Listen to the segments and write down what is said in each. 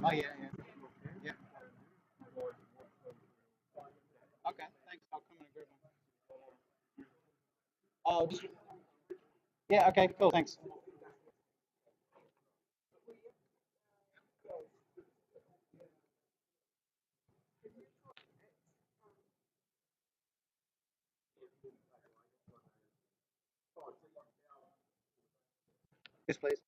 Oh yeah, yeah, yeah. Okay, thanks. I'll come in and grab one. Oh, just yeah. Okay, cool. Thanks. Yes, please.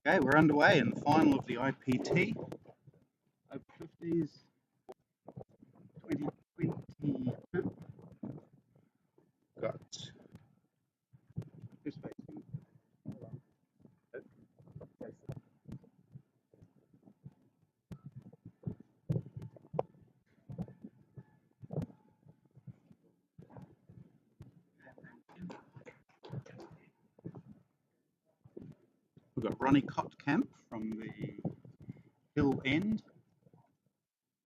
Okay, we're underway in the final of the IPT over 50s 2022. Got who's facing? We've got Ronnie Kotkamp from the Hill End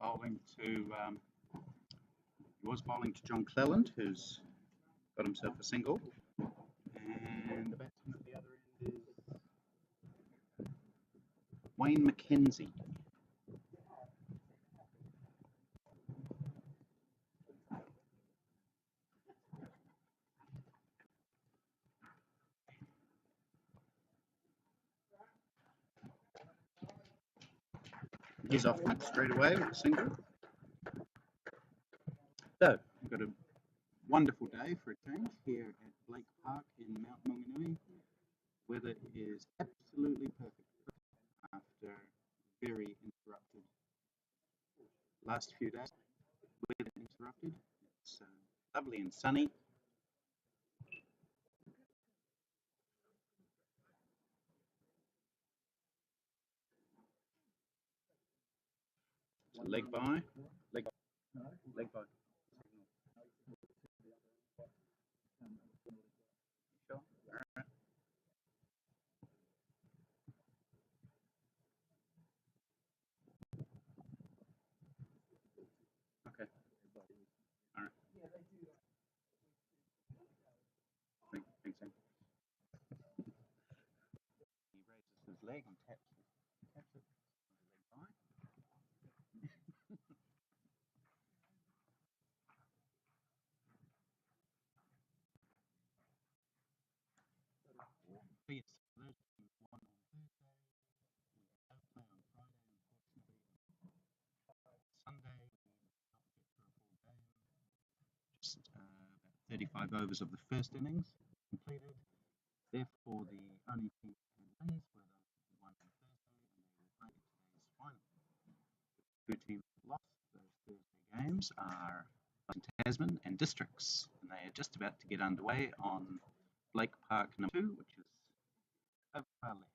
bowling to he was bowling to John Cleland, who's got himself a single, and the batsman at the other end is Wayne Mackenzie. He's off straight away with a single. So we've got a wonderful day for a change here at Blake Park in Mount Maunganui. Weather is absolutely perfect after very interrupted last few days. Weather interrupted. It's lovely and sunny. It's a leg by, leg by. Sure. All right. Okay. All right. Thanks. He raises his leg and taps it. Leg by. Yes, there's one on Thursday. We have play on Friday, unfortunately. Sunday, we did not get through a full game. Just about 35 overs of the first innings completed. Therefore, the only team that had wins were the one on Thursday, and they will play today's final. Two teams that lost those Thursday games are Tasman and Districts, and they are just about to get underway on Blake Park number 2, which is over far left.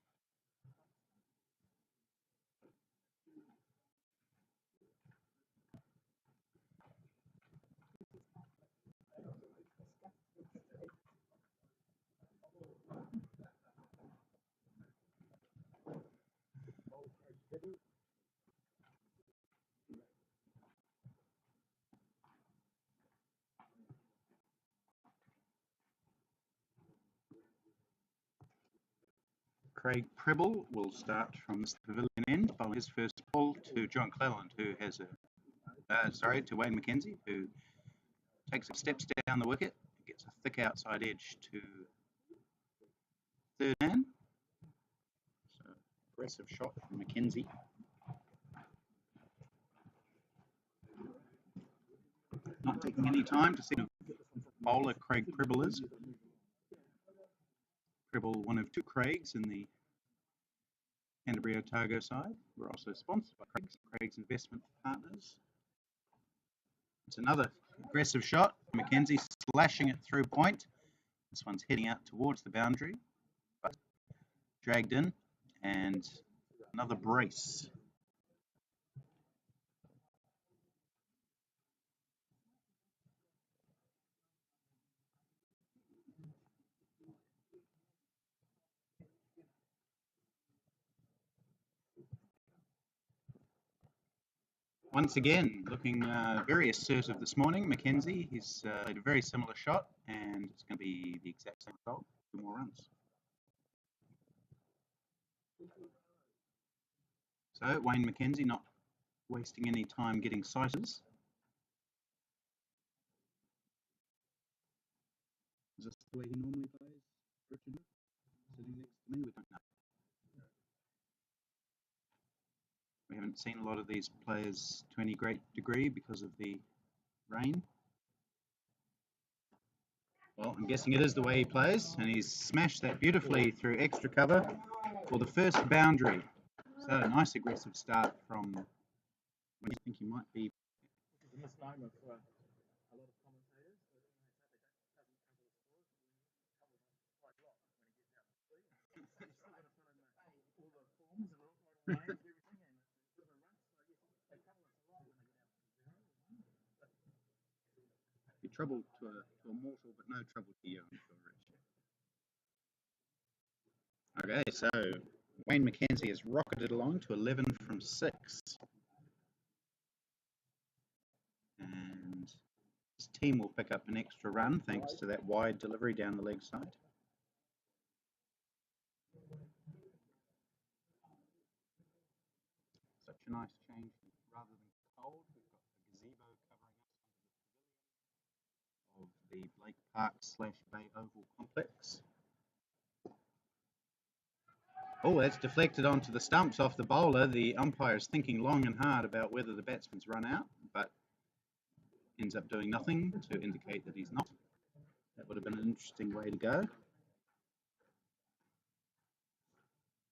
Craig Prebble will start from the pavilion end, bowling his first ball to John Cleland, who has to Wayne Mackenzie, who takes steps down the wicket, gets a thick outside edge to third man. So aggressive shot from Mackenzie. Not taking any time to see the bowler Craig Prebble is. Prebble, one of two Craigs in the Canterbury Otago side. We're also sponsored by Craig's Investment Partners. It's another aggressive shot. Mackenzie slashing it through point. This one's heading out towards the boundary, but dragged in, and another brace. Once again, looking very assertive this morning, Mackenzie. He's played a very similar shot, and it's going to be the exact same result, 2 more runs. So Wayne Mackenzie not wasting any time getting sighters. Is this the way he normally plays? Richard sitting next to me. We don't know. We haven't seen a lot of these players to any great degree because of the rain. Well, I'm guessing it is the way he plays, and he's smashed that beautifully through extra cover for the first boundary. So a nice aggressive start from when you think he might be. Which is a misnomer for a lot of commentators. But quite a lot when he gets out to sea. So you've still got to fill in all the forms and all the names and everything, and it's a bit of a rush. So yes, they cover us a lot when they get out to zero. Be trouble to a mortal, but no trouble to you, I'm sure, Rich. Okay, so Wayne Mackenzie has rocketed along to 11 from 6. And his team will pick up an extra run thanks to that wide delivery down the leg side. Such a nice change. Rather than cold, we've got the gazebo covering us under the pavilion of the Blake Park / Bay Oval complex. Oh, that's deflected onto the stumps off the bowler. The umpire is thinking long and hard about whether the batsman's run out, but ends up doing nothing to indicate that he's not. That would have been an interesting way to go.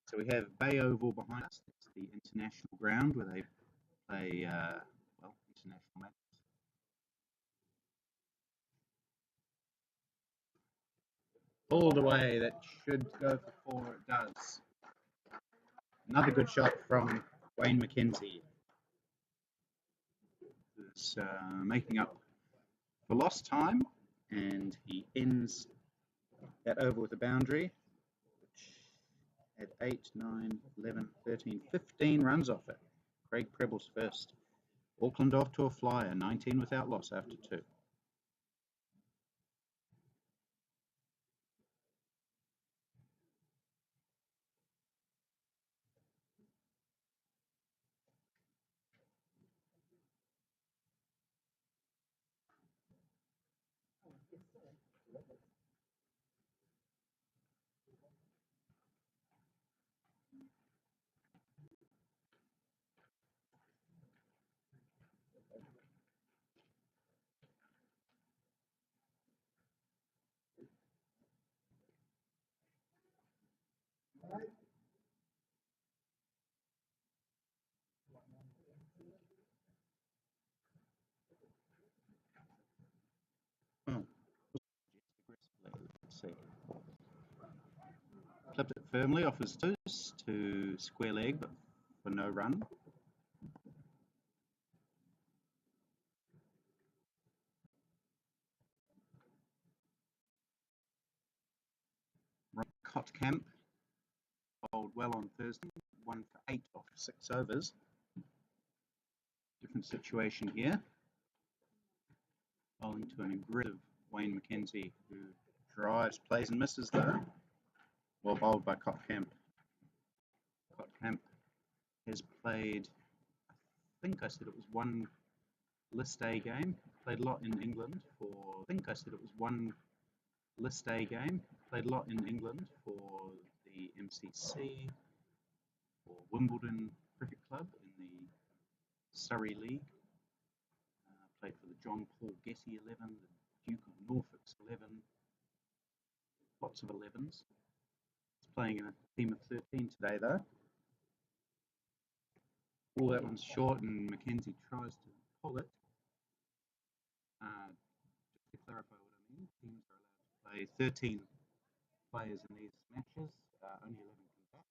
So we have Bay Oval behind us. It's the international ground where they play, international matches. Pulled away, that should go for 4, it does. Another good shot from Wayne Mackenzie. Who's making up for lost time, and he ends that over with a boundary, which had 8, 9, 11, 13, 15 runs off it. Craig Prebble's first. Auckland off to a flyer, 19 without loss after 2. Oh, let's see. Clipped it firmly off his toes to square leg, but for no run. Kotkamp bowled well on Thursday, 1 for 8 off 6 overs. Different situation here. Bowling to an aggressive Wayne Mackenzie, who drives, plays and misses though. Well bowled by Kotkamp. Kotkamp has played, I think I said it was 1 List A game. Played a lot in England for, I think I said it was 1 List A game. Played a lot in England for the MCC, for Wimbledon Cricket Club in the Surrey League. Played for the John Paul Getty 11, the Duke of Norfolk's 11. Lots of 11s. He's playing in a team of 13 today though. Oh, that one's short and Mackenzie tries to pull it. Just to clarify what I mean, teams are allowed to play 13 players in these matches, only 11 can bat.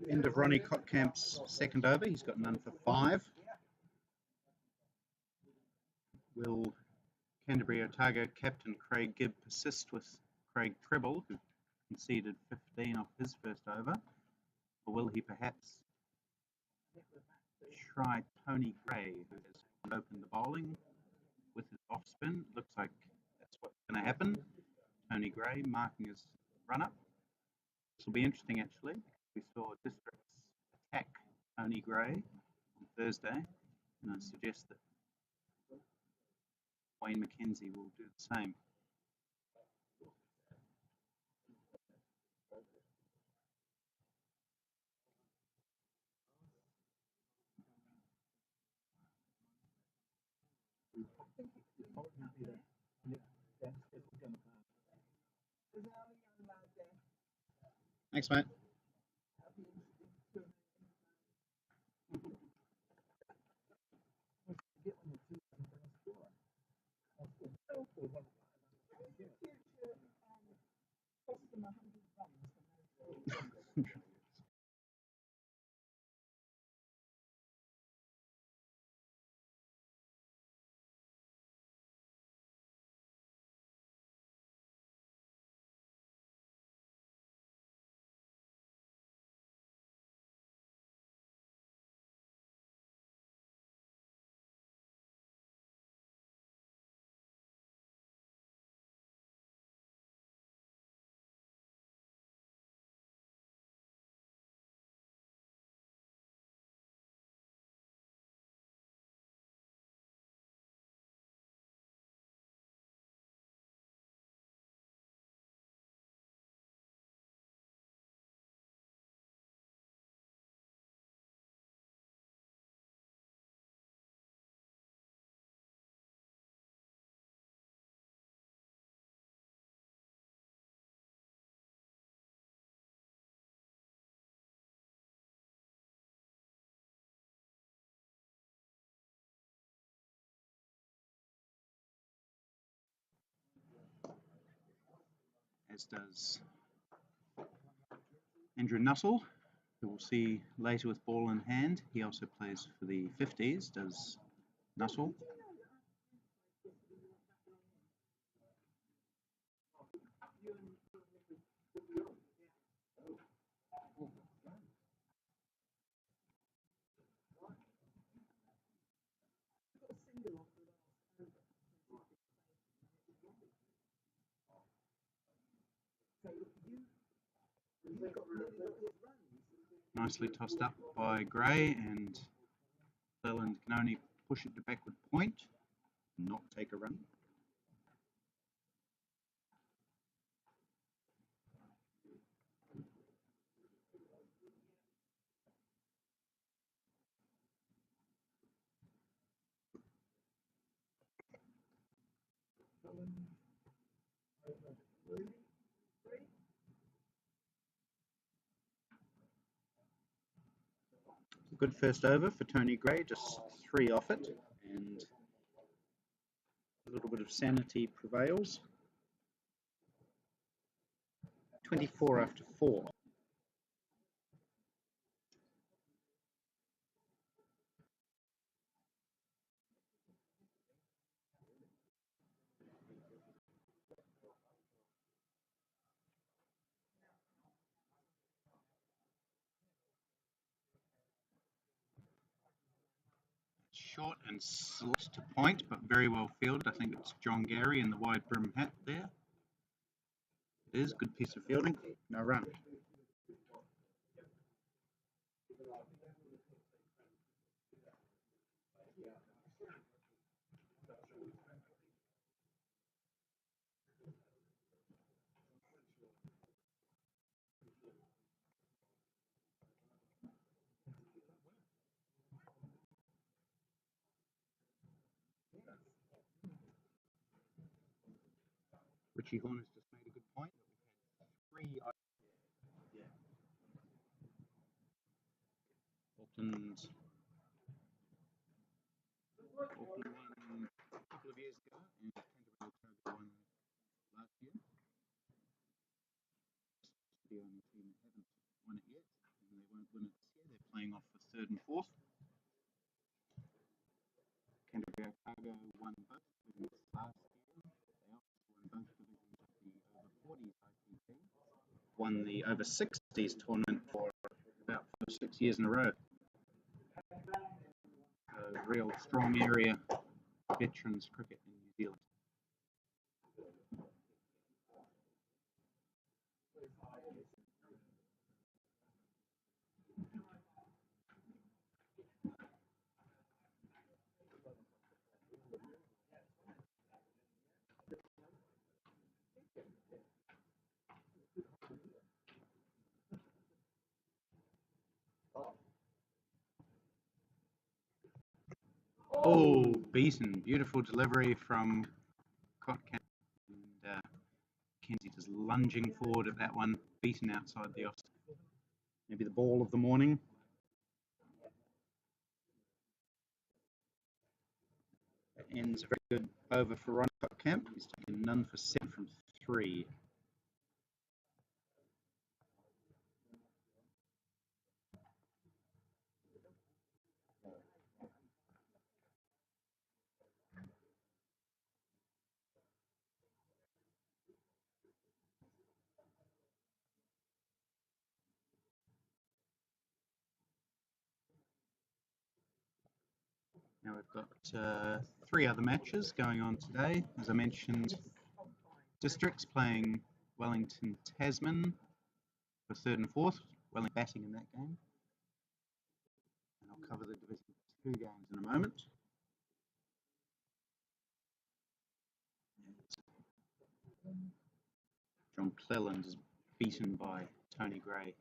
End of Ronnie Cotcamp's second over. He's got none for 5. Will Canterbury Otago captain Craig Gibb persist with Craig Treble, who conceded 15 off his first over? Or will he perhaps try Tony Gray, who has opened the bowling with his off spin? Looks like that's what's going to happen. Tony Gray marking his run up. This will be interesting actually. We saw Districts attack Tony Gray on Thursday, and I suggest that Wayne McKenzie will do the same. Thanks, mate. As does Andrew Nuttall, who we'll see later with ball in hand. He also plays for the 50s, does Nuttall. Nicely tossed up by Gray, and Leland can only push it to backward point, not take a run. Good first over for Tony Gray, just 3 off it, and a little bit of sanity prevails. 24 after 4. Short and slit to point, but very well fielded. I think it's John Gary in the wide brim hat there. It is, good piece of fielding, no run. Richie Horn has just made a good point that we've had 3 Auckland Auckland won a couple of years ago, and Canterbury won last year. It's the only team that haven't won it yet, and they won't win it this year. They're playing off for third and fourth. Canterbury Otago won both divisions last year. They also won both divisions of the over 40s IPT. Won the over 60s tournament for about 5 or 6 years in a row. A real strong area, veterans cricket in New Zealand. Oh, beaten. Beautiful delivery from Kotkamp. And Kenzie just lunging forward at that one, beaten outside the off. Maybe the ball of the morning. That ends a very good over for Ron Kotkamp. He's taken none for 7 from 3. Now we've got 3 other matches going on today. As I mentioned, Districts playing Wellington Tasman for third and fourth. Wellington batting in that game. And I'll cover the Division 2 games in a moment. John Cleland is beaten by Tony Gray.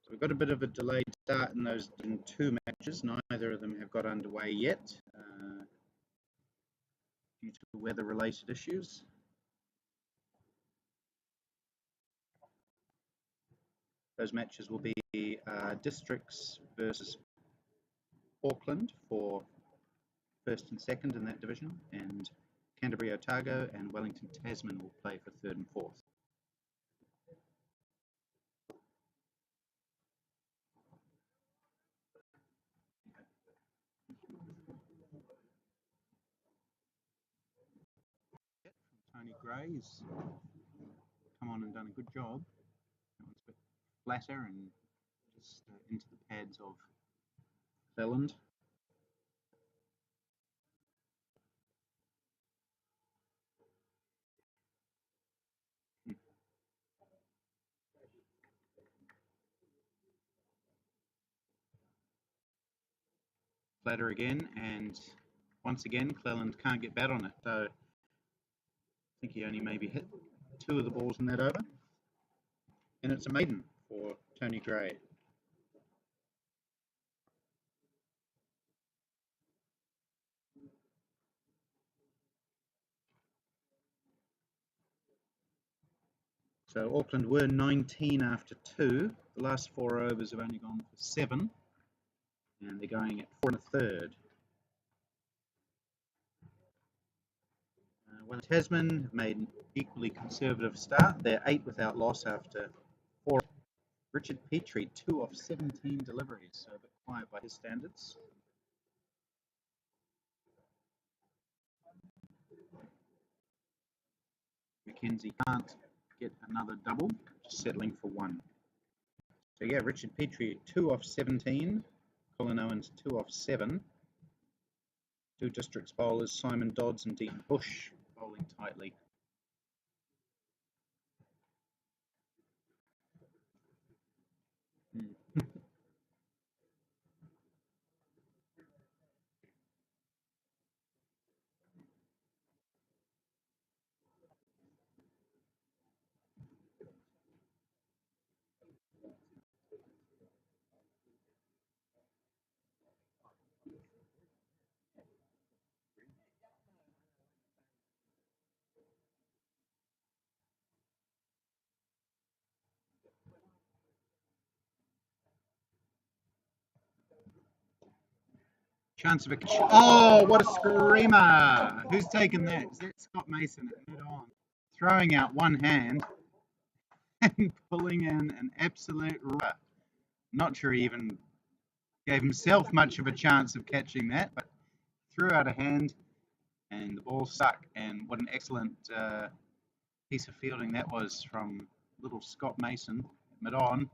So we've got a bit of a delayed start in those 2 matches. Neither of them have got underway yet due to weather-related issues. Those matches will be Districts versus Auckland for first and second in that division, and Canterbury Otago and Wellington Tasman will play for third and fourth. Tony Gray has come on and done a good job. That one's a bit flatter and just into the pads of Cleland. Flatter again, and once again Cleland can't get bat on it, so I think he only maybe hit 2 of the balls in that over, and it's a maiden for Tony Gray. So Auckland were 19 after 2. The last 4 overs have only gone for 7, and they're going at 4 1/3. Wellington Tasman have made an equally conservative start. They're 8 without loss after 4. Richard Petrie, 2 off 17 deliveries, so a bit quiet by his standards. Mackenzie can't get another double, just settling for 1. So yeah, Richard Petrie, 2 off 17. Colin Owens, 2 off 7. 2 Districts bowlers, Simon Dodds and Dean Bush, bowling tightly. Chance of a catch. Oh, what a screamer! Who's taken that? Is that Scott Mason at mid on? Throwing out one hand and pulling in an absolute ripper. Not sure he even gave himself much of a chance of catching that, but threw out a hand and the ball stuck. And what an excellent piece of fielding that was from little Scott Mason at mid on.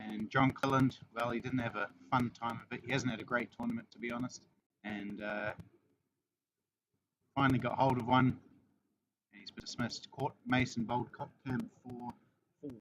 And John Cleland, well, he didn't have a fun time of it. He hasn't had a great tournament, to be honest. And finally got hold of one. And he's been dismissed. Court Mason bowled Cotcamp for 4.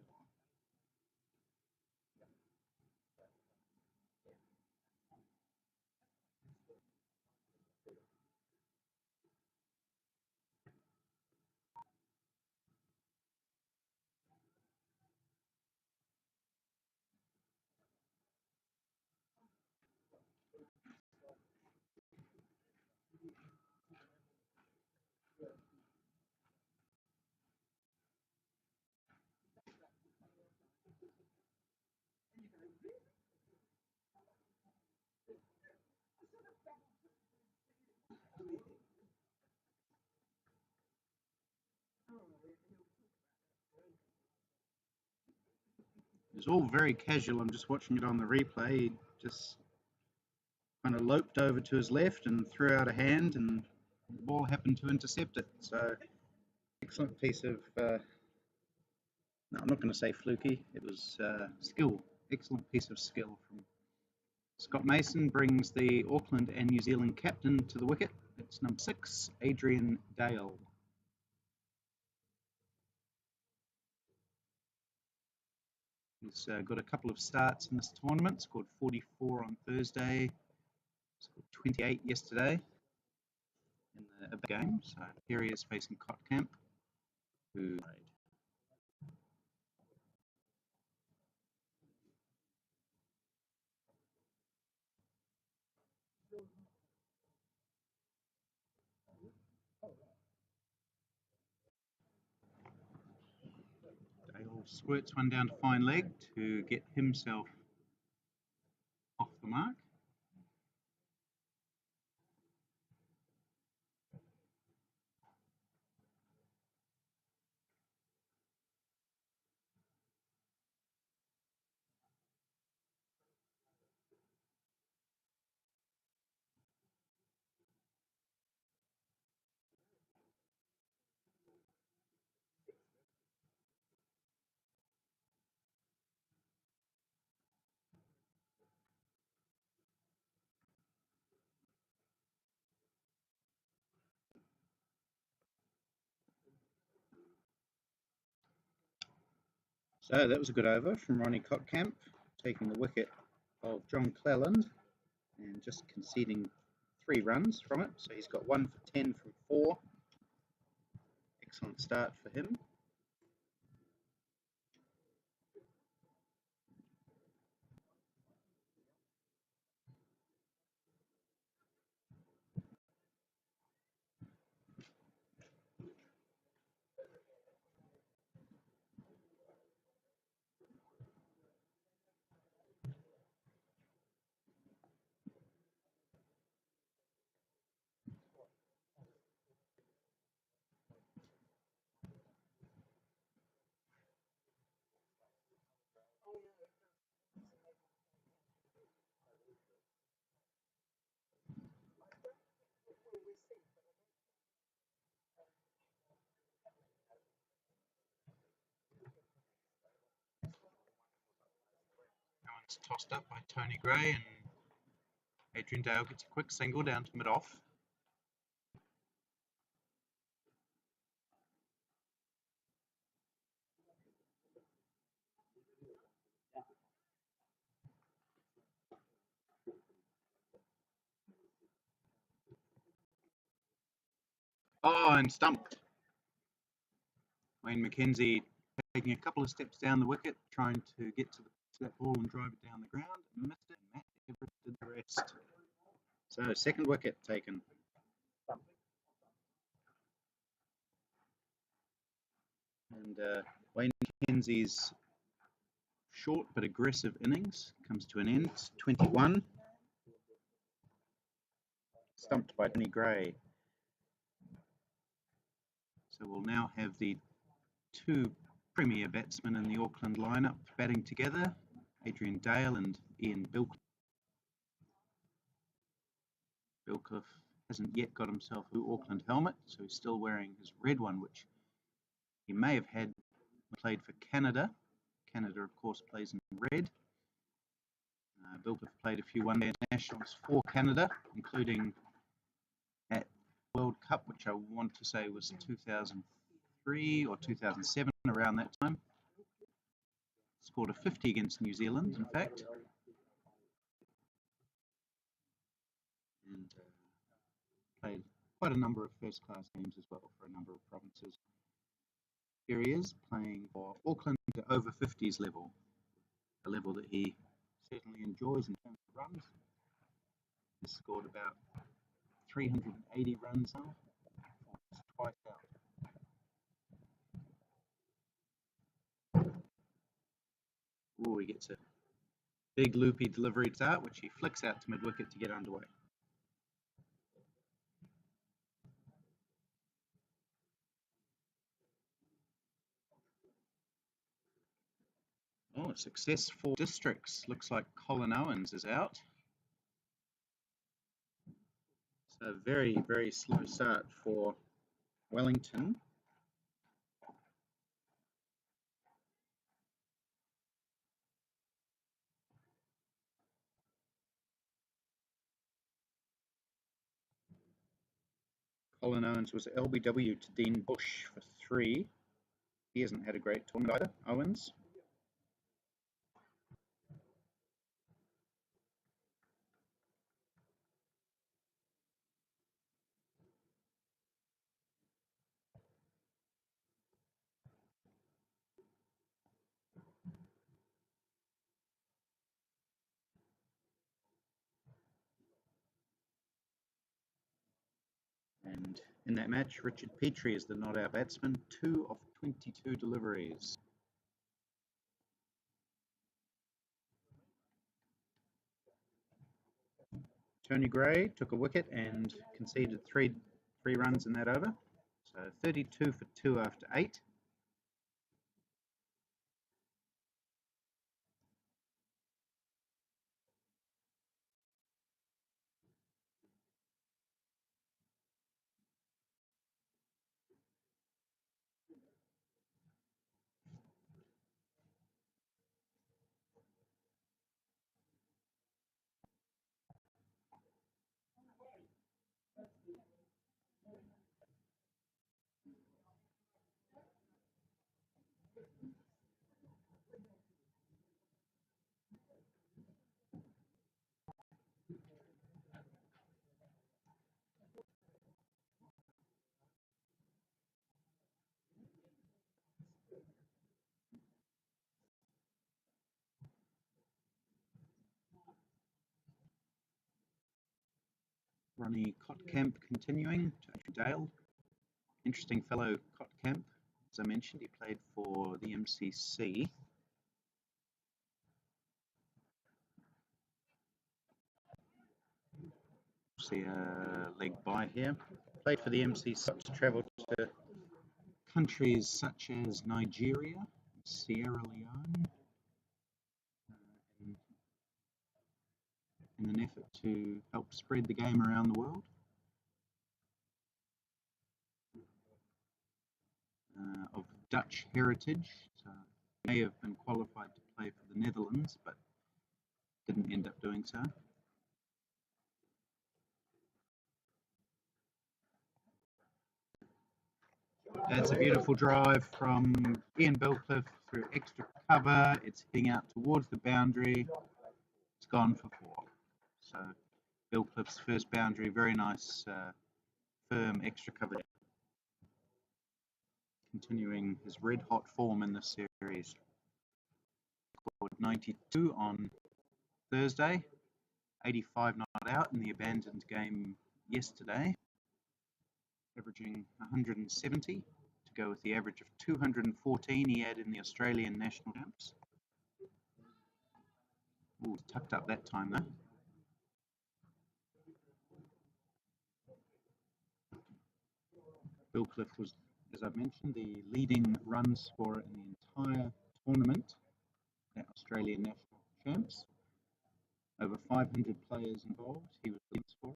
It was all very casual. I'm just watching it on the replay. He just kind of loped over to his left and threw out a hand, and the ball happened to intercept it. So, excellent piece of, no, I'm not going to say fluky. It was skill. Excellent piece of skill from Scott Mason. Brings the Auckland and New Zealand captain to the wicket. It's number 6, Adrian Dale. He's got a couple of starts in this tournament. Scored 44 on Thursday. Scored 28 yesterday in the game. So here he is facing Cotcamp, who Dale squirts one down to fine leg to get himself off the mark. So that was a good over from Ronnie Cotcamp, taking the wicket of John Cleland and just conceding 3 runs from it. So he's got 1 for 10 from 4. Excellent start for him. That one's tossed up by Tony Gray, and Adrian Dale gets a quick single down to mid-off. Oh, and stumped. Wayne McKenzie taking a couple of steps down the wicket, trying to get to that ball and drive it down the ground. Missed it, and Matt Everett did the rest. So, second wicket taken. And Wayne McKenzie's short but aggressive innings comes to an end. It's 21. stumped by Tony Gray. So we'll now have the two premier batsmen in the Auckland lineup batting together, Adrian Dale and Ian Bilcliffe. Bilcliffe hasn't yet got himself an Auckland helmet, so he's still wearing his red one, which he may have had when he played for Canada. Canada, of course, plays in red. Bilcliffe played a few one-day internationals for Canada, including at World Cup, which I want to say was 2003 or 2007, around that time. Scored a 50 against New Zealand, in fact. And played quite a number of first-class games as well for a number of provinces. Here he is, playing for Auckland at over 50s level, a level that he certainly enjoys in terms of runs. He's scored about 380 runs now, twice out. Oh, he gets a big loopy delivery start, which he flicks out to mid-wicket to get underway. Oh, a success for Districts. Looks like Colin Owens is out. So very, very slow start for Wellington. Colin Owens was LBW to Dean Bush for 3. He hasn't had a great tournament either, Owens. And in that match, Richard Petrie is the not-out batsman, 2 of 22 deliveries. Tony Gray took a wicket and conceded three runs in that over. So 32 for 2 after 8. Ronnie Kotkamp continuing to Dale. Interesting fellow, Kotkamp. As I mentioned, he played for the MCC. See a leg by here. Played for the MCC, travelled to countries such as Nigeria, Sierra Leone, in an effort to help spread the game around the world. Of Dutch heritage, so may have been qualified to play for the Netherlands, but didn't end up doing so. That's a beautiful drive from Ian Bilcliffe through extra cover. It's hitting out towards the boundary. It's gone for 4. So Bilcliffe's first boundary, very nice, firm extra cover. Continuing his red-hot form in this series. Scored 92 on Thursday, 85 not out in the abandoned game yesterday, averaging 170 to go with the average of 214 he had in the Australian national champs. Ooh, tucked up that time though. Bill Cliff was, as I've mentioned, the leading run scorer in the entire tournament at Australian National Champs. Over 500 players involved. He was the leading scorer.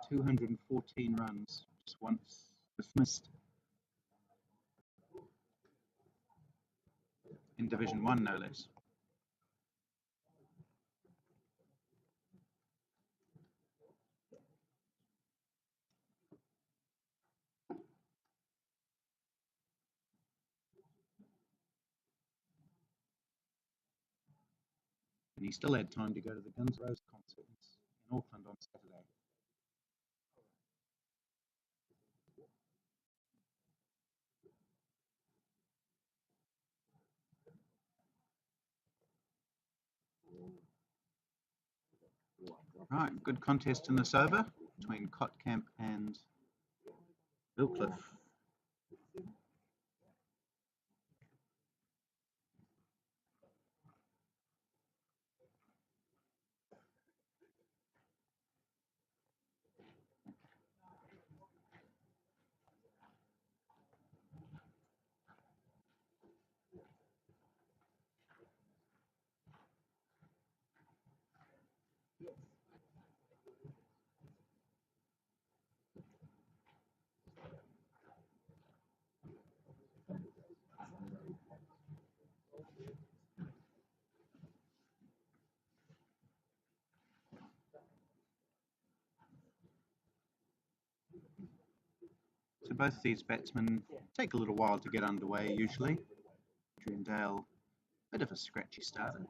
214 runs, just once dismissed in Division 1, no less. And he still had time to go to the Guns N' Roses concert in Auckland on Saturday. Right, good contest in this over between Kotkamp and Bill Cliff. So both these batsmen take a little while to get underway usually. Adrian Dale, a bit of a scratchy starter.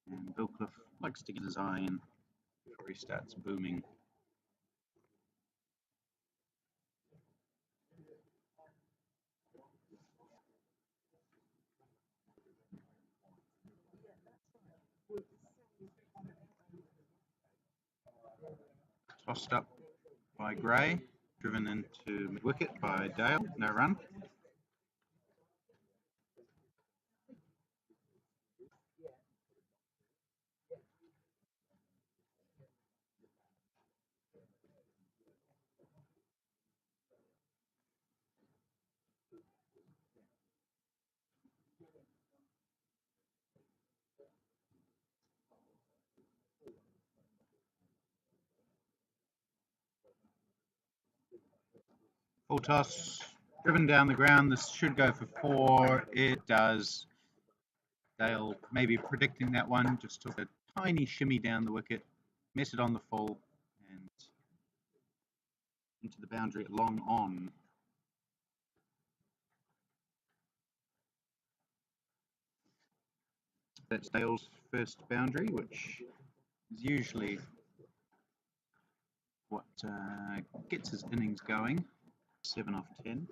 And Bill Cliff likes to get his eye in before he starts booming. Tossed up by Gray, driven into mid-wicket by Dale, no run. Full toss, driven down the ground. This should go for 4. It does. Dale maybe predicting that one, just took a tiny shimmy down the wicket, missed it on the full, and into the boundary at long on. That's Dale's first boundary, which is usually what gets his innings going. 7 off 10.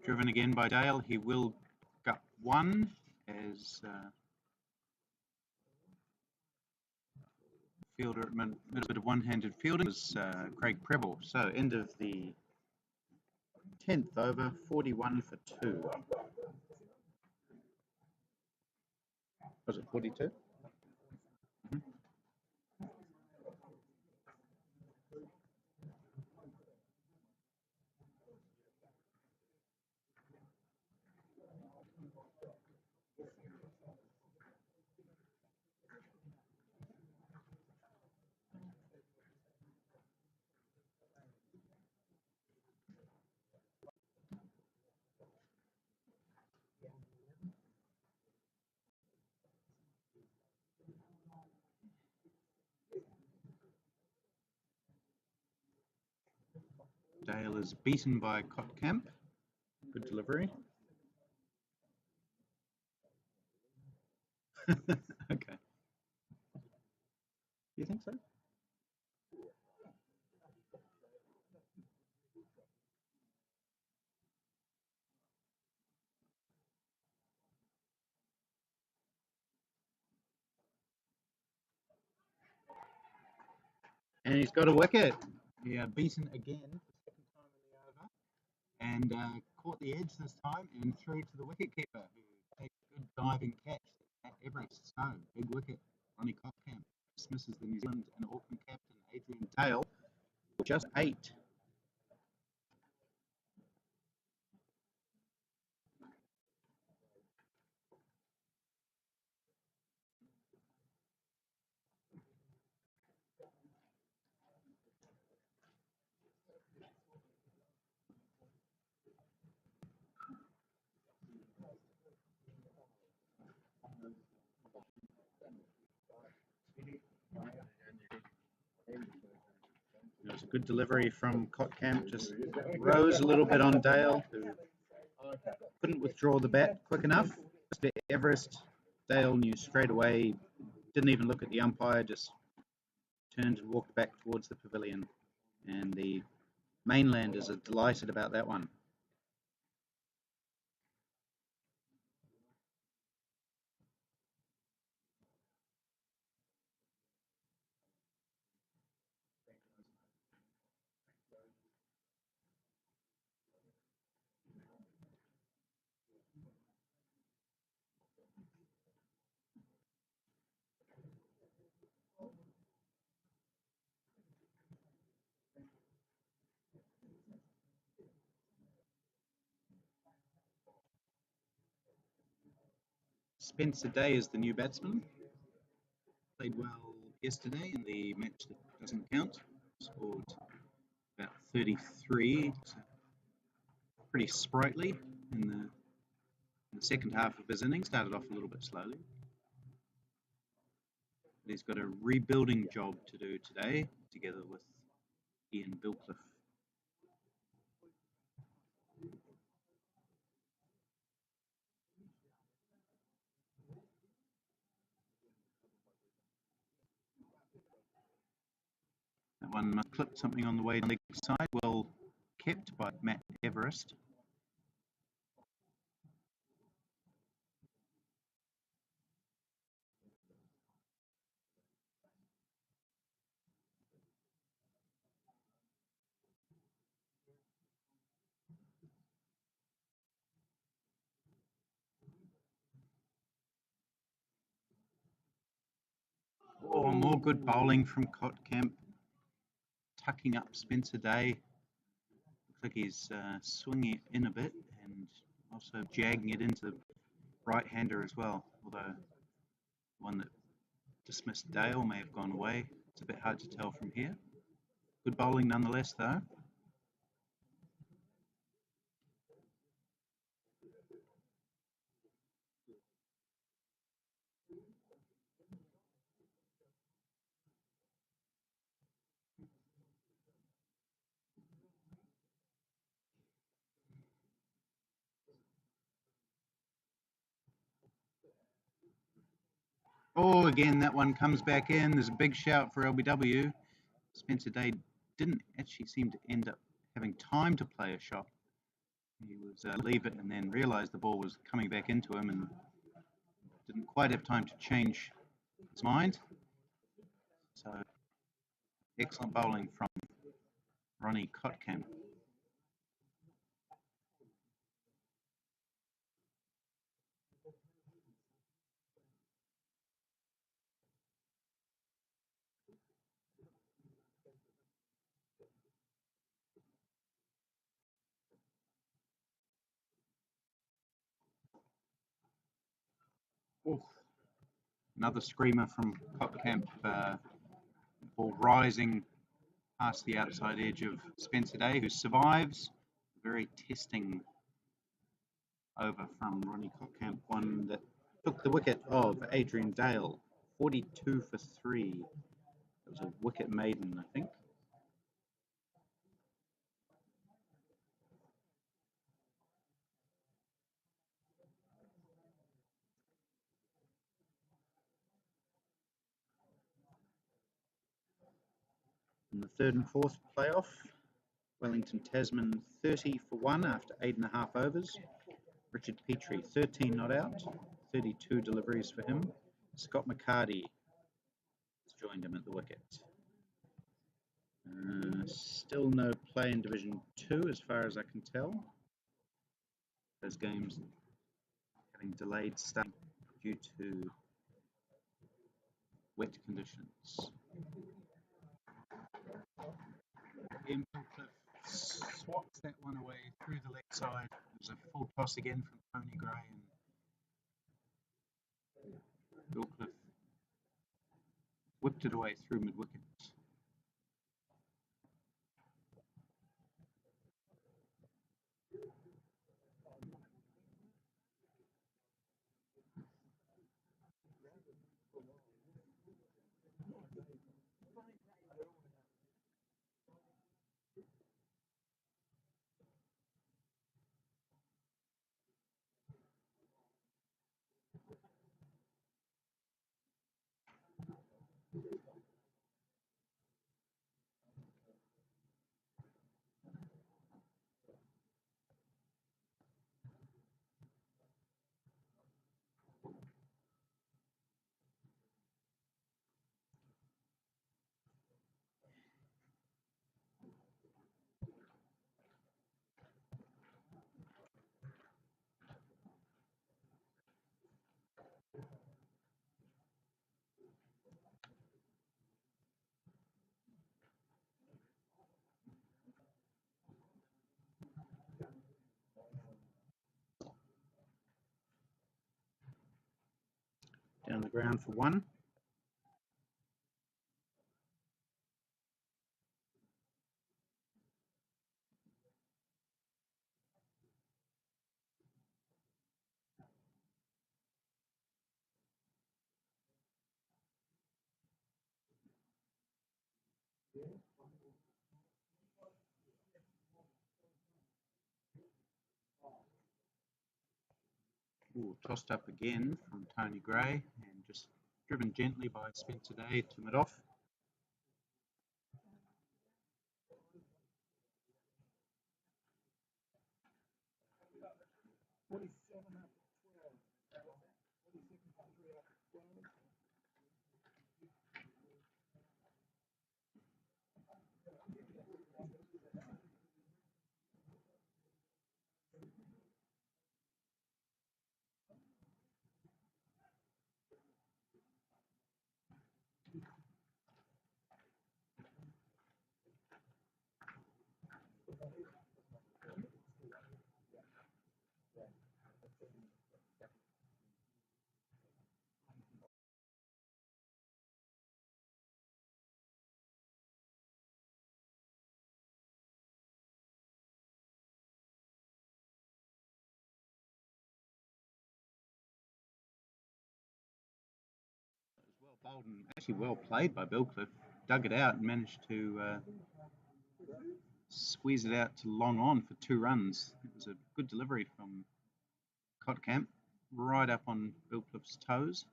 Driven again by Dale. He will gut one as fielder at a bit of one-handed fielding was Craig Preble. So end of the 10th over, 41 for 2. Was it 42? Mm-hmm. Dale is beaten by Kotkamp. Good delivery. Okay. You think so? And he's got a wicket. Yeah, beaten again for the second time in the over. And caught the edge this time and threw to the wicketkeeper, who takes a good diving catch at Everest. So, big wicket. Ronnie Cotcamp dismisses the New Zealand and Auckland captain Adrian Dale with just 8. It was a good delivery from Cotcamp, just rose a little bit on Dale, who couldn't withdraw the bat quick enough. Mr. Everest, Dale knew straight away, didn't even look at the umpire, just turned and walked back towards the pavilion. And the Mainlanders are delighted about that one. Spencer Day is the new batsman. Played well yesterday in the match that doesn't count. Scored about 33. So pretty sprightly in the second half of his innings. Started off a little bit slowly. But he's got a rebuilding job to do today, together with Ian Bilcliffe. That one must clip something on the way to the leg side. Well kept by Matt Everest. Oh, more good bowling from Cotcamp. Tucking up Spencer Day. Looks like he's swinging it in a bit and also jagging it into the right-hander as well. Although the one that dismissed Dale may have gone away. It's a bit hard to tell from here. Good bowling nonetheless, though. Oh, again, that one comes back in. There's a big shout for LBW. Spencer Day didn't actually seem to end up having time to play a shot. He was leave it and then realised the ball was coming back into him and didn't quite have time to change his mind. So, excellent bowling from Ronnie Cotcamp. Oof. Another screamer from Cotcamp. Ball rising past the outside edge of Spencer Day, who survives. Very testing over from Ronnie Cotcamp, one that took the wicket of Adrian Dale, 42 for 3. It was a wicket maiden, I think. In the third and fourth playoff, Wellington Tasman 30 for 1 after 8.5 overs. Richard Petrie 13 not out, 32 deliveries for him. Scott McCarty has joined him at the wicket. Still no play in Division 2 as far as I can tell. Those games having delayed start due to wet conditions. Ian Billcliffe swats that one away through the left side. It was a full toss again from Tony Gray, and Billcliffe whipped it away through mid-wicket. Down the ground for one. Ooh, tossed up again from Tony Gray and just driven gently by Spencer Day to mid-off. Well bowled and actually well played by Billcliffe. Dug it out and managed to squeeze it out to long on for 2 runs. It was a good delivery from Kotkamp, right up on Billcliffe's toes.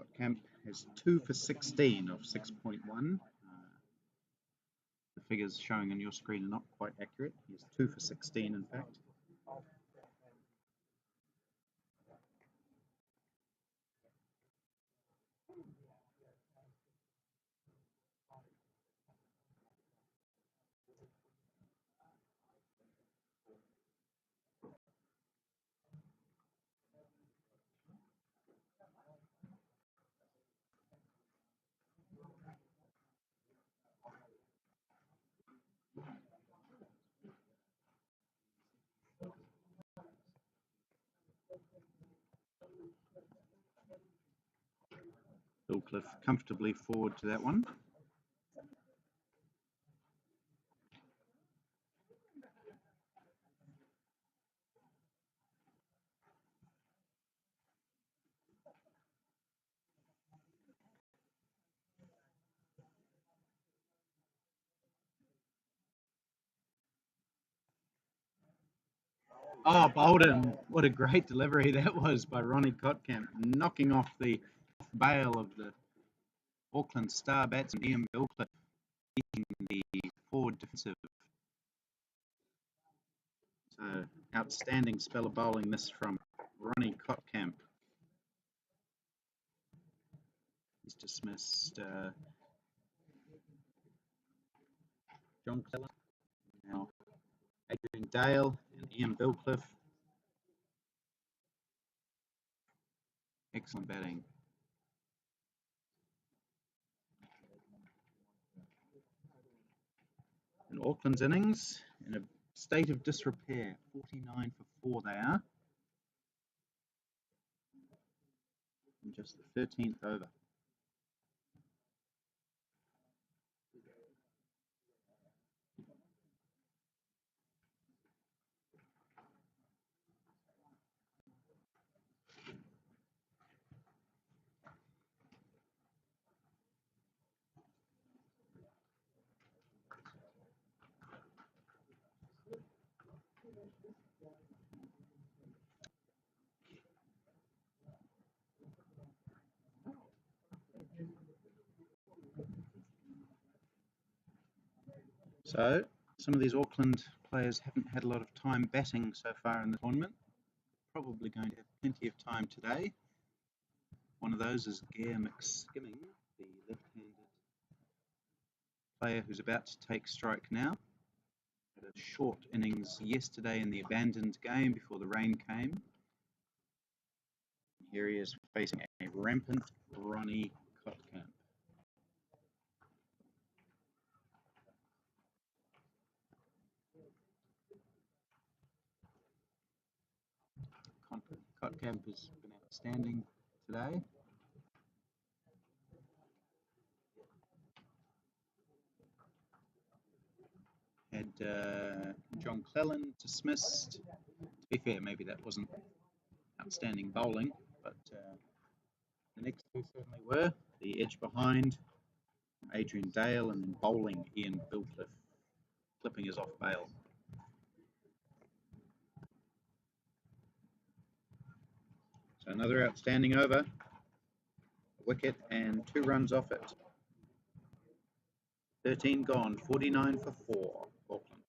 Kotkamp has 2 for 16 of 6.1. The figures showing on your screen are not quite accurate. He has 2 for 16, in fact. Billcliffe comfortably forward to that one. Oh, Bolden, what a great delivery that was by Ronnie Kotkamp, knocking off the bail of the Auckland star batsman Ian Billcliffe, beating the forward defensive. So, outstanding spell of bowling this from Ronnie Kotkamp. He's dismissed John Cleland, now Adrian Dale and Ian Bilcliffe. Excellent batting. In Auckland's innings, in a state of disrepair, 49 for 4 they are. In just the 13th over. So, some of these Auckland players haven't had a lot of time batting so far in the tournament. Probably going to have plenty of time today. One of those is Gare McSkimming, the left-handed player who's about to take strike now. Had a short innings yesterday in the abandoned game before the rain came. Here he is facing a rampant Ronnie Kotkamp. Kotkamp has been outstanding today. Had John Cleland dismissed. To be fair, maybe that wasn't outstanding bowling, but the next two certainly were. The edge behind, Adrian Dale, and then bowling Ian Bilcliffe, clipping his off bail. So another outstanding over, a wicket and 2 runs off it. 13 gone, 49 for 4, Auckland.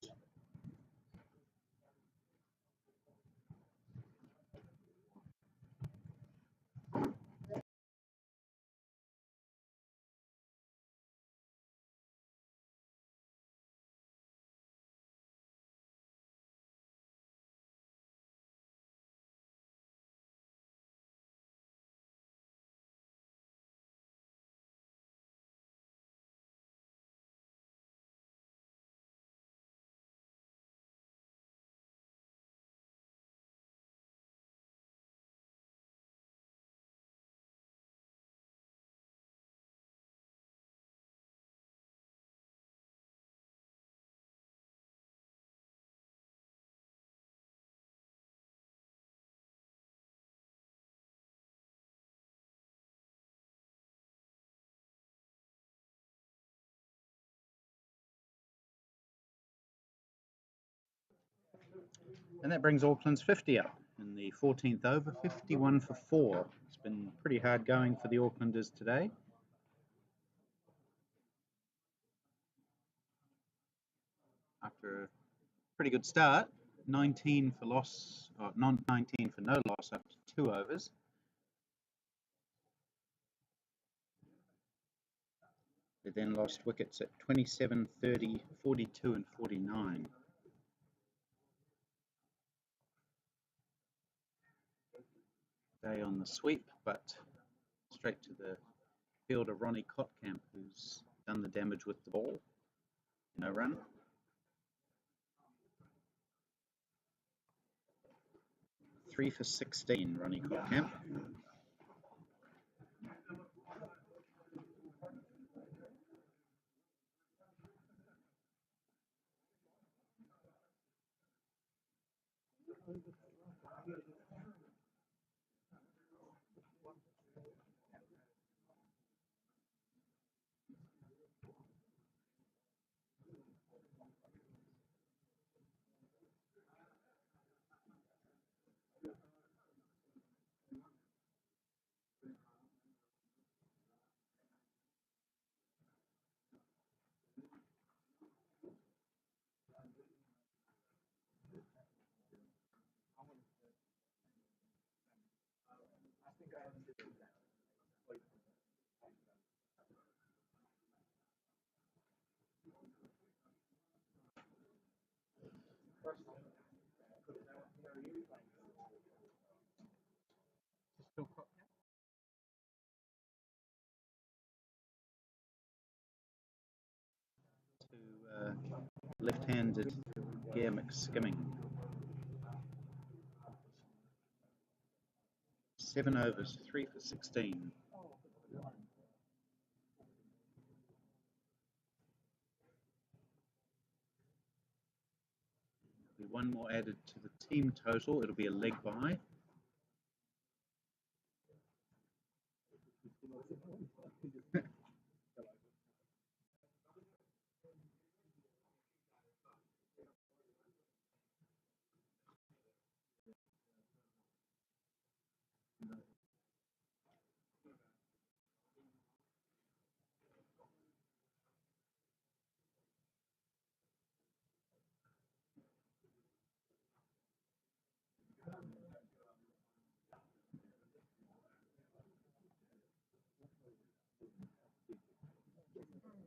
And that brings Auckland's 50 up in the 14th over, 51 for 4. It's been pretty hard going for the Aucklanders today. After a pretty good start, 19 for loss, or 19 for no loss after 2 overs. They then lost wickets at 27, 30, 42 and 49. Day on the sweep, but straight to the fielder Ronnie Kotkamp, who's done the damage with the ball. No run. Three for 16, Ronnie Kotkamp. Still crop to left-handed gear mix skimming. 7 overs, 3 for 16. Be one more added to the team total. It'll be a leg bye.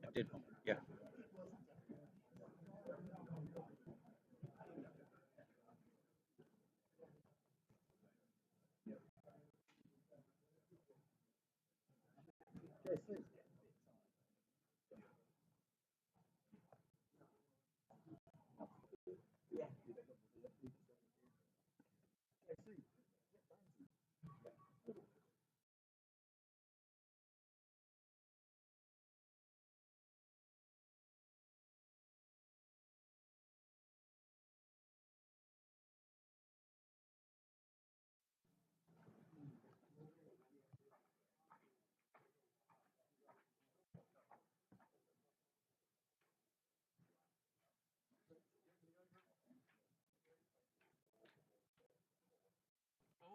I did one, yeah.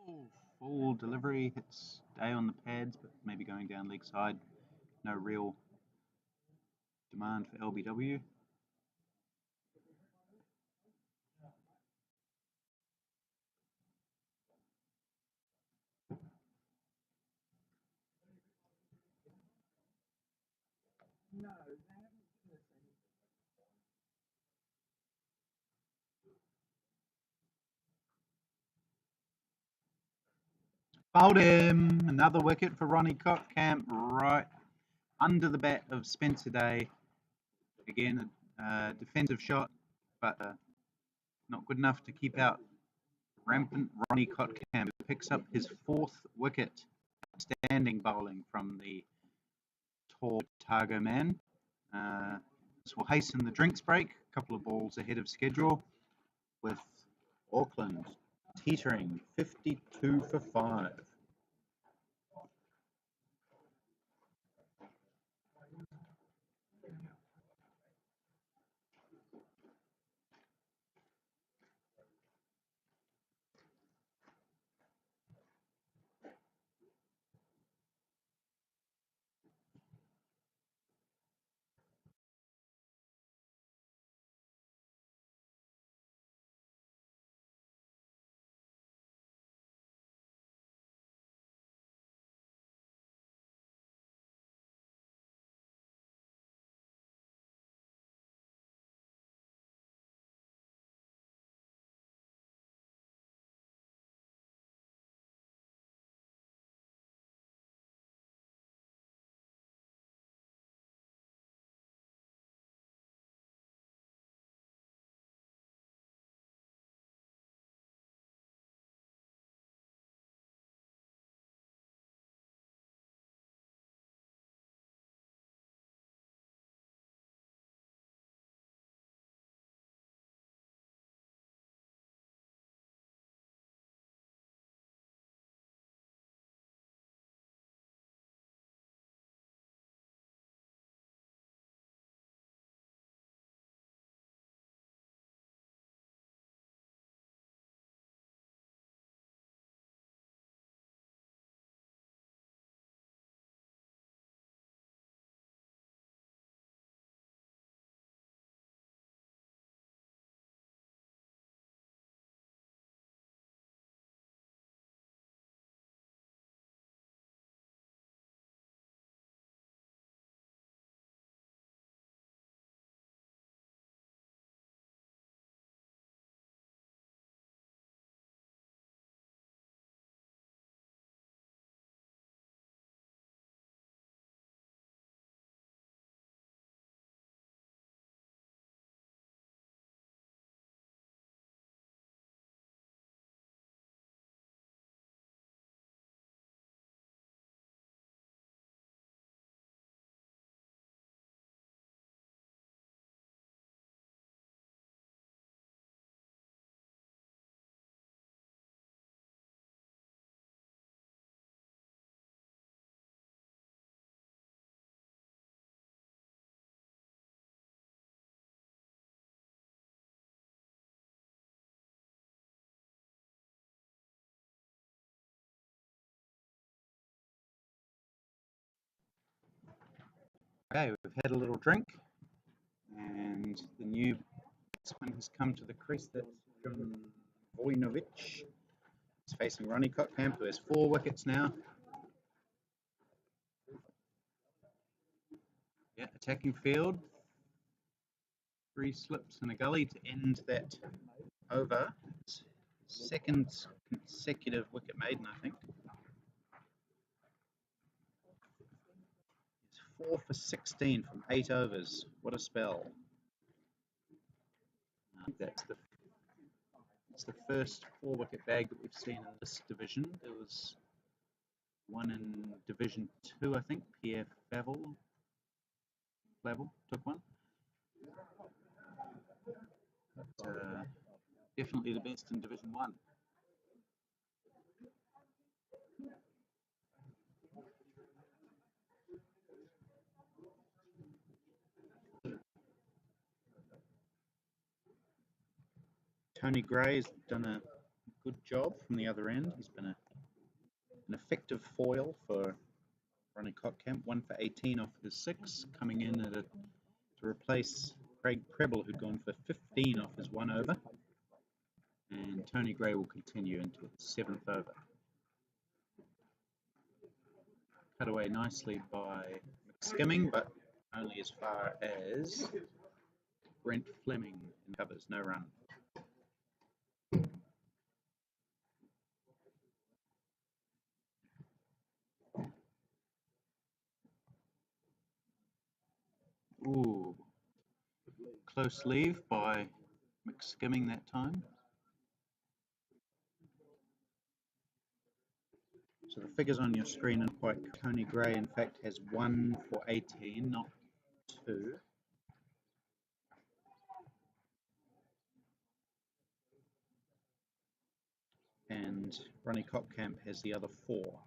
Oh, full delivery, hits day on the pads, but maybe going down leg side. No real demand for LBW. No, Fouled him. Another wicket for Ronnie Cotcamp, right under the bat of Spencer Day. Again, a defensive shot, but not good enough to keep out rampant Ronnie Cotcamp, who picks up his 4th wicket. Outstanding bowling from the tall Otago man. This will hasten the drinks break, a couple of balls ahead of schedule, with Auckland teetering 52 for 5. Okay, we've had a little drink, and the new batsman has come to the crease. That's Vojnovic. He's facing Ronnie Cotcamp, who has 4 wickets now. Yeah, attacking field. 3 slips and a gully to end that over. Second consecutive wicket maiden, I think. He's 4 for 16 from 8 overs. What a spell. That's the first 4-wicket bag that we've seen in this division. There was one in Division 2, I think. Pierre Flavel took one. But, definitely the best in Division 1. Tony Gray has done a good job from the other end. He's been an effective foil for Ronnie Cotcamp, 1 for 18 off his 6, coming in to replace Craig Prebble, who'd gone for 15 off his 1 over. And Tony Gray will continue into the 7th over. Cut away nicely by McSkimming, but only as far as Brent Fleming in covers, no run. Ooh, close leave by McSkimming that time. So the figures on your screen are quite. Tony Gray, in fact, has 1 for 18, not 2. And Ronnie Cotcamp has the other 4.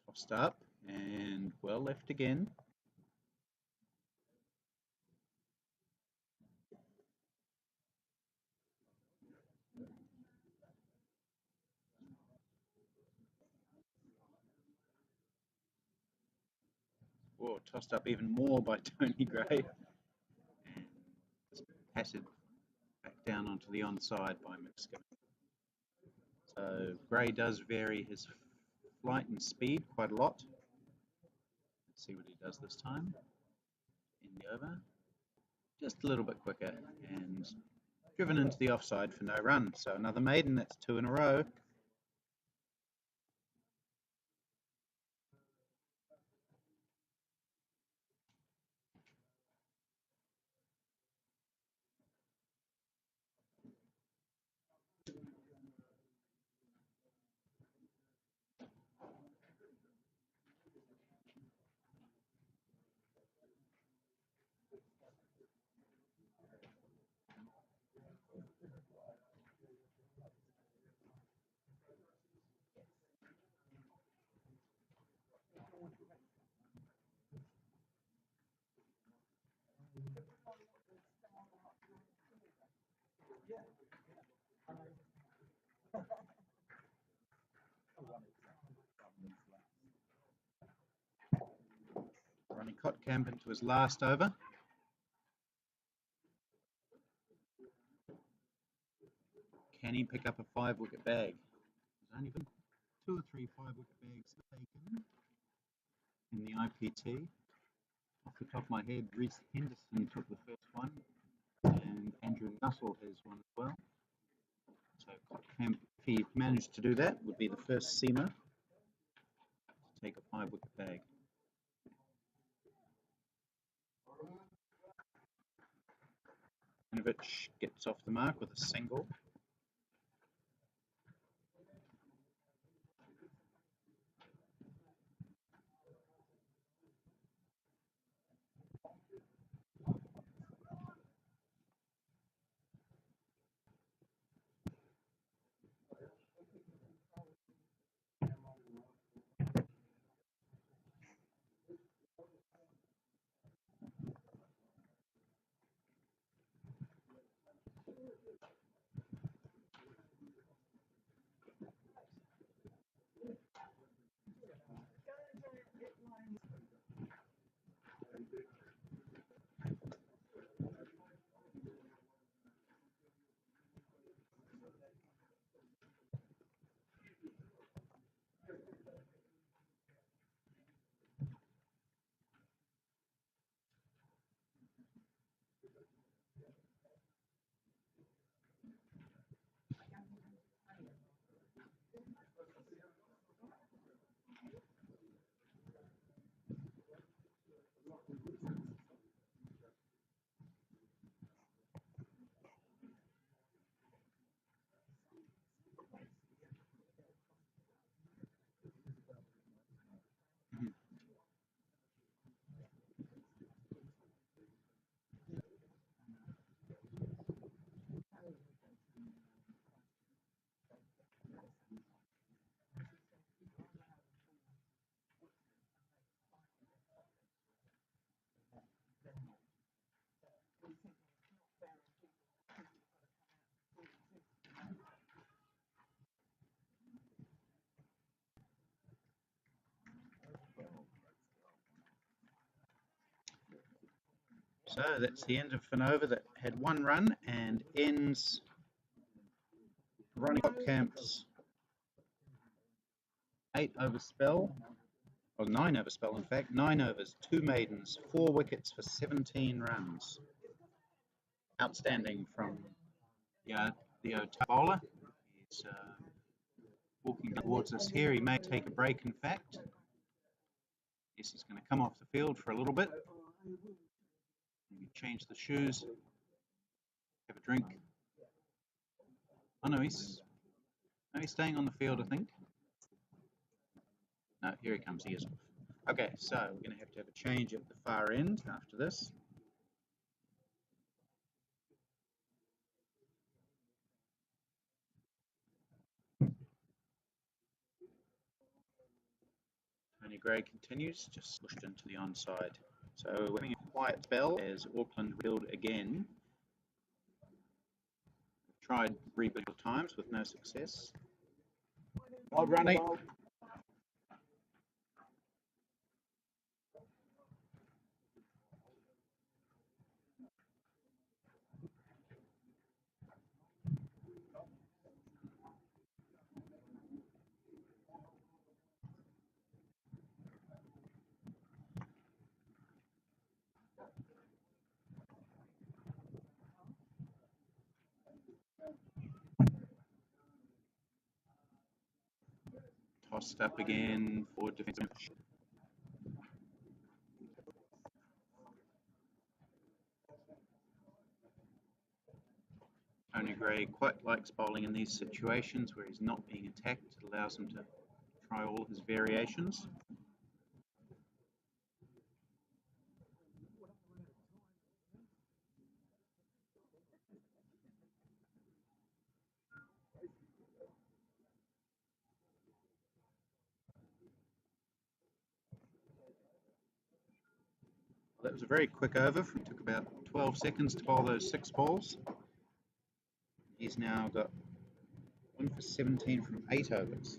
Tossed up and well left again. Oh, tossed up even more by Tony Gray. And just patted back down onto the onside by McSkimming. So Gray does vary his flight and speed quite a lot. Let's see what he does this time. In the over. Just a little bit quicker and driven into the offside for no run. So another maiden, that's 2 in a row. Ronnie Cotcamp into his last over. Can he pick up a 5-wicket bag? There's only been 2 or 3 5-wicket bags taken in the IPT. Off the top of my head, Reece Henderson took the first one, and Andrew Nuttall has one as well. So Cotcamp, if he managed to do that, would be the first seamer to take a 5-wicket bag. Vojnovic gets off the mark with a single. So that's the end of Finova that had one run and ends Ronnie Camp's 8-over spell, or 9-over spell in fact, 9 overs, 2 maidens, 4 wickets for 17 runs. Outstanding from the bowler. He's walking towards us here. He may take a break in fact. Yes, he's going to come off the field for a little bit. Maybe change the shoes, have a drink. Oh no, he's staying on the field, I think. No, here he comes, he is off. Okay, so we're going to have a change at the far end after this. Tony Gray continues, just pushed into the onside. So we're having a quiet spell as Auckland rebuild again. Tried rebuild times with no success. Odd running. Tossed up again for defensive. Tony Gray quite likes bowling in these situations where he's not being attacked. It allows him to try all his variations. That was a very quick over. It took about 12 seconds to bowl those 6 balls. He's now got 1 for 17 from 8 overs.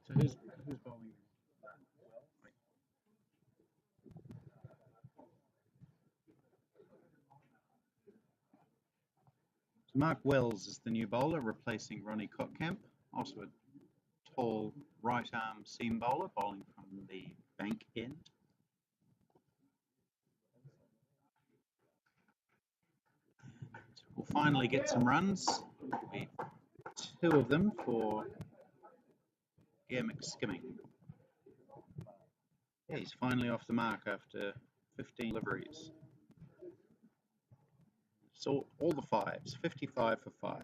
So who's bowling? So Mark Wells is the new bowler, replacing Ronnie Kottkamp, also a tall right-arm seam bowler, bowling from the bank end. So we'll finally get some runs. There'll be 2 of them for Gare McSkimming. Yeah, he's finally off the mark after 15 deliveries. So all the 5s, 55 for 5.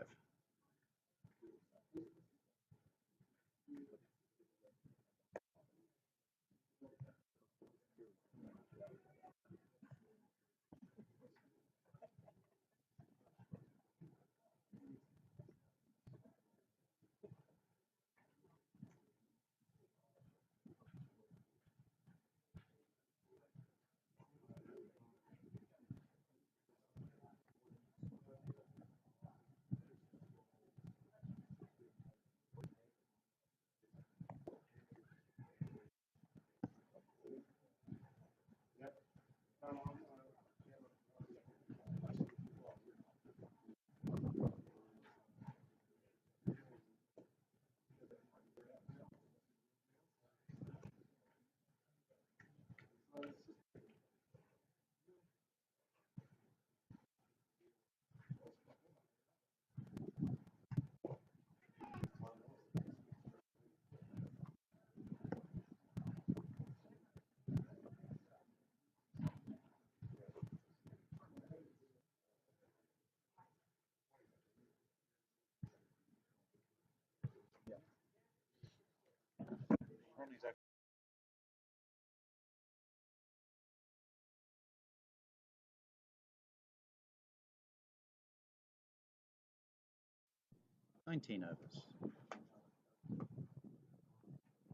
19 overs.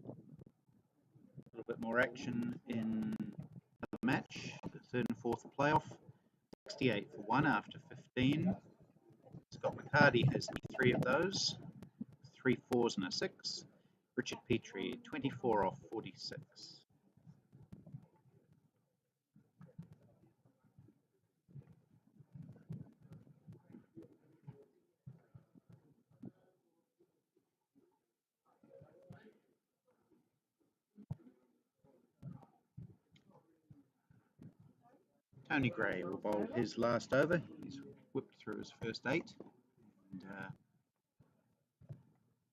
A little bit more action in the match, the third and fourth playoff. 68 for 1 after 15. Scott McCarty has 3 of those, 3 fours and a 6. Richard Petrie, 24 off 46. Tony Gray will bowl his last over. He's whipped through his first 8 and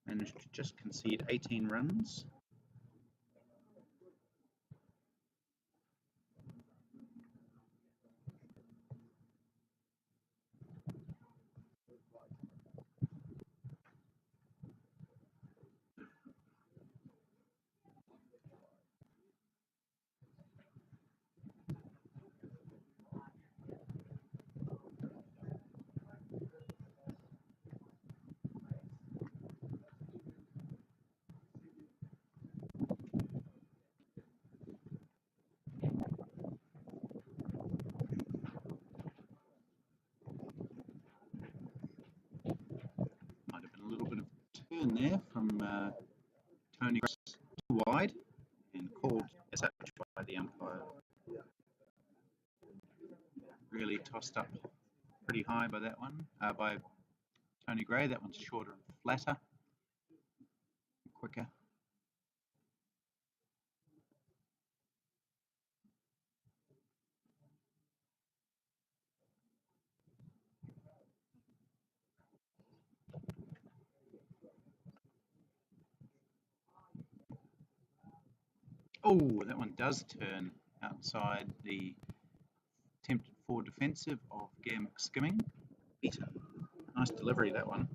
managed to just concede 18 runs. Might have been a little bit of turn there from Tony Gray too wide and called as such by the umpire. Really tossed up pretty high by that one, by Tony Gray. That one's shorter and flatter, quicker. Oh, that one does turn outside the attempted forward defensive of Gam Skimming. Beaten. Nice delivery, that one.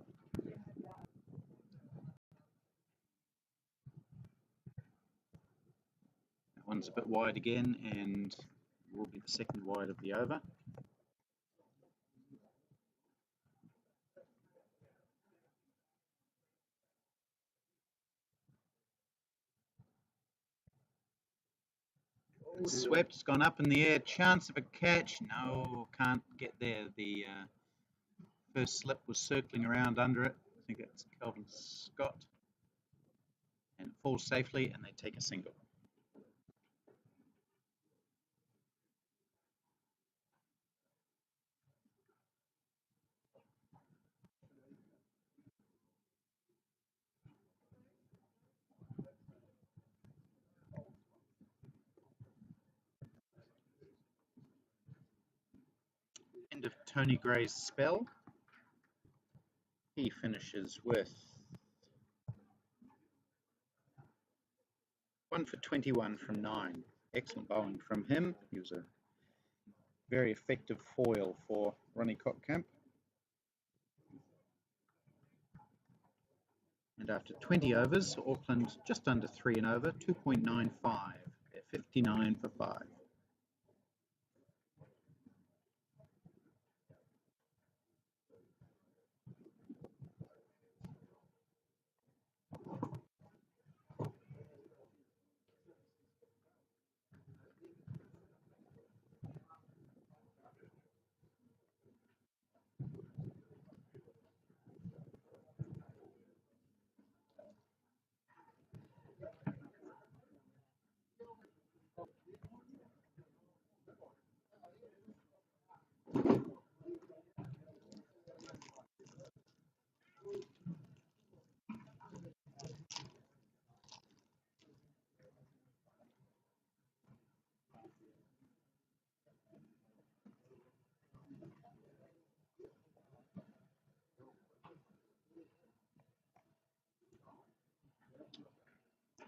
That one's a bit wide again and will be the second wide of the over. Swept, it's gone up in the air, chance of a catch. No, can't get there. The first slip was circling around under it. I think it's Kelvin Scott. And it falls safely and they take a single. End of Tony Gray's spell. He finishes with 1 for 21 from 9. Excellent bowling from him. He was a very effective foil for Ronnie Kottkamp. And after 20 overs, Auckland just under 3 and over, 2.95 at 59 for 5.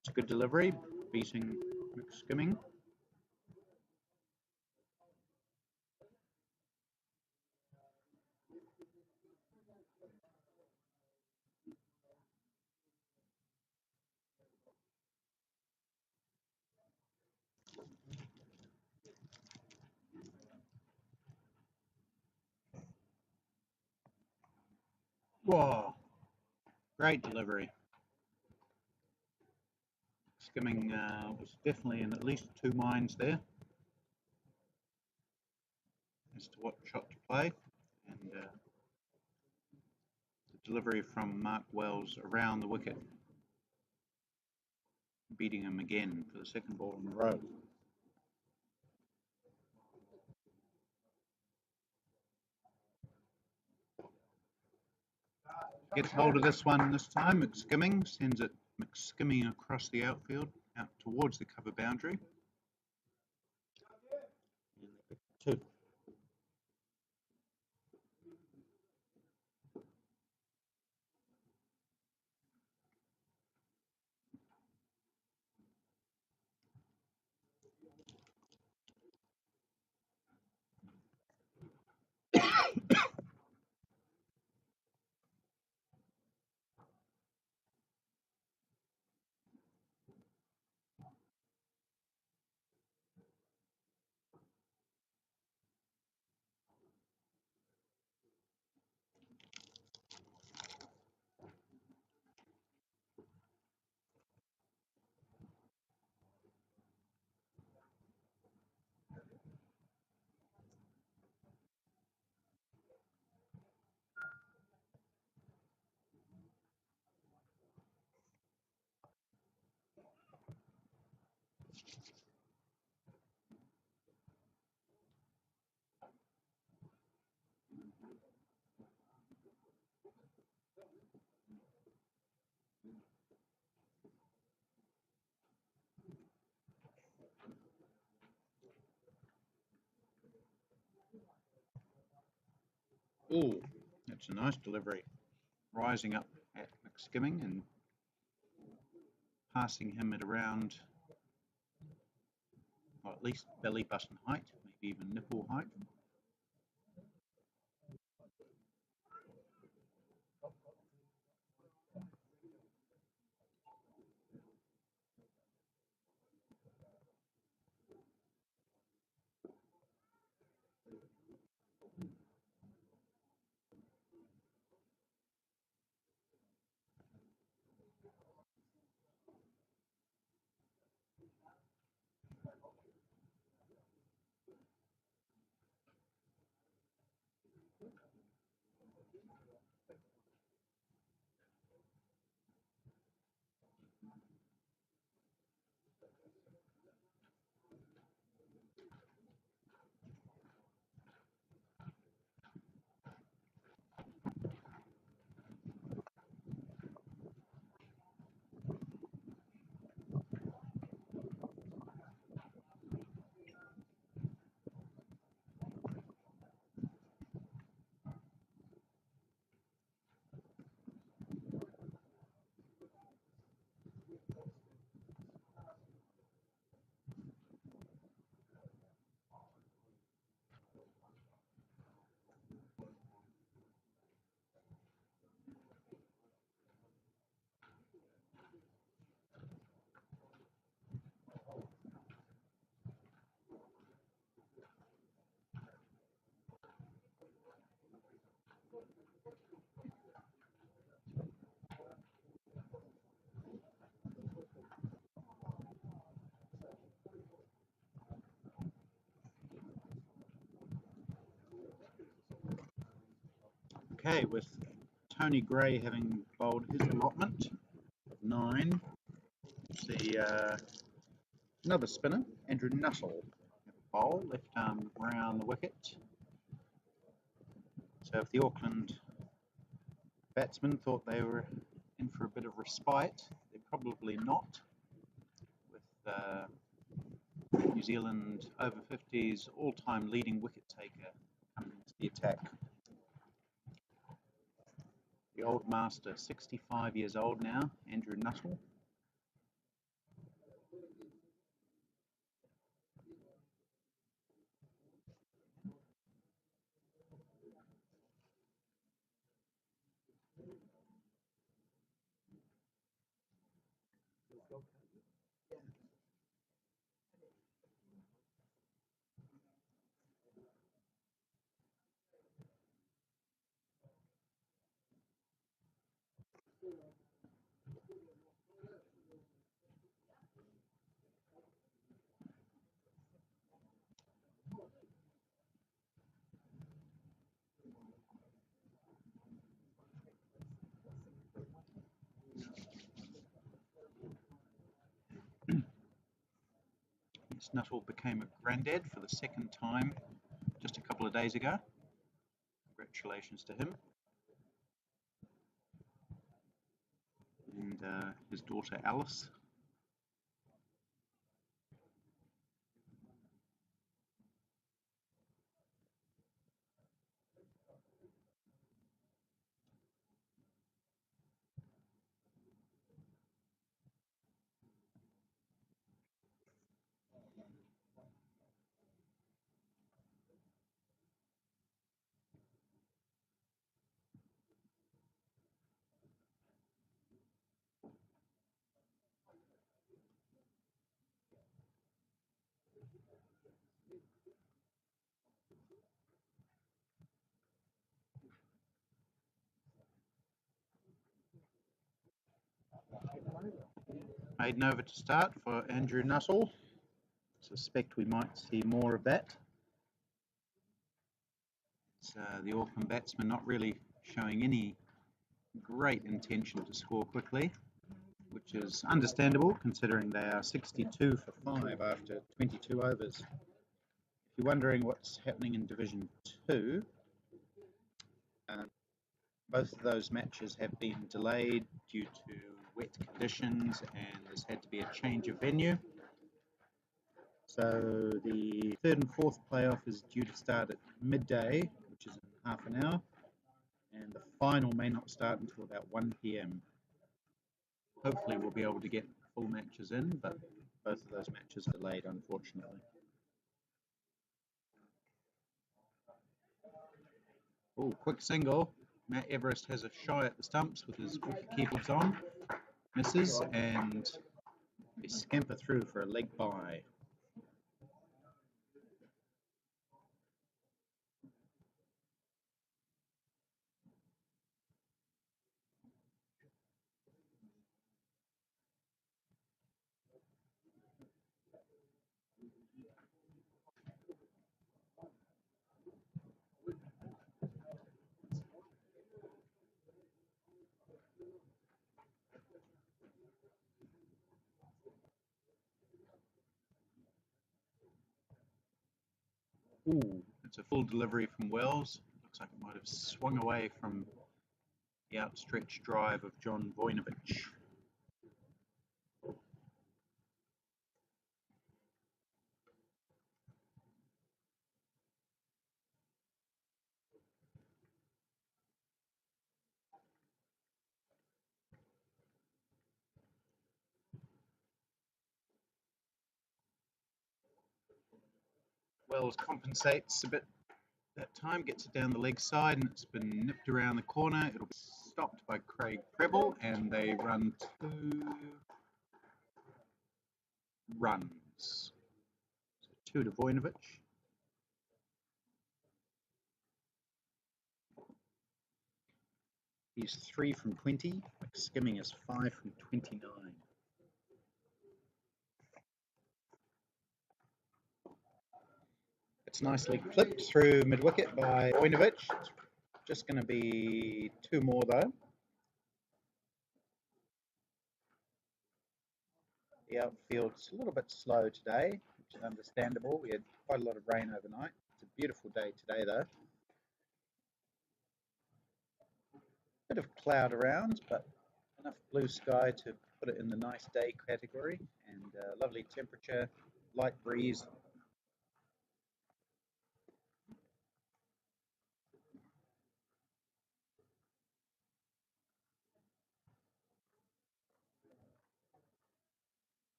It's a good delivery, beating McSkimming. Whoa, Great delivery. Skimming was definitely in at least two minds there as to what shot to play, and the delivery from Mark Wells around the wicket, beating him again for the second ball in a row. Gets hold of this one this time. McSkimming sends it McSkimming across the outfield, out towards the cover boundary. Two. Oh, that's a nice delivery. Rising up at McSkimming and passing him at around, well, at least belly button height, maybe even nipple height. Okay, with Tony Gray having bowled his allotment of 9, see another spinner, Andrew Nuttall, bowl, left arm round the wicket. So if the Auckland batsmen thought they were in for a bit of respite, they're probably not, with New Zealand over 50s all-time leading wicket taker coming into the attack. The old master, 65 years old now, Andrew Nuttall. Nuttall became a granddad for the second time just a couple of days ago. Congratulations to him. And his daughter Alice. Maiden over to start for Andrew Nuttall. Suspect we might see more of that. It's the Auckland batsman not really showing any great intention to score quickly, which is understandable considering they are 62 for 5 after 22 overs. If you're wondering what's happening in Division 2, both of those matches have been delayed due to wet conditions and there's had to be a change of venue. So the third and fourth playoff is due to start at midday, which is in half an hour, and the final may not start until about 1 p.m. Hopefully we'll be able to get full matches in, but both of those matches are delayed, unfortunately. Oh, quick single. Matt Everest has a shy at the stumps with his wicket-keepers on. Misses, and they scamper through for a leg bye. Ooh, it's a full delivery from Wells. Looks like it might have swung away from the outstretched drive of John Vojinovic. Wells compensates a bit that time, gets it down the leg side, and it's been nipped around the corner. It'll be stopped by Craig Preble, and they run 2 runs. So 2 to Vojinovic. He's 3 from 20. Skimming is 5 from 29. It's nicely clipped through mid-wicket by Vojinovic. It's just going to be 2 more though. The outfield's a little bit slow today, which is understandable. We had quite a lot of rain overnight. It's a beautiful day today though. Bit of cloud around, but enough blue sky to put it in the nice day category, and lovely temperature, light breeze.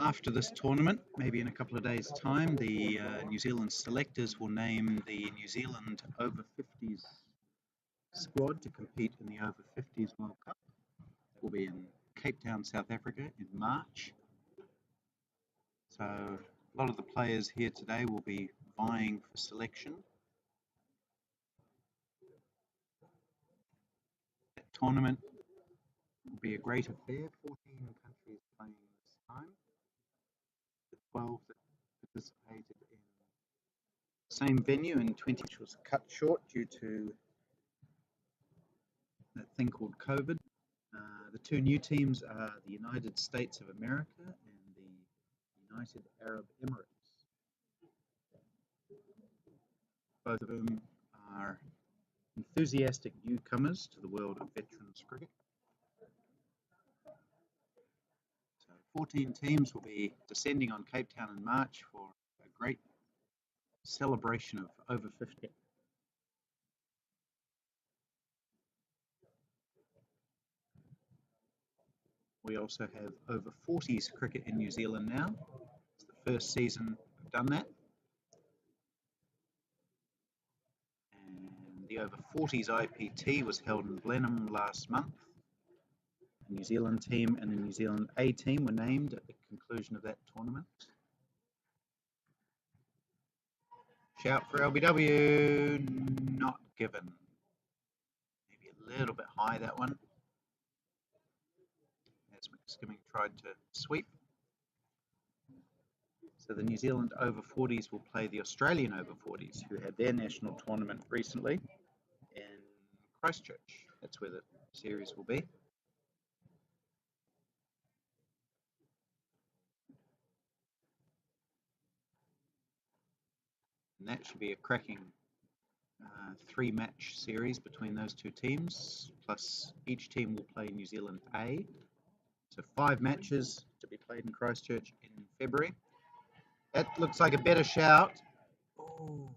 After this tournament, maybe in a couple of days' time, the New Zealand selectors will name the New Zealand over 50s squad to compete in the over 50s World Cup. That will be in Cape Town, South Africa in March. So a lot of the players here today will be vying for selection. That tournament will be a great affair. 14 countries playing this time. The 12 that participated in the same venue in 20, which was cut short due to that thing called COVID. The two new teams are the United States of America and the United Arab Emirates. Both of them are enthusiastic newcomers to the world of veterans cricket. So 14 teams will be descending on Cape Town in March for a great celebration of over 50. We also have over 40s cricket in New Zealand now. It's the first season we've done that. And the over 40s IPT was held in Blenheim last month. The New Zealand team and the New Zealand A team were named at the conclusion of that tournament. Shout for LBW, not given. Maybe a little bit high, that one. As McSkimming tried to sweep. So the New Zealand over 40s will play the Australian over 40s, who had their national tournament recently in Christchurch. That's where the series will be. And that should be a cracking 3-match series between those two teams, plus each team will play New Zealand A. So 5 matches to be played in Christchurch in February. That looks like a better shout. Oh.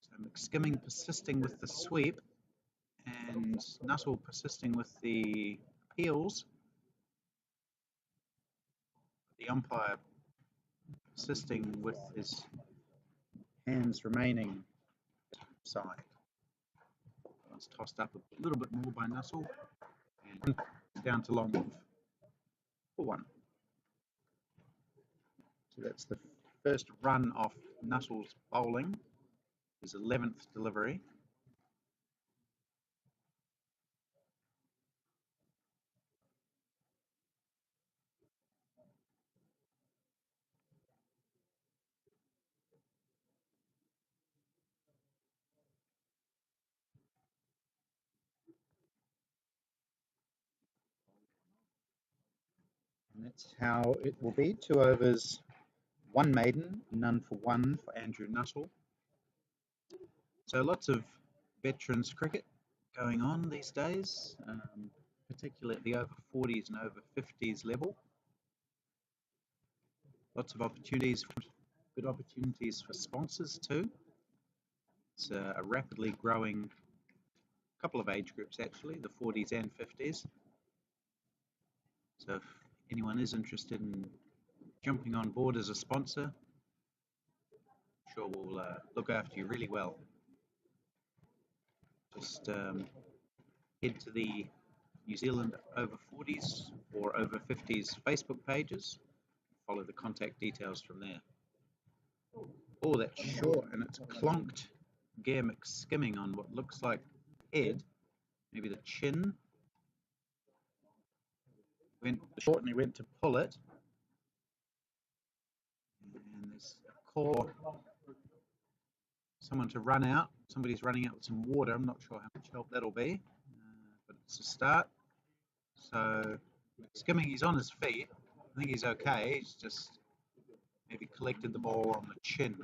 So McSkimming persisting with the sweep and Nuttall persisting with the appeals. The umpire persisting with his hands remaining side. It's tossed up a little bit more by Nuttall and down to long off for 1. So that's the first run off Nuttall's bowling, his 11th delivery. And that's how it will be. 2 overs, 1 maiden, none for 1 for Andrew Nuttall. So lots of veterans cricket going on these days, particularly at the over 40s and over 50s level. Lots of opportunities, good opportunities for sponsors too. It's a rapidly growing couple of age groups actually, the 40s and 50s. So if anyone is interested in jumping on board as a sponsor, I'm sure we'll look after you really well. Just head to the New Zealand over 40s or over 50s Facebook pages, follow the contact details from there. Oh, that's short, and it's clonked Gear McSkimming on what looks like head, maybe the chin. Went short and he went to pull it. And there's a call, someone to run out. Somebody's running out with some water. I'm not sure how much help that'll be, but it's a start. So McSkimming, he's on his feet. I think he's okay. He's just maybe collected the ball on the chin.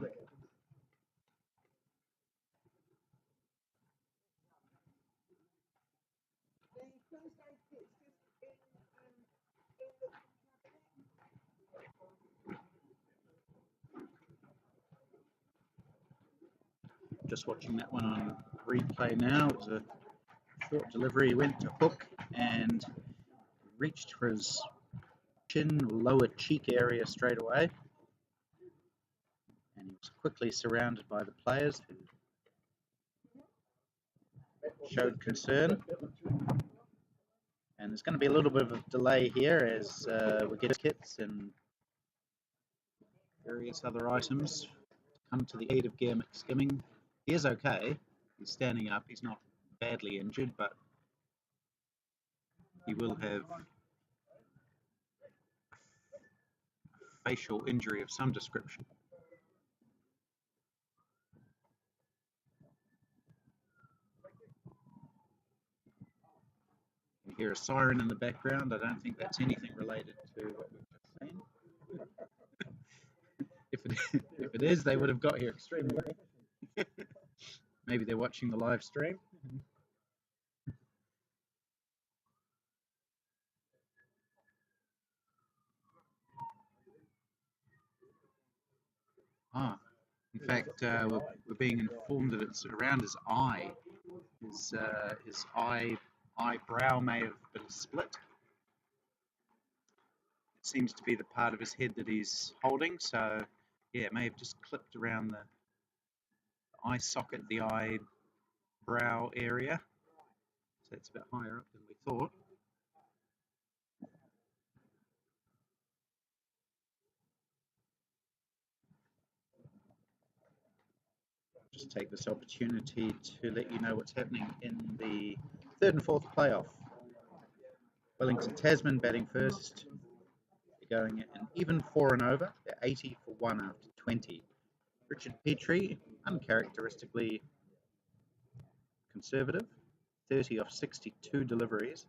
Just watching that one on replay now. It was a short delivery. He went to hook and reached for his chin, lower cheek area straight away. And he was quickly surrounded by the players who showed concern. And there's going to be a little bit of a delay here as we get kits and various other items come to the aid of Gear McSkimming. He is okay. He's standing up. He's not badly injured, but he will have a facial injury of some description. You hear a siren in the background. I don't think that's anything related to what we've just seen. If it is, they would have got here extremely late. Maybe they're watching the live stream. Ah, in fact, we're being informed that it's around his eye. His eyebrow may have been split. It seems to be the part of his head that he's holding, so yeah, it may have just clipped around the eye socket, the eyebrow area. So it's a bit higher up than we thought. Just take this opportunity to let you know what's happening in the third and fourth playoff. Wellington Tasman batting first. They're going an even 4 and over. They're 80 for 1 after 20. Richard Petrie, uncharacteristically conservative, 30 off 62 deliveries.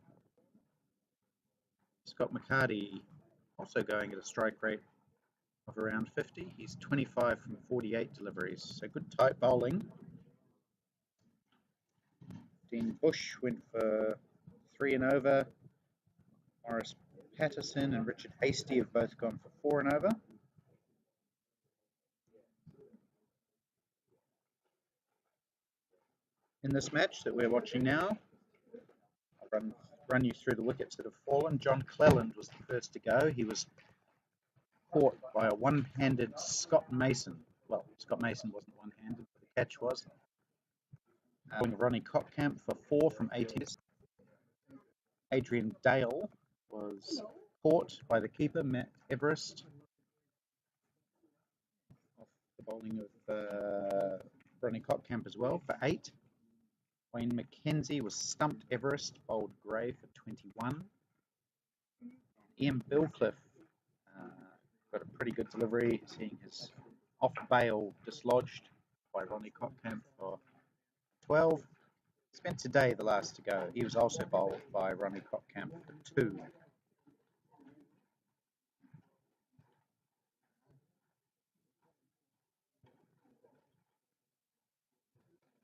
Scott McCarty also going at a strike rate of around 50. He's 25 from 48 deliveries, so good tight bowling. Dean Bush went for 3 and over. Morris Patterson and Richard Hastie have both gone for 4 and over. In this match that we're watching now, I'll run you through the wickets that have fallen. John Cleland was the first to go. He was caught by a one-handed Scott Mason. Well, Scott Mason wasn't one-handed, but the catch was. Ronnie Cockcamp for 4 from 18. Adrian Dale was caught by the keeper, Matt Everest, off the bowling of Ronnie Cockcamp as well for 8. Wayne McKenzie was stumped Everest, bowled Gray for 21. Ian Billcliffe got a pretty good delivery, seeing his off bail dislodged by Ronnie Cockcamp for 12. Spencer Day, the last to go, he was also bowled by Ronnie Cockcamp for 2.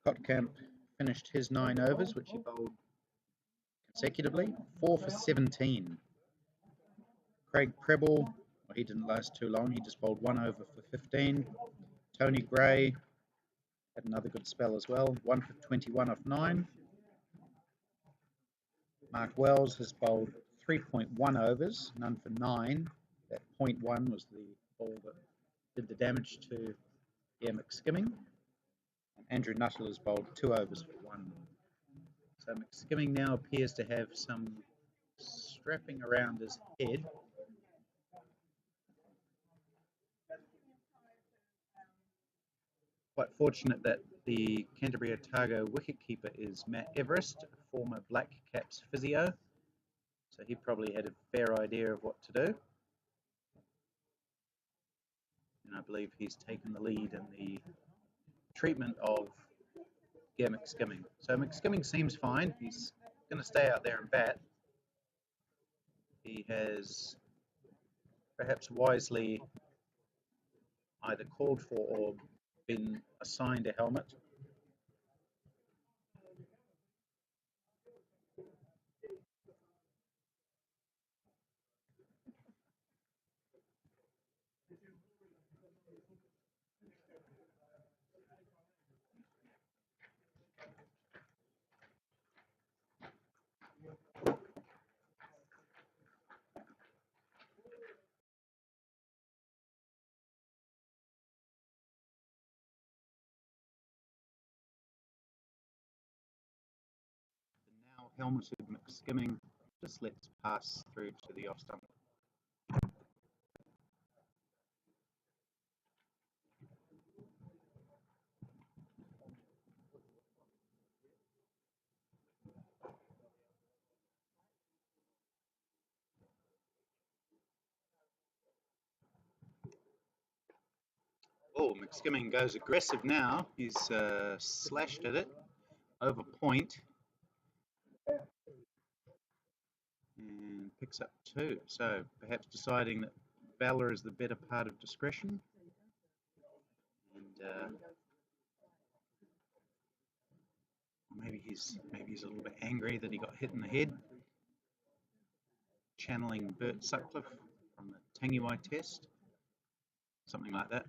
Cockcamp finished his 9 overs, which he bowled consecutively, 4 for 17. Craig Prebble, well, he didn't last too long, he just bowled 1 over for 15. Tony Gray had another good spell as well, 1 for 21 off 9. Mark Wells has bowled 3.1 overs, none for 9. That 0.1 was the ball that did the damage to McSkimming. And Andrew Nuttall has bowled 2 overs for 1. So McSkimming now appears to have some strapping around his head. Quite fortunate that the Canterbury Otago wicketkeeper is Matt Everest, a former Black Caps physio. So he probably had a fair idea of what to do. And I believe he's taken the lead in the treatment of McSkimming. So McSkimming seems fine. He's going to stay out there and bat. He has perhaps wisely either called for or been assigned a helmet. Now helmeted McSkimming just lets pass through to the off stump. Oh, McSkimming goes aggressive now. He's slashed at it over point and picks up 2. So perhaps deciding that valor is the better part of discretion. And maybe he's a little bit angry that he got hit in the head. Channeling Bert Sutcliffe from the Tangiwai test, something like that.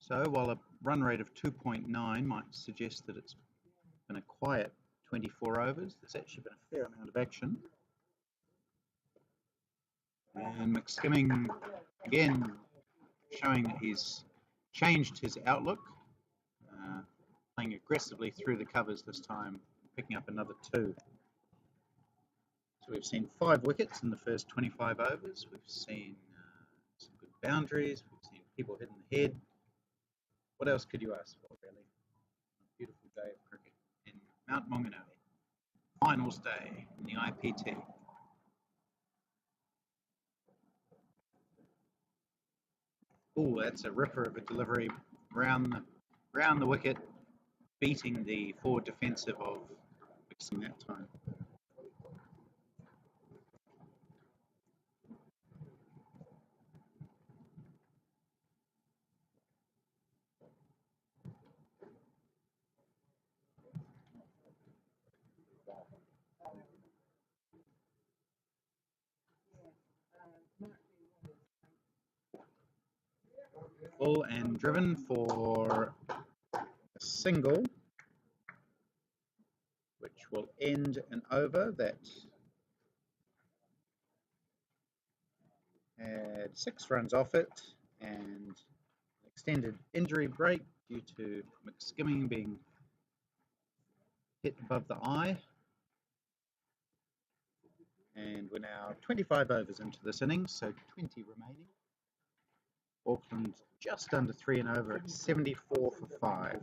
So while a run rate of 2.9 might suggest that it's been a quiet 24 overs, there's actually been a fair amount of action. And McSkimming, again, showing that he's changed his outlook, playing aggressively through the covers this time, picking up another 2. So we've seen 5 wickets in the first 25 overs. We've seen some good boundaries. We've seen people hitting the head. What else could you ask for, really? A beautiful day of cricket in Mount Maunganui. Finals day in the IPT. Oh, that's a ripper of a delivery round the wicket, beating the forward defensive of Mixing that time. Full and driven for a single, which will end an over that had 6 runs off it and an extended injury break due to McSkimming being hit above the eye. And we're now 25 overs into this innings, so 20 remaining. Auckland just under 3 and over at 74 for 5.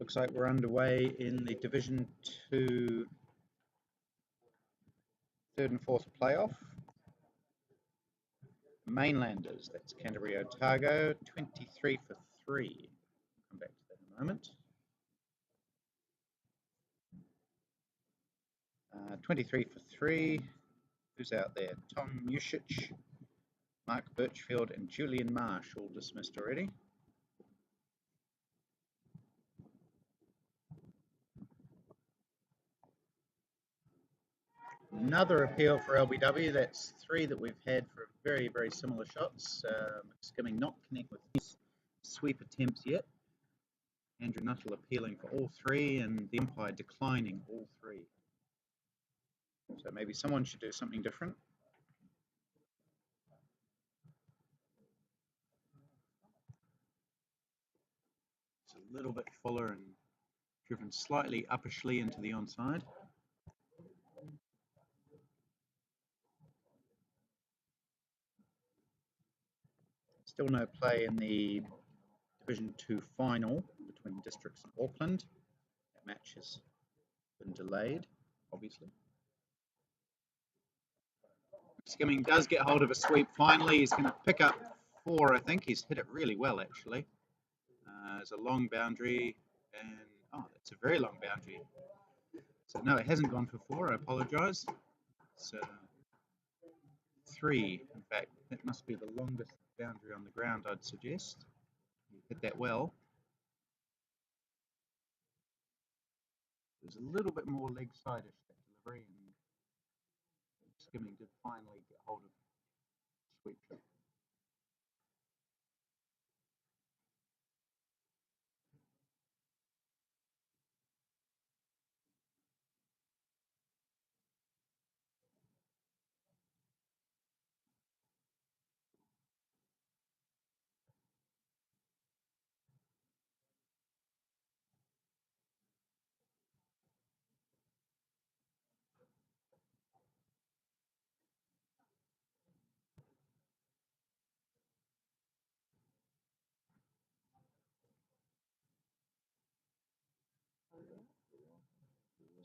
Looks like we're underway in the Division 2 third and fourth playoff. Mainlanders, that's Canterbury Otago, 23 for 3. Come back to that in a moment. 23 for 3. Who's out there? Tom Music, Mark Birchfield, and Julian Marsh, all dismissed already. Another appeal for LBW. That's 3 that we've had for very, very similar shots. McSkimming not connect with his sweep attempts yet. Andrew Nuttall appealing for all 3, and the umpire declining all 3. So maybe someone should do something different. It's a little bit fuller and driven slightly uppishly into the onside. Still no play in the Division 2 final between Districts and Auckland. That match has been delayed, obviously. Skimming does get hold of a sweep finally. He's going to pick up 4, I think. He's hit it really well, actually. There's a long boundary, and oh, that's a very long boundary. So no, it hasn't gone for 4. I apologise. It's 3. In fact, that must be the longest boundary on the ground, I'd suggest. You hit that well. It was a little bit more leg side-ish, that delivery, and skimming did finally get hold of sweep trip.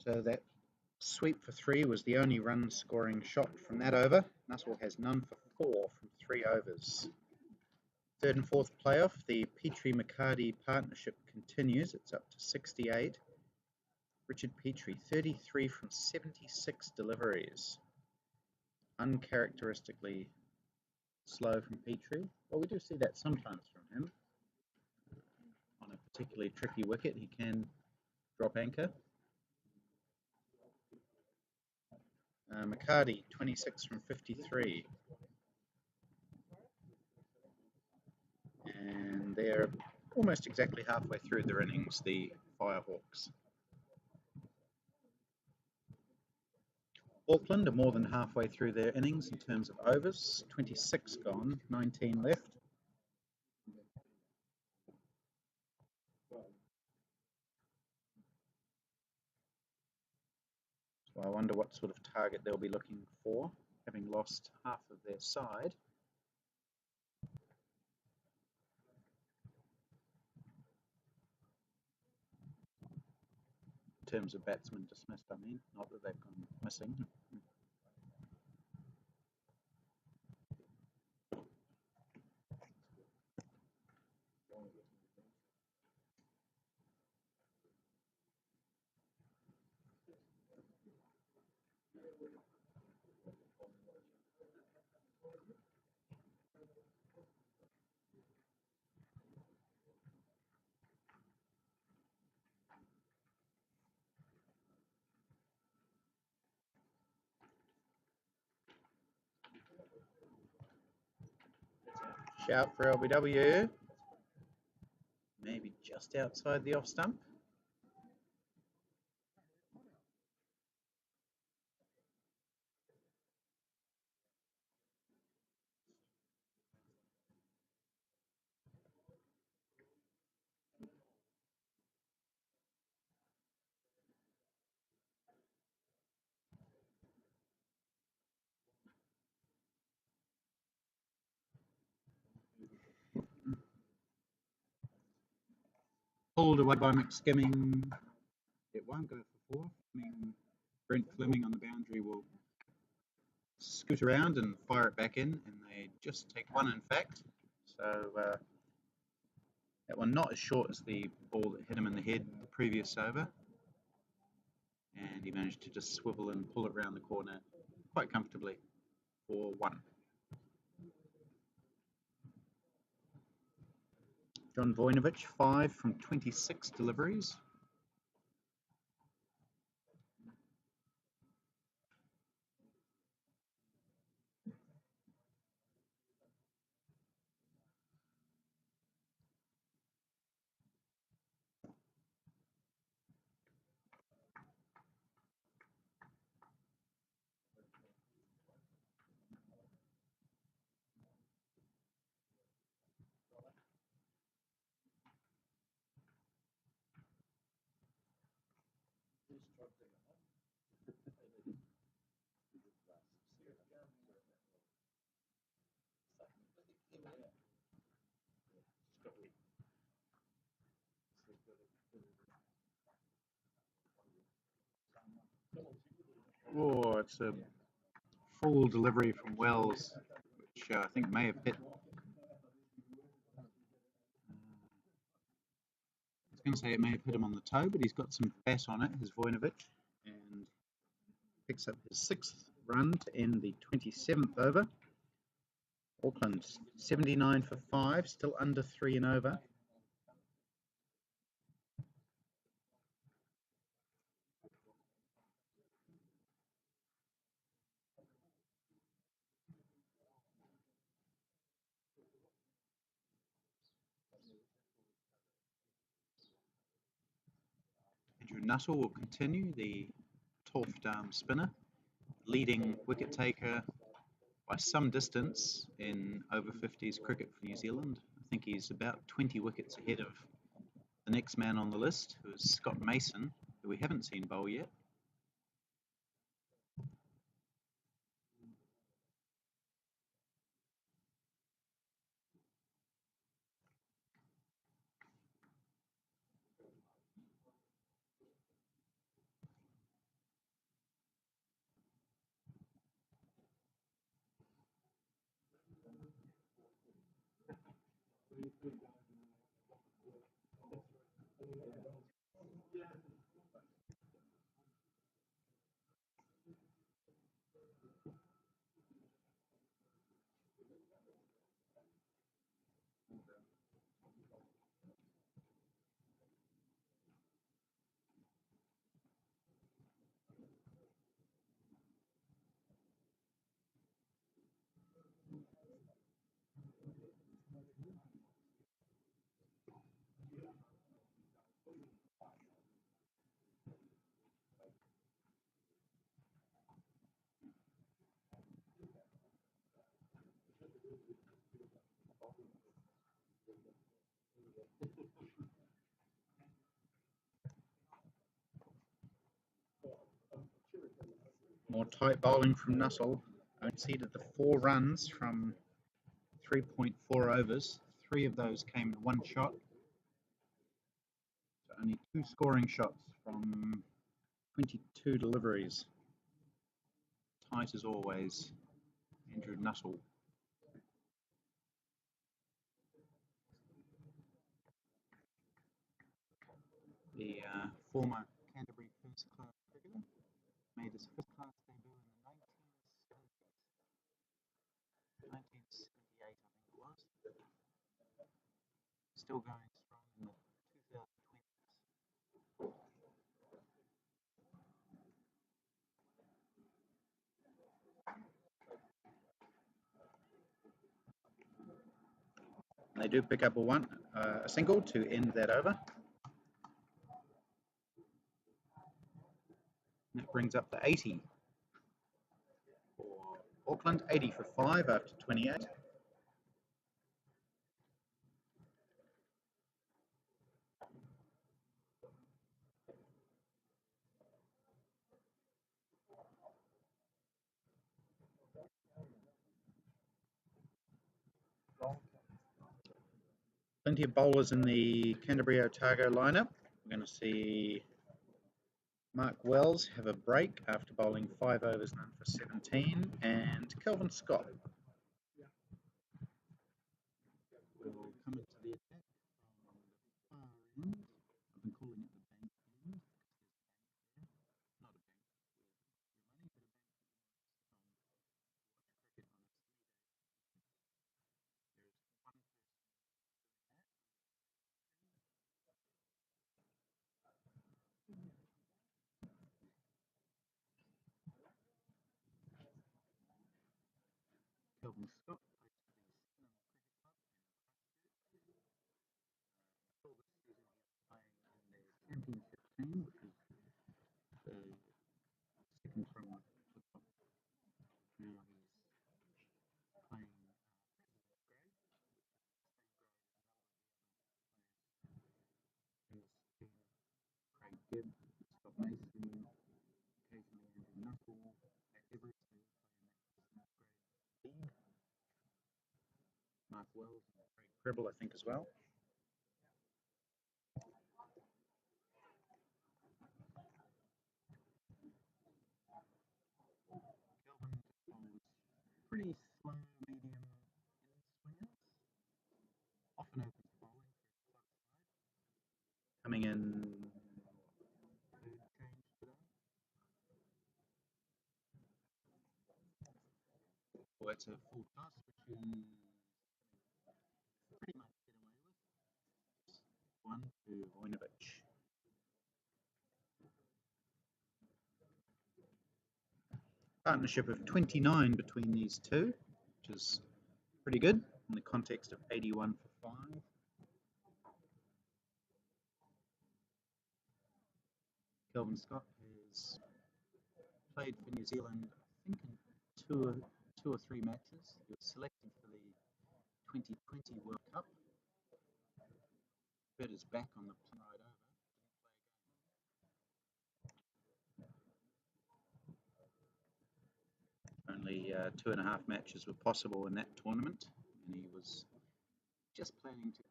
So that sweep for 3 was the only run scoring shot from that over. Nuttall has none for 4 from 3 overs. Third and fourth playoff, the Petrie-McCarty partnership continues. It's up to 68. Richard Petrie, 33 from 76 deliveries. Uncharacteristically slow from Petrie. Well, we do see that sometimes from him. On a particularly tricky wicket, he can drop anchor. McCarty, 26 from 53. And they're almost exactly halfway through their innings, the Firehawks. Auckland are more than halfway through their innings in terms of overs. 26 gone, 19 left. So I wonder what sort of target they'll be looking for, having lost half of their side. In terms of batsmen dismissed, I mean, not that they've gone missing. Shout for LBW. Maybe just outside the off stump. Pulled away by McSkimming. It won't go for 4. Brent Fleming on the boundary will scoot around and fire it back in, and they just take 1, in fact. So that one not as short as the ball that hit him in the head the previous over, and he managed to just swivel and pull it round the corner quite comfortably for 1. John Vojinovic, 5 from 26 deliveries. Oh, it's a full delivery from Wells, which I think may have hit. I was going to say it may have hit him on the toe, but he's got some fat on it, his Vojinovic, and picks up his 6th run to end the 27th over. Auckland 79 for 5, still under 3 and over. Andrew Nuttall will continue, the Toft spinner, leading wicket taker by some distance in over 50s cricket for New Zealand. I think he's about 20 wickets ahead of the next man on the list, who is Scott Mason, who we haven't seen bowl yet. More tight bowling from Nuttall. Conceded the 4 runs from 3.4 overs. 3 of those came in one shot. So only 2 scoring shots from 22 deliveries. Tight as always, Andrew Nuttall. The former Canterbury first class cricketer made his first class debut in the 1978, I think it was. Still going strong in the 2020s. They do pick up a single to end that over. That brings up to 80 for Auckland, 80 for 5 after 28. Plenty of bowlers in the Canterbury Otago lineup. We're going to see Mark Wells have a break after bowling 5 overs, none for 17, and Kelvin Scott will come into the attack from the far end. I've been calling it the bank end because there's a bank there. Not a bank with your money, but a bank that you might sit on to watch cricket on a sunny day. There's one person doing that. Kelvin Scott plays for the Sydenham Cricket Club in Christchurch. Until this season, he was playing in their championship team, which is the second from the top. Now he's playing President's grade, which is the same grade as another of the other players. There's Craig Gibb, Scott Mason, occasionally Andrew Nuttall, Matt Everett, who play in that President's grade league. Mark Wells and Craig Prebble, I think, as well. Kelvin bowls pretty slow, medium in swingers. Often open to bowling for his club side. Coming in third change today. it's a full toss, which is pretty much get away with. One to Vojnovic. Partnership of 29 between these two, which is pretty good in the context of 81 for 5. Kelvin Scott has played for New Zealand, I think, in two or three matches. He was selected for the 2020 World Cup. Bird is back on the plane ride over. Only 2.5 matches were possible in that tournament, and he was just planning to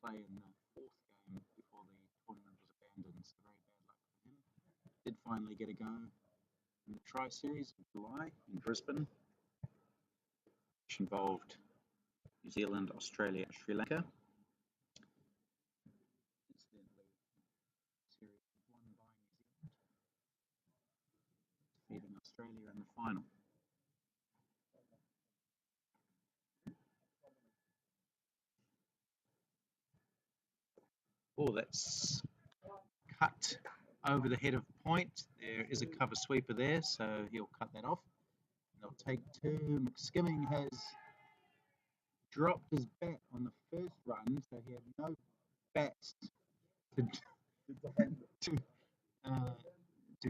play in the 4th game before the tournament was abandoned, so very bad luck for him. Did finally get a go in the Tri-Series in July in Brisbane, which involved New Zealand, Australia, and Sri Lanka. Incidentally, series won by New Zealand, defeating Australia in the final. Oh, that's cut over the head of point. There is a cover sweeper there, so he'll cut that off. They'll take 2. McSkimming has dropped his bat on the first run, so he had no bats to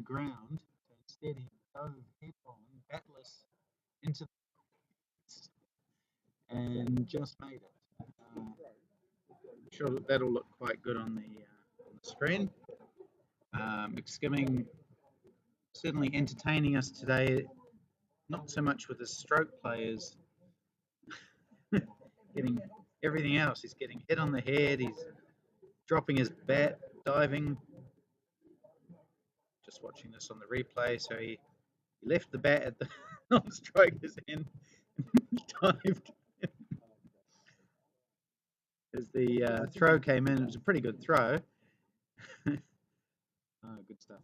ground. So instead, he dove head on, batless, into the and just made it. I'm sure that'll look quite good on the screen. McSkimming certainly entertaining us today, not so much with his stroke players. Getting everything else. He's getting hit on the head, he's dropping his bat, diving. Just watching this on the replay, so he left the bat at the non-striker's end and dived as the throw came in. It was a pretty good throw. Oh, good stuff.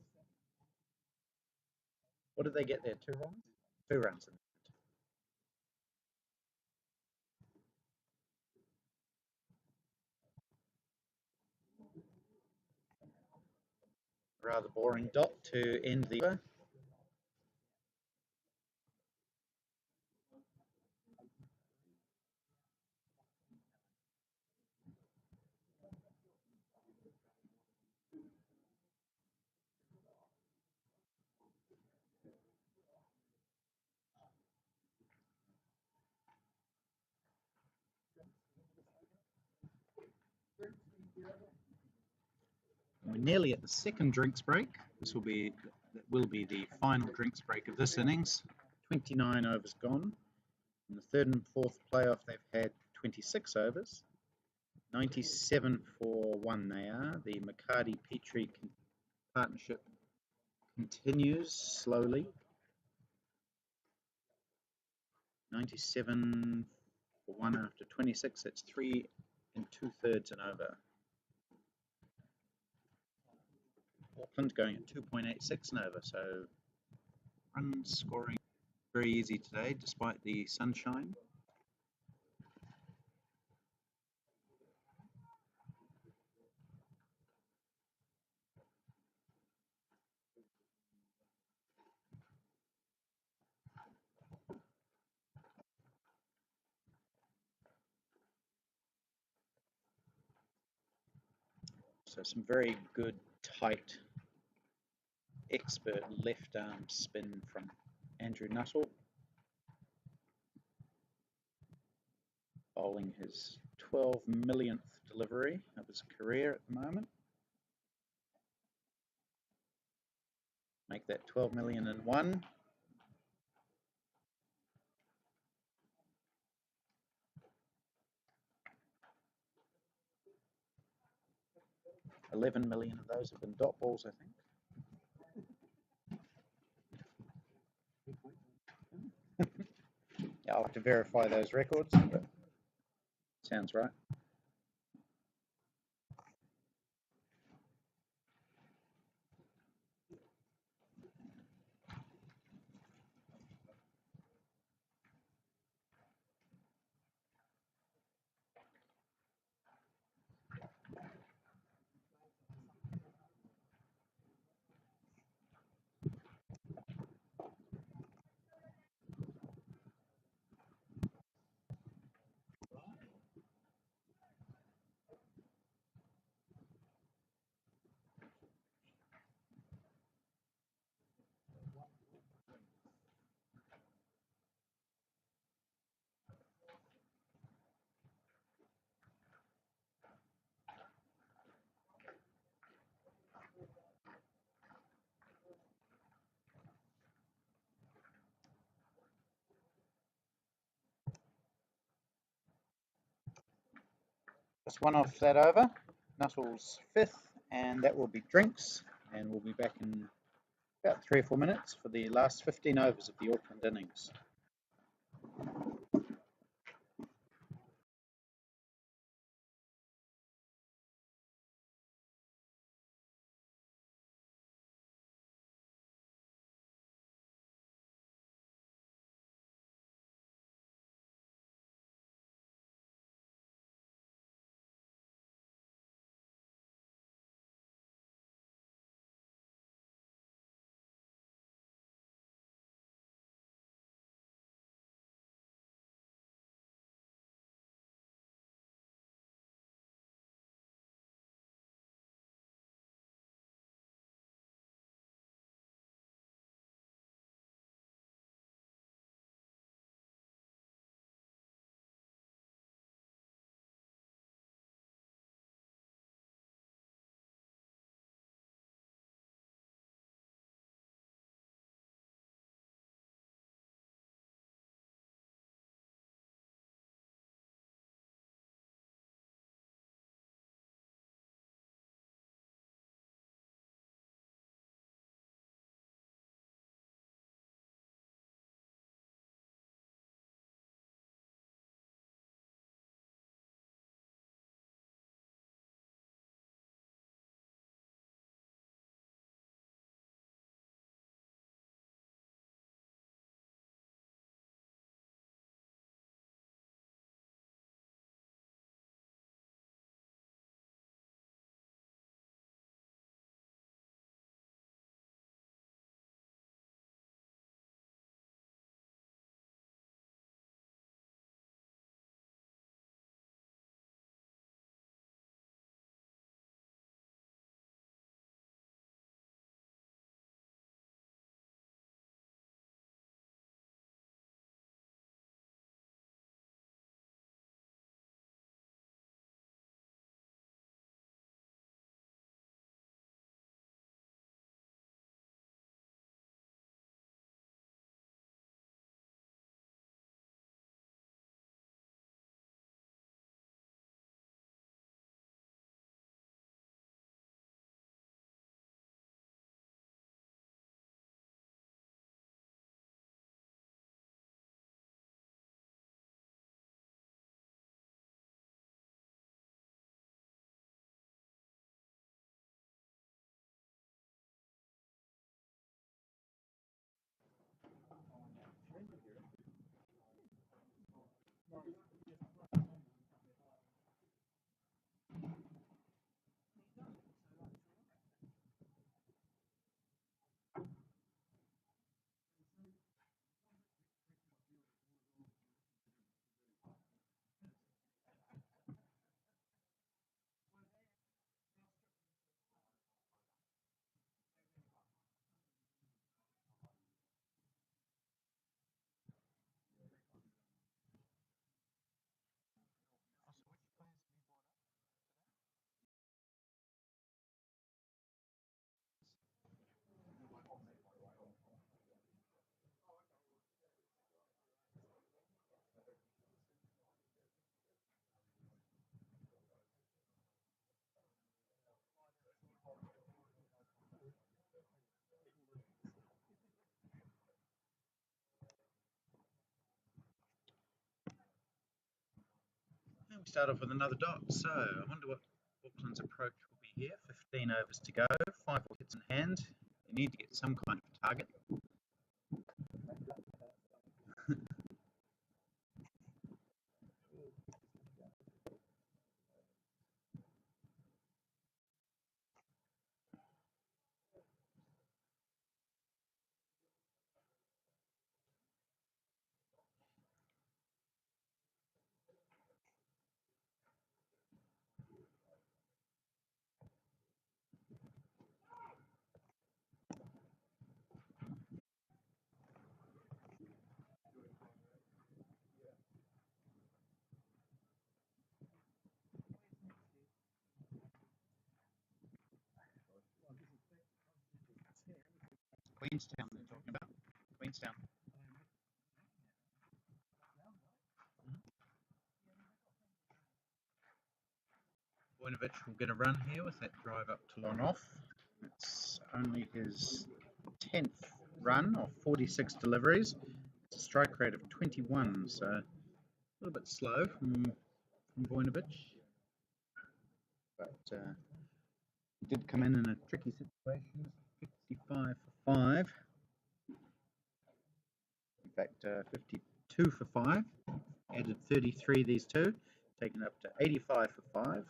What did they get there? 2 runs? 2 runs. Rather boring dot to end the over. We're nearly at the second drinks break. That will be the final drinks break of this innings. 29 overs gone. In the 3rd and 4th playoff, they've had 26 overs. 97 for 1 they are. The McCarty-Petrie partnership continues slowly. 97 for 1 after 26. That's 3 2/3 an over. Auckland going at 2.86 an over, so run scoring very easy today despite the sunshine. So some very good, tight, expert left arm spin from Andrew Nuttall. Bowling his 12 millionth delivery of his career at the moment. Make that 12 million and 1. $11 million of those have been dot balls, I think. Yeah, I'll have to verify those records, but sounds right. Just one off that over. Nuttall's fifth, and that will be drinks. And we'll be back in about 3 or 4 minutes for the last 15 overs of the Auckland innings. And we start off with another dot. So I wonder what Auckland's approach will be here. 15 overs to go, 5 wickets in hand. They need to get some kind of target. Queenstown they're talking about. Queenstown. Voinovich will get a run here with that drive up to long off. It's only his 10th run of 46 deliveries. It's a strike rate of 21, so a little bit slow from Voinovich. But he did come in a tricky situation, 55 for 5. In fact, 52 for 5. Added 33 these two, taken up to 85 for 5.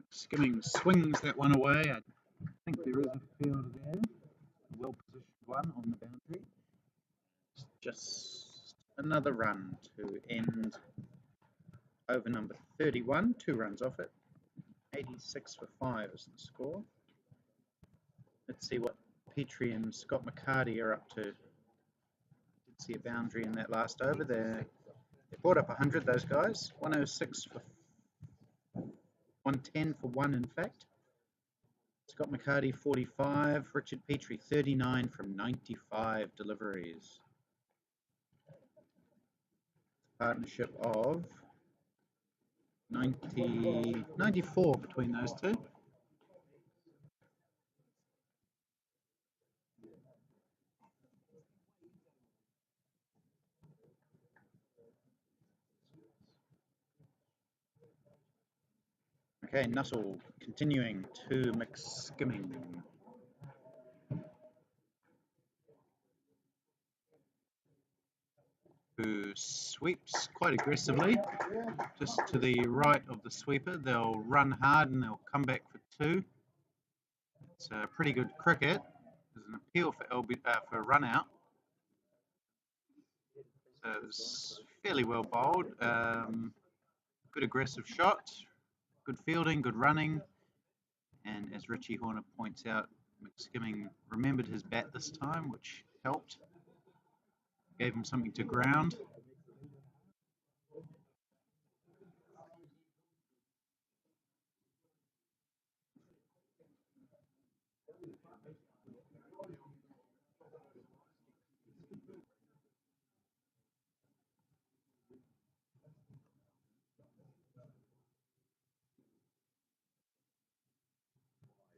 Skimming swings that one away. I think there is a field there. A well-positioned one on the boundary. Just another run to end over number 31. 2 runs off it. 86 for 5 is the score. Let's see what Petrie and Scott McCarty are up to. Did see a boundary in that last over. They brought up 100, those guys. 106 for 110 for 1, in fact. Scott McCarty, 45. Richard Petrie, 39 from 95 deliveries. Partnership of 94 between those two. Okay, Nuttall continuing to McSkimming. Who sweeps quite aggressively, just to the right of the sweeper. They'll run hard and they'll come back for 2. It's a pretty good cricket. There's an appeal for run out. So it's fairly well bowled. Good aggressive shot, good fielding, good running. And as Richie Horner points out, McSkimming remembered his bat this time, which helped. Gave him something to ground.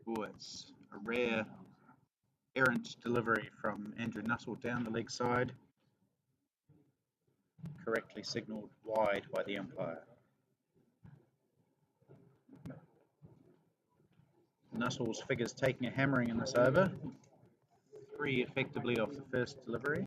Oh, it's a rare errant delivery from Andrew Nuttall down the leg side. Correctly signalled wide by the umpire. Nuttall's figures taking a hammering in this over. 3 effectively off the first delivery.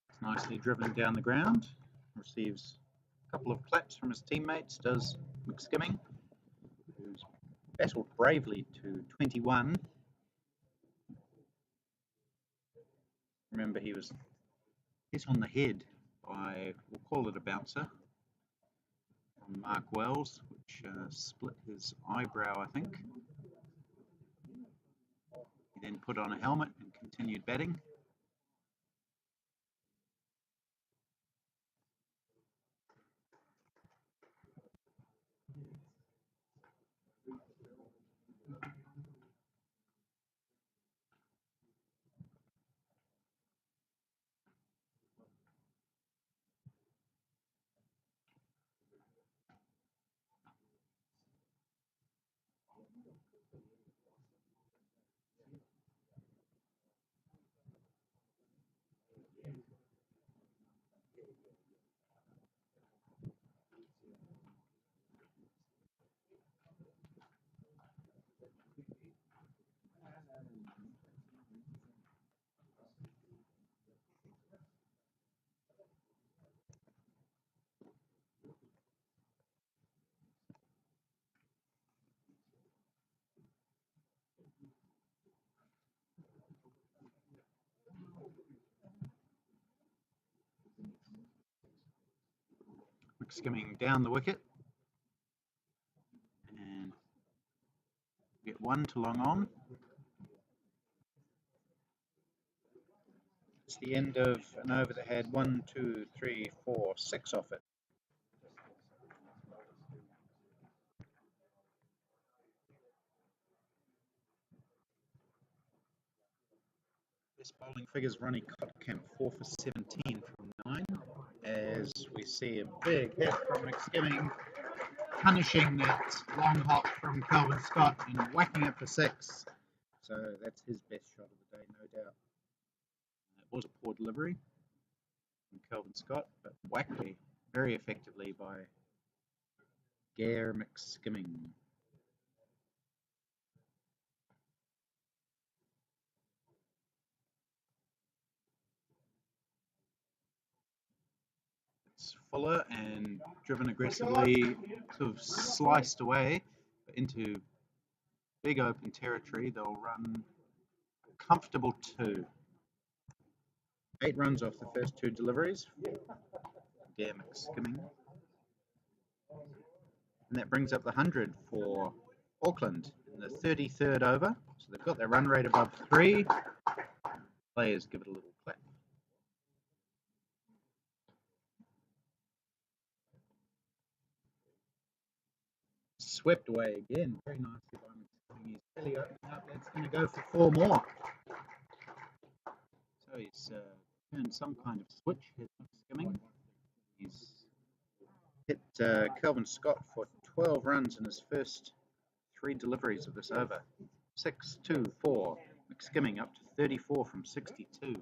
It's nicely driven down the ground. Receives a couple of claps from his teammates, does McSkimming, who's battled bravely to 21. Remember, he was hit on the head by, we'll call it a bouncer, from Mark Wells, which split his eyebrow, I think. He then put on a helmet and continued batting. skimming down the wicket, and get one to long on. It's the end of an over that had 1, 2, 3, 4, 6 off it. Best bowling figures, Ronnie Kotkamp, 4 for 17 from 9, as we see a big hit from McSkimming, punishing that long hop from Kelvin Scott and whacking it for 6. So that's his best shot of the day, no doubt. It was a poor delivery from Kelvin Scott, but whacked very effectively by Gare McSkimming. It's Fuller and driven aggressively, sort of sliced away into big open territory. They'll run a comfortable 2. 8 runs off the first 2 deliveries. Gare McSkimming. And that brings up the 100 for Auckland in the 33rd over. So they've got their run rate above 3. Players give it a little clap. Swept away again. Very nicely by McSkimming. He's really opening up. That's going to go for 4 more. So he's turned some kind of switch. Here's McSkimming. He's hit Kelvin Scott for 12 runs in his first 3 deliveries of this over. 6, 2, 4. McSkimming up to 34 from 62.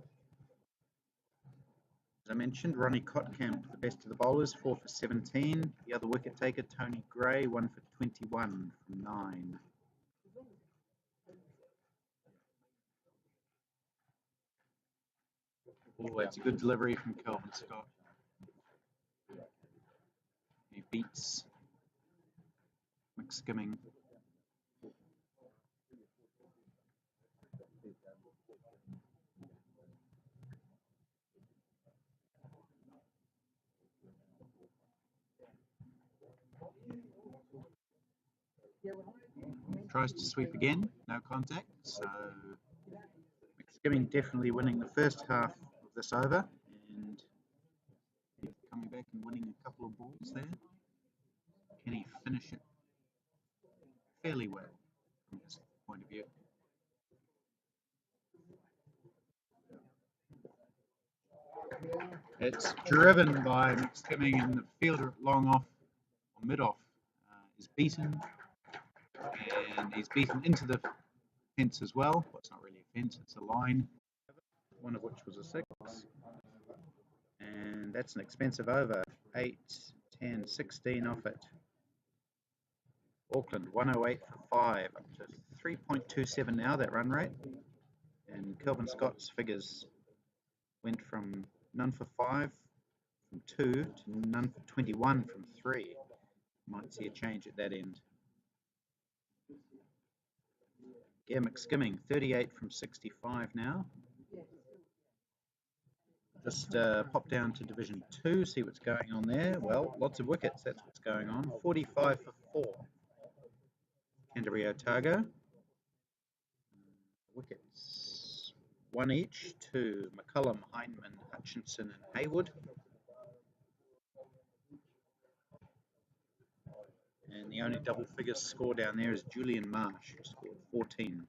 As I mentioned, Ronnie Kotkamp, the best of the bowlers, 4 for 17. The other wicket taker, Tony Gray, 1 for 21 from 9. Oh, that's a good delivery from Kelvin Scott. He beats McSkimming. Tries to sweep again, no contact. So McSkimming definitely winning the first half of this over, and coming back and winning a couple of balls there. Can he finish it fairly well from his point of view? It's driven by McSkimming, and the fielder long off or mid off is beaten, and he's beaten into the fence as well. Well, it's not really a fence, it's a line, one of which was a 6. And that's an expensive over. 8, 10, 16 off it. Auckland 108 for 5, up to 3.27 now, that run rate. And Kelvin Scott's figures went from none for 5 from 2 to none for 21 from 3. Might see a change at that end. Gare McSkimming 38 from 65 now. Just pop down to Division 2, see what's going on there. Well, lots of wickets, that's what's going on. 45 for 4. Canterbury Otago. Wickets 1 each to McCullum, Heinemann, Hutchinson and Haywood. And the only double figure score down there is Julian Marsh, who scored 14.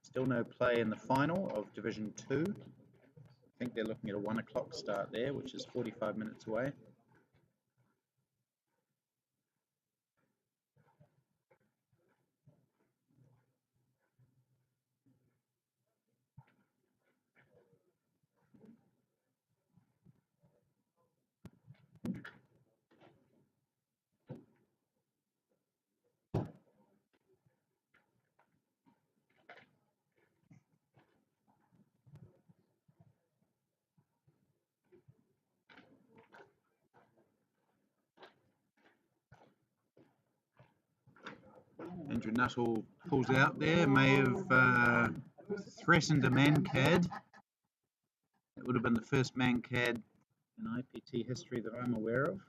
Still no play in the final of Division 2. I think they're looking at a 1 o'clock start there, which is 45 minutes away. Andrew Nuttall pulls out there, may have threatened a mancad. It would have been the first mancad in IPT history that I'm aware of.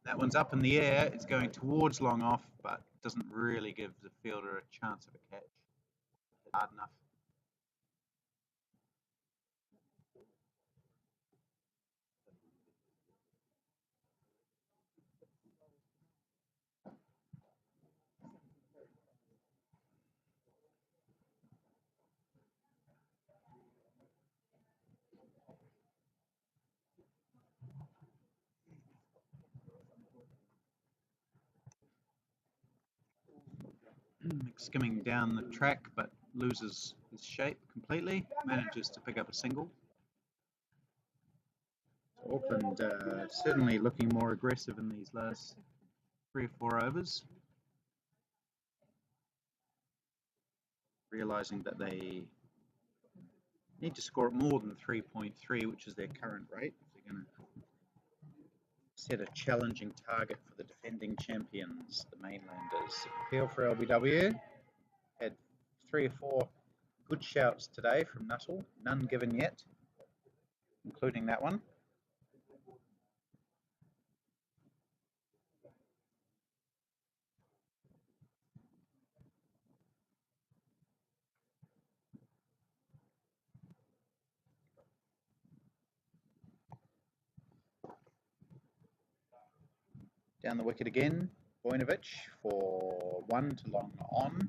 That one's up in the air. It's going towards long off, but doesn't really give the fielder a chance of a catch. Hard enough. Skimming down the track, but loses his shape completely. Manages to pick up a single. So Auckland certainly looking more aggressive in these last 3 or 4 overs, realising that they need to score at more than 3.3, which is their current rate, if they're going to set a challenging target for the defending champions, the Mainlanders. Appeal for LBW. Had 3 or 4 good shouts today from Nuttall, none given yet, including that one. Down the wicket again, Vojnovic for 1 to long on.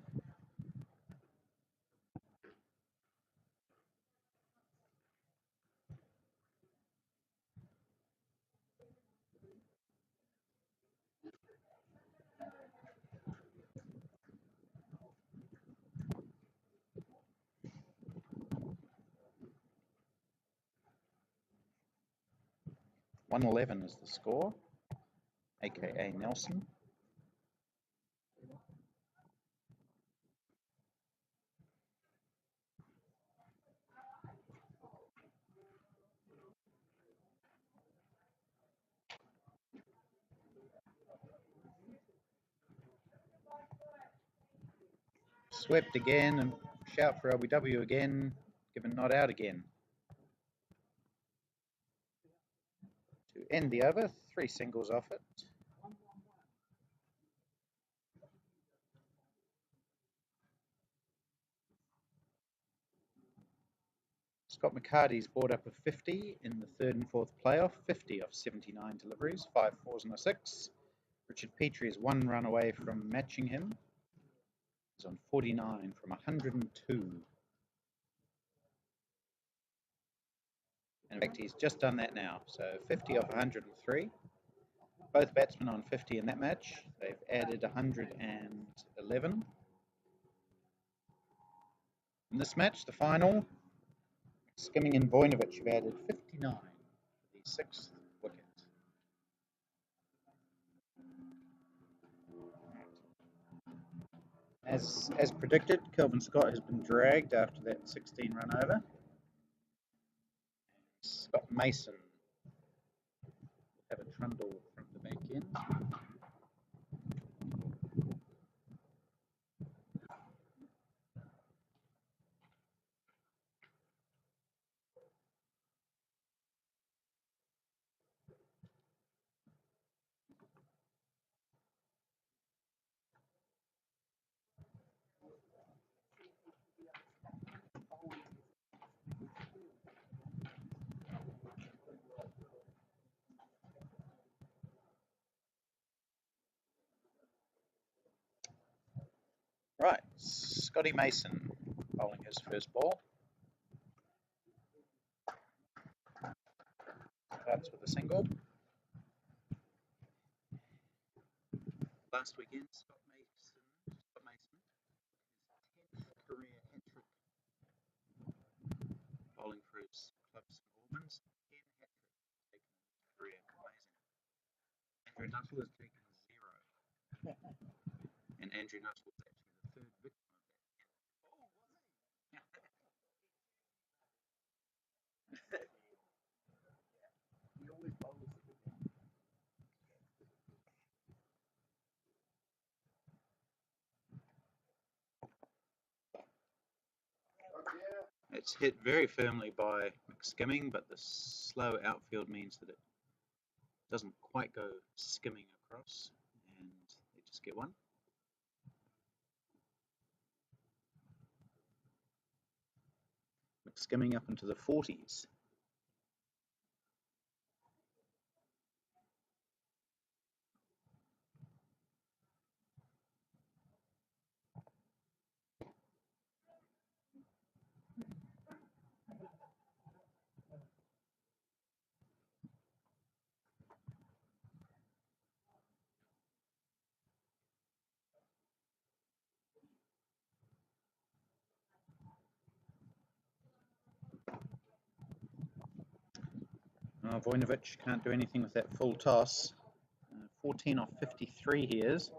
.111 is the score, aka Nelson. Swept again and shout for LBW again, given not out again. To end the over, 3 singles off it. Scott McCarty's brought up a 50 in the 3rd and 4th playoff, 50 off 79 deliveries, 5 fours and a 6. Richard Petrie is 1 run away from matching him. He's on 49 from 102. In fact, he's just done that now. So 50 off 103. Both batsmen on 50 in that match. They've added 111. In this match, the final, Skimming and Vojnovic have added 59 for the 6th wicket. As predicted, Kelvin Scott has been dragged after that 16 run over. Scott Mason will have a trundle from the back end. Right, Scotty Mason bowling his first ball. Starts with a single. Last weekend, Scott Mason, his 10th career hat-trick, bowling for his club St Albans. 10 hat-tricks taken in his career, amazing. Andrew Nuttall has taken 0. And Andrew Nuttall was actually the 3rd victim of that. Oh, was he? He always bowls a good one. It's hit very firmly by skimming, but the slow outfield means that it doesn't quite go skimming across, and they just get one. Skimming up into the 40s. Vojnovic can't do anything with that full toss. 14 off 53 he is,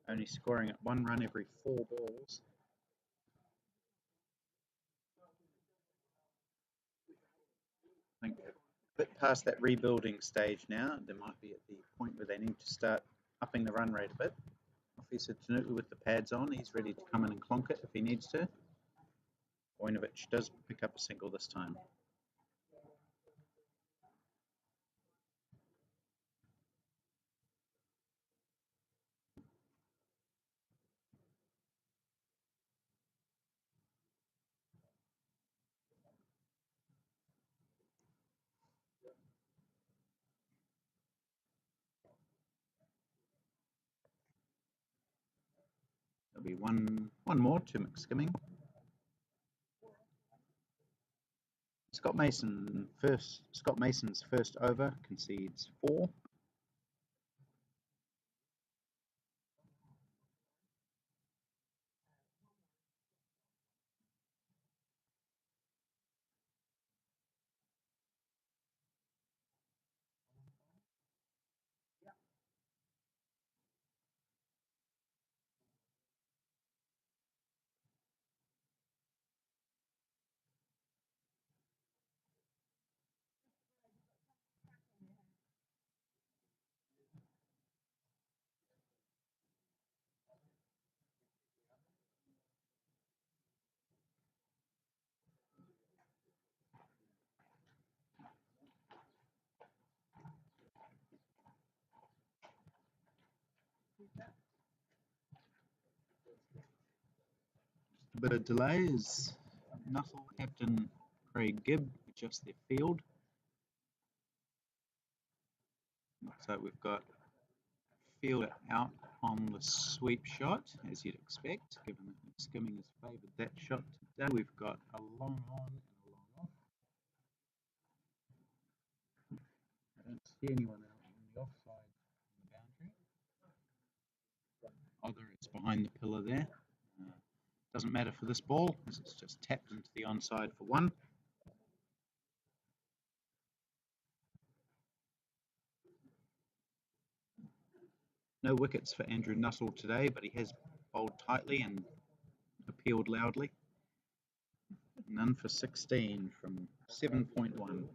only scoring at 1 run every 4 balls. I think a bit past that rebuilding stage now. They might be at the point where they need to start upping the run rate a bit. Officer Tanuku with the pads on, he's ready to come in and clonk it if he needs to. Vojnovic does pick up a single this time. There'll be one more to McSkimming. Scott Mason's first over concedes 4. A bit of delay as Nuttall captain Craig Gibb adjusts their field. Looks like we've got field out on the sweep shot, as you'd expect, given that skimming has favoured that shot today. We've got a long on and a long off. I don't see anyone out on the offside on the boundary. Either it's behind the pillar there. Doesn't matter for this ball, as it's just tapped into the onside for 1. No wickets for Andrew Nuttall today, but he has bowled tightly and appealed loudly. None for 16 from 7.1.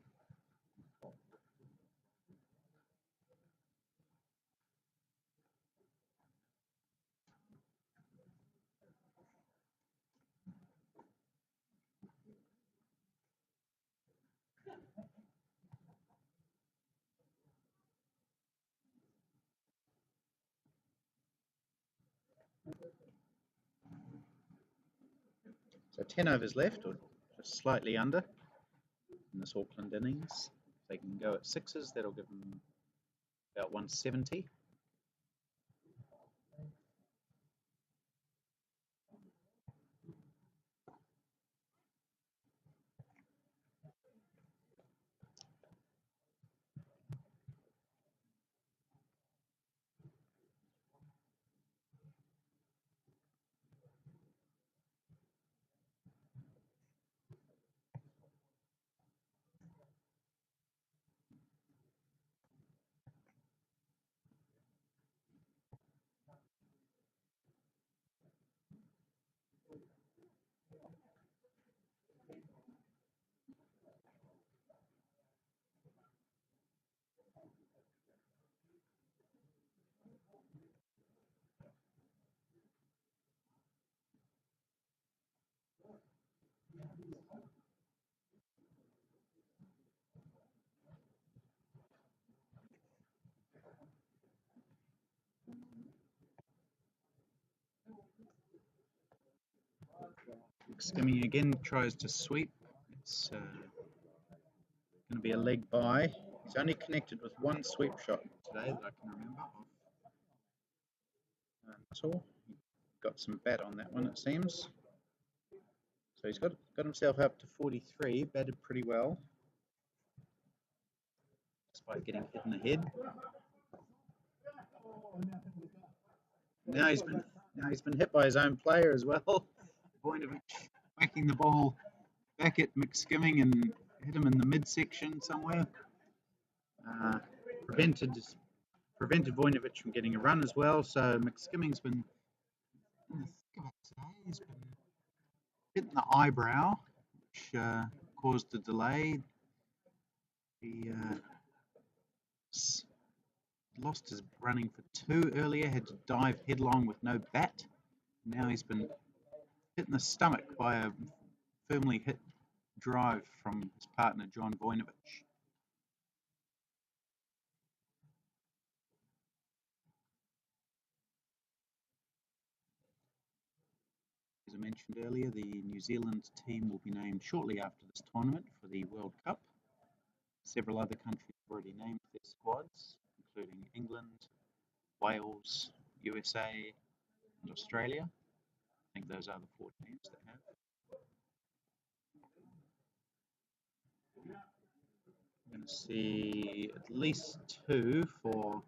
So 10 overs left, or just slightly under, in this Auckland innings. If they can go at 6s, that'll give them about 170. Skimming again, tries to sweep. It's going to be a leg by. He's only connected with one sweep shot today that I can remember. Nuttall. He got some bat on that one, it seems. So he's got himself up to 43, batted pretty well, despite getting hit in the head. Now he's been hit by his own player as well. Voinovich whacking the ball back at McSkimming and hit him in the midsection somewhere. Prevented Voinovich from getting a run as well. So McSkimming's been in the thick of it today. He's been hit in the eyebrow, which caused a delay. He lost his running for two earlier, had to dive headlong with no bat. Now he's been hit in the stomach by a firmly hit drive from his partner, John Voinovich. As I mentioned earlier, the New Zealand team will be named shortly after this tournament for the World Cup. Several other countries have already named their squads, including England, Wales, USA, and Australia. I think those are the four teams that have. I'm going to see at least two for.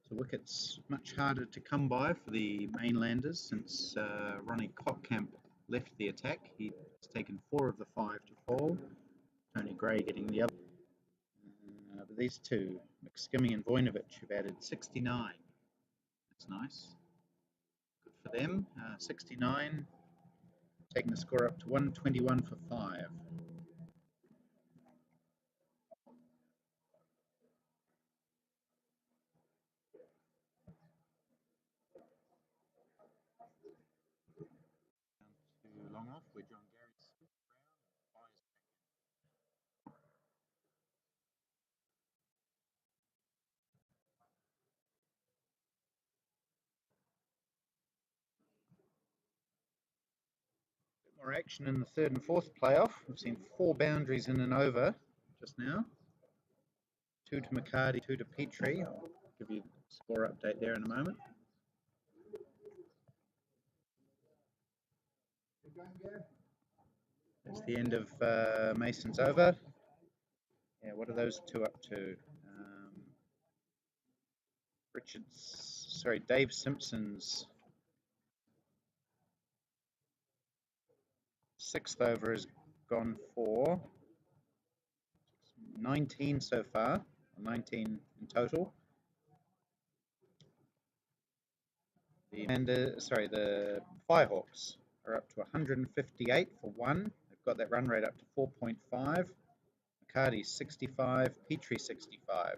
So wickets much harder to come by for the Mainlanders since Ronnie Kottkamp left the attack. He's taken 4 of the 5 to fall. Tony Gray getting the other. But these two, McSkimming and Voinovich, have added 69. That's nice. Good for them. 69, taking the score up to 121 for 5. Down to long off where John Gary slips around and fires back in. More action in the third and fourth playoff. We've seen 4 boundaries in an over just now. 2 to McCarty, 2 to Petrie. I'll give you the score update there in a moment. That's the end of Mason's over. Yeah, what are those two up to? Dave Simpson's 6th over has gone for 19 so far, 19 in total. The Firehawks are up to 158 for 1. They've got that run rate up to 4.5. McCarty 65, Petrie 65.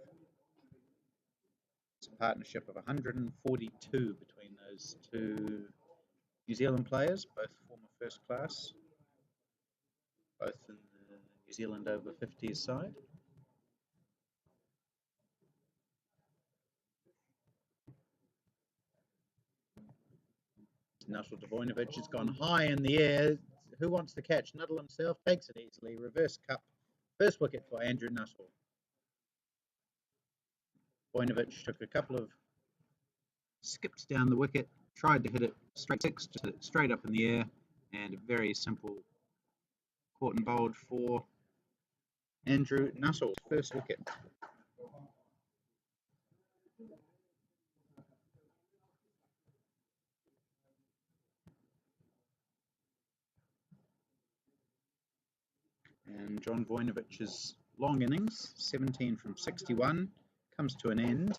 It's a partnership of 142 between those two New Zealand players, both former first class, both in the New Zealand over 50s side. Nuttall to Voinovich has gone high in the air. Who wants the catch? Nuttall himself takes it easily. Reverse cup. First wicket for Andrew Nuttall. Voinovich took a couple of skips down the wicket, tried to hit it straight six, just hit it straight up in the air, and a very simple caught and bowled for Andrew Nuttall's first wicket. And John Voinovich's long innings, 17 from 61, comes to an end.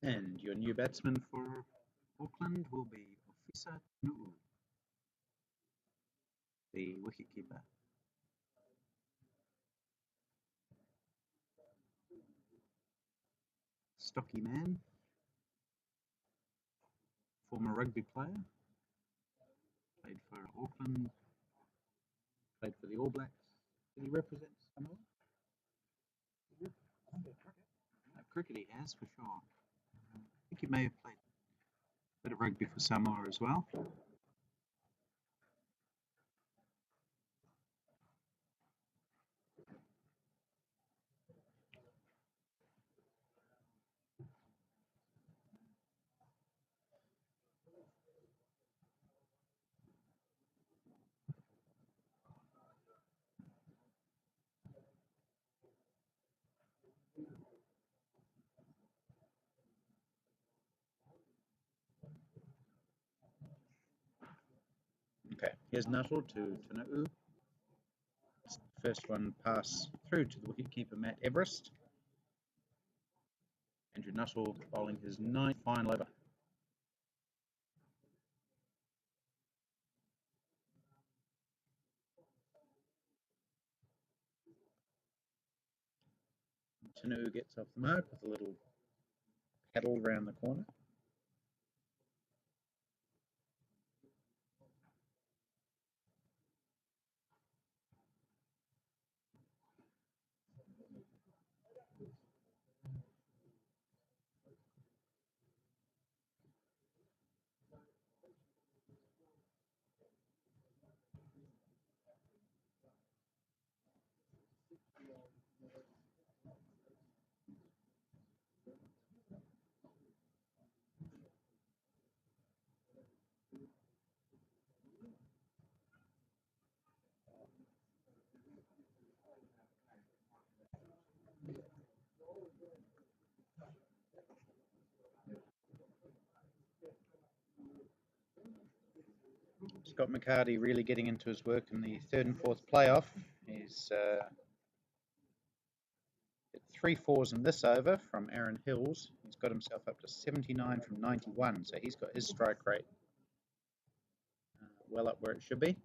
And your new batsman for Auckland will be Ofisa Nu'u, the wicketkeeper. Stocky man, former rugby player, played for Auckland, played for the All Blacks. Did he represent Samoa? Cricket he has, for sure. I think he may have played a bit of rugby for Samoa as well. Okay, here's Nuttall to Nu'u. First one pass through to the wicketkeeper Matt Everest. Andrew Nuttall bowling his ninth final over. Tanu gets off the mark with a little paddle round the corner. Scott McCarty really getting into his work in the third and fourth playoff. He's hit 3 fours in this over from Aaron Hills. He's got himself up to 79 from 91, so he's got his strike rate well up where it should be.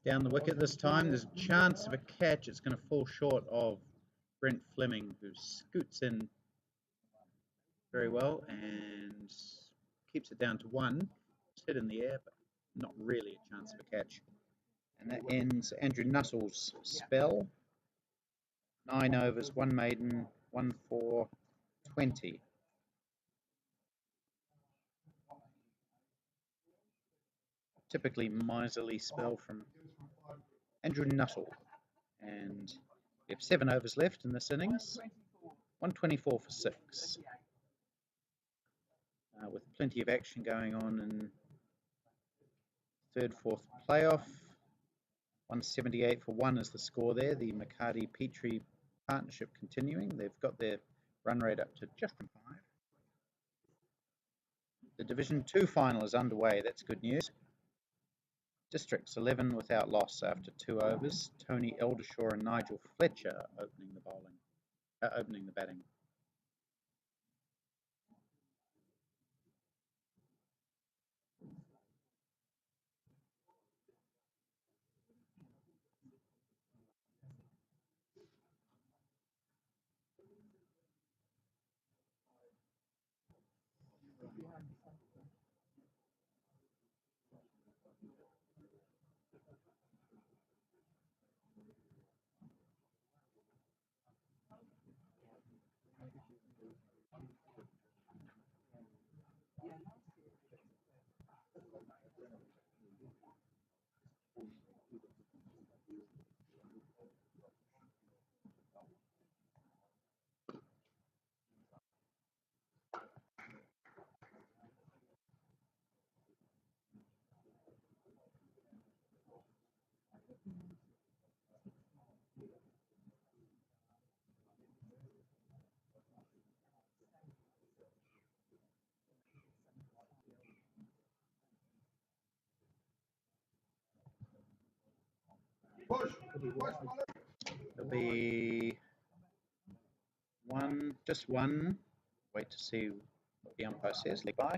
Down the wicket this time, there's a chance of a catch. It's going to fall short of Brent Fleming, who scoots in very well and keeps it down to 1. It's hit in the air, but not really a chance of a catch. And that ends Andrew Nuttall's spell. 9 overs, 1 maiden, 1 for 20. Typically miserly spell from Andrew Nuttall. And we have 7 overs left in this innings. 124 for 6. With plenty of action going on in third, fourth playoff. 178 for 1 is the score there. The McCarty-Petrie partnership continuing. They've got their run rate up to just 5. The Division 2 final is underway. That's good news. Districts 11 without loss after 2 overs. Tony Eldershaw and Nigel Fletcher opening the batting. There'll be one, just one. Wait to see what the umpire says. Leg by.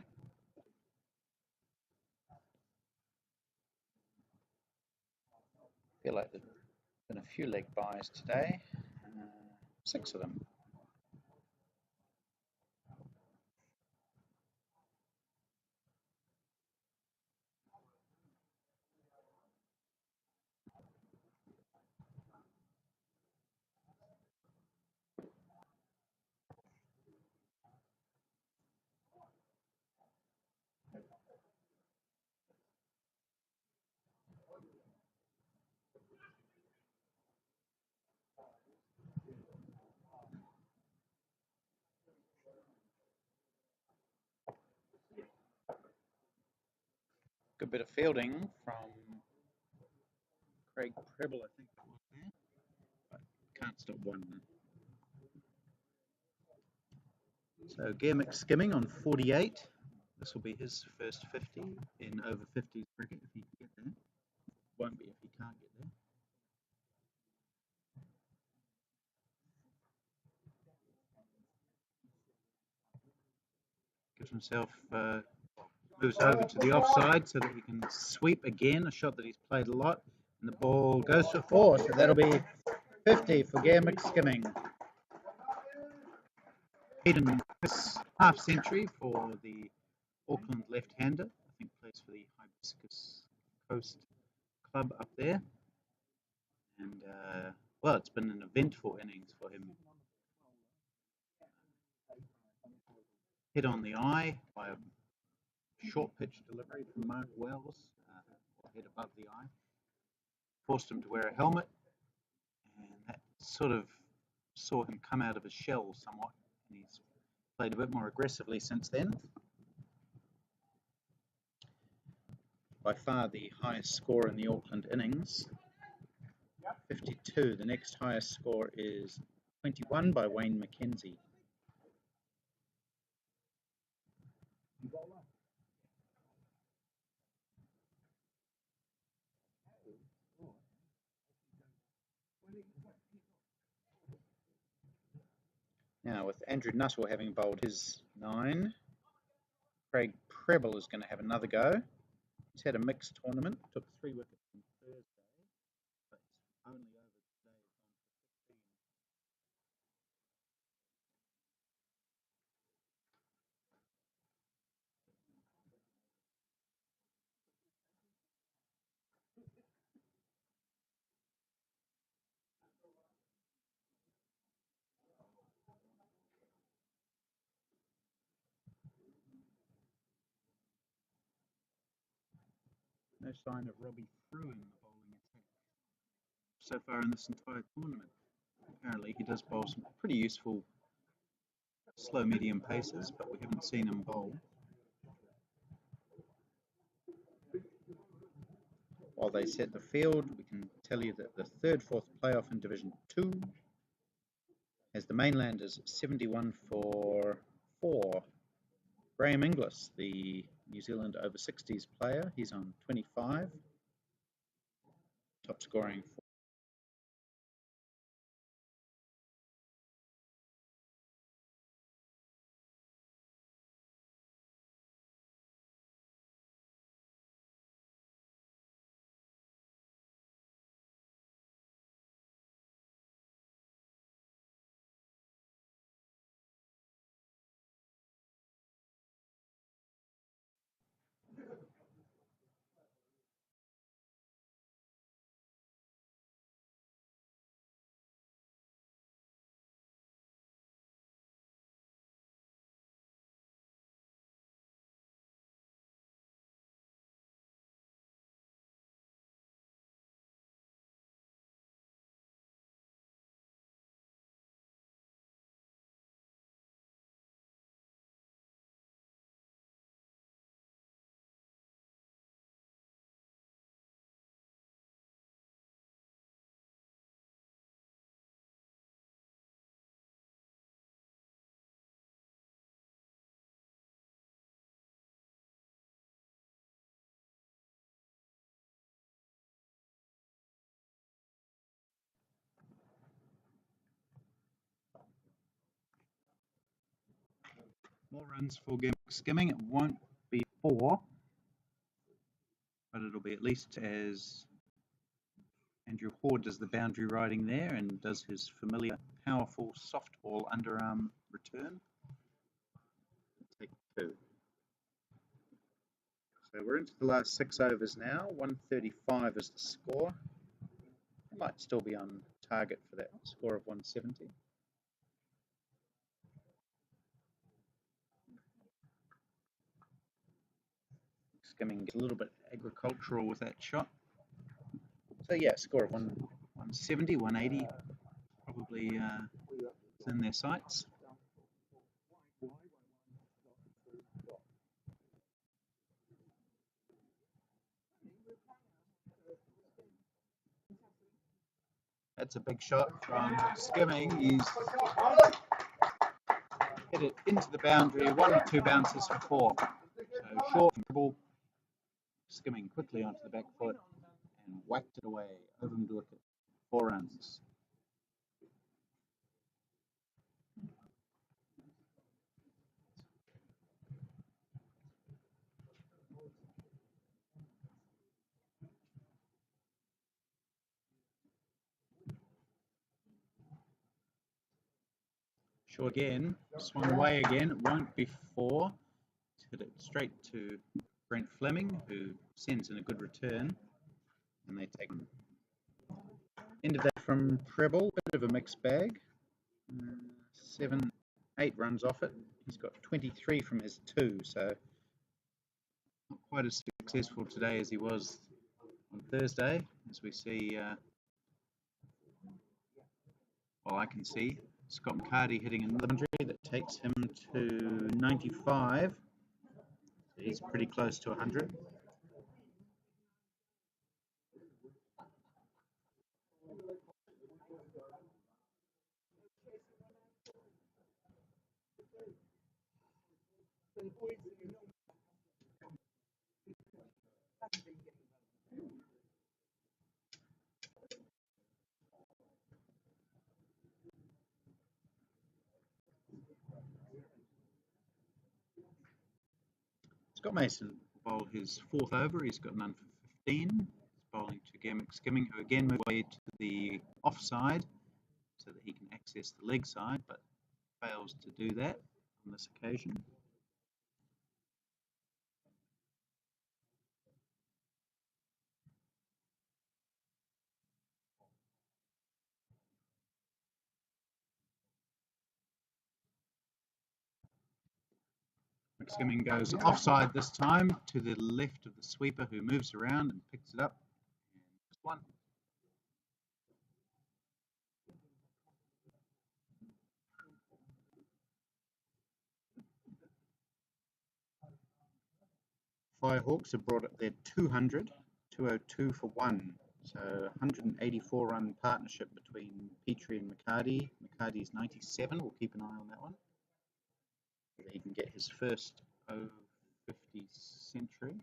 Feel like there's been a few leg byes today. 6 of them. Good bit of fielding from Craig Preble, I think it was there, but can't stop one. So Gear skimming on 48. This will be his first 50 in over 50s cricket if he can get there. Won't be if he can't get there. Gives himself, moves over to the offside so that he can sweep again, a shot that he's played a lot. And the ball goes for 4, so that'll be 50 for Gear skimming. Hayden, half century for the Auckland left-hander. I think plays for the Hibiscus Coast club up there. And, well, it's been an eventful innings for him. Hit on the eye by a short pitch delivery from Mark Wells, hit above the eye. Forced him to wear a helmet, and that sort of saw him come out of his shell somewhat, and he's played a bit more aggressively since then. By far the highest score in the Auckland innings, 52. The next highest score is 21 by Wayne McKenzie. Now, with Andrew Nuttall having bowled his 9, Craig Preble is going to have another go. He's had a mixed tournament, took 3 wickets on Thursday, but only over today has gone for 15. No sign of Robbie Frew in the bowling attack so far in this entire tournament. Apparently he does bowl some pretty useful slow medium paces, but we haven't seen him bowl. While they set the field, we can tell you that the 3rd, 4th playoff in Division 2 has the Mainlanders 71 for 4. Graham Inglis, the New Zealand over 60s player, he's on 25. Top scoring More runs for skimming. It won't be 4, but it'll be at least as Andrew Hoare does the boundary riding there and does his familiar powerful softball underarm return. Take 2. So we're into the last 6 overs now. 135 is the score. He might still be on target for that score of 170. Skimming gets a little bit agricultural with that shot. So yeah, score of 170, 180 probably is in their sights. That's a big shot from Skimming. He's hit it into the boundary, 1 or 2 bounces for 4. So short and dribble. Skimming quickly onto the back foot and whacked it away over the wicket. 4 runs. Shaw again, swung away again. It won't be 4. Hit it straight to Brent Fleming, who sends in a good return, and they take end of that from Treble. Bit of a mixed bag. 7, 8 runs off it. He's got 23 from his 2, so not quite as successful today as he was on Thursday, as we see. Well, I can see Scott McCarty hitting another boundary that takes him to 95. He's pretty close to 100. Scott Mason will bowl his 4th over. He's got none for 15. He's bowling to Gamic Skimming, who again moved away to the offside so that he can access the leg side, but fails to do that on this occasion. Skimming goes offside this time to the left of the sweeper, who moves around and picks it up. And just 1. Firehawks have brought up their 200, 202 for 1. So 184 run partnership between Petrie and McCarty. McCarty's 97. We'll keep an eye on that one. Whether he can get his first 50 century. I'm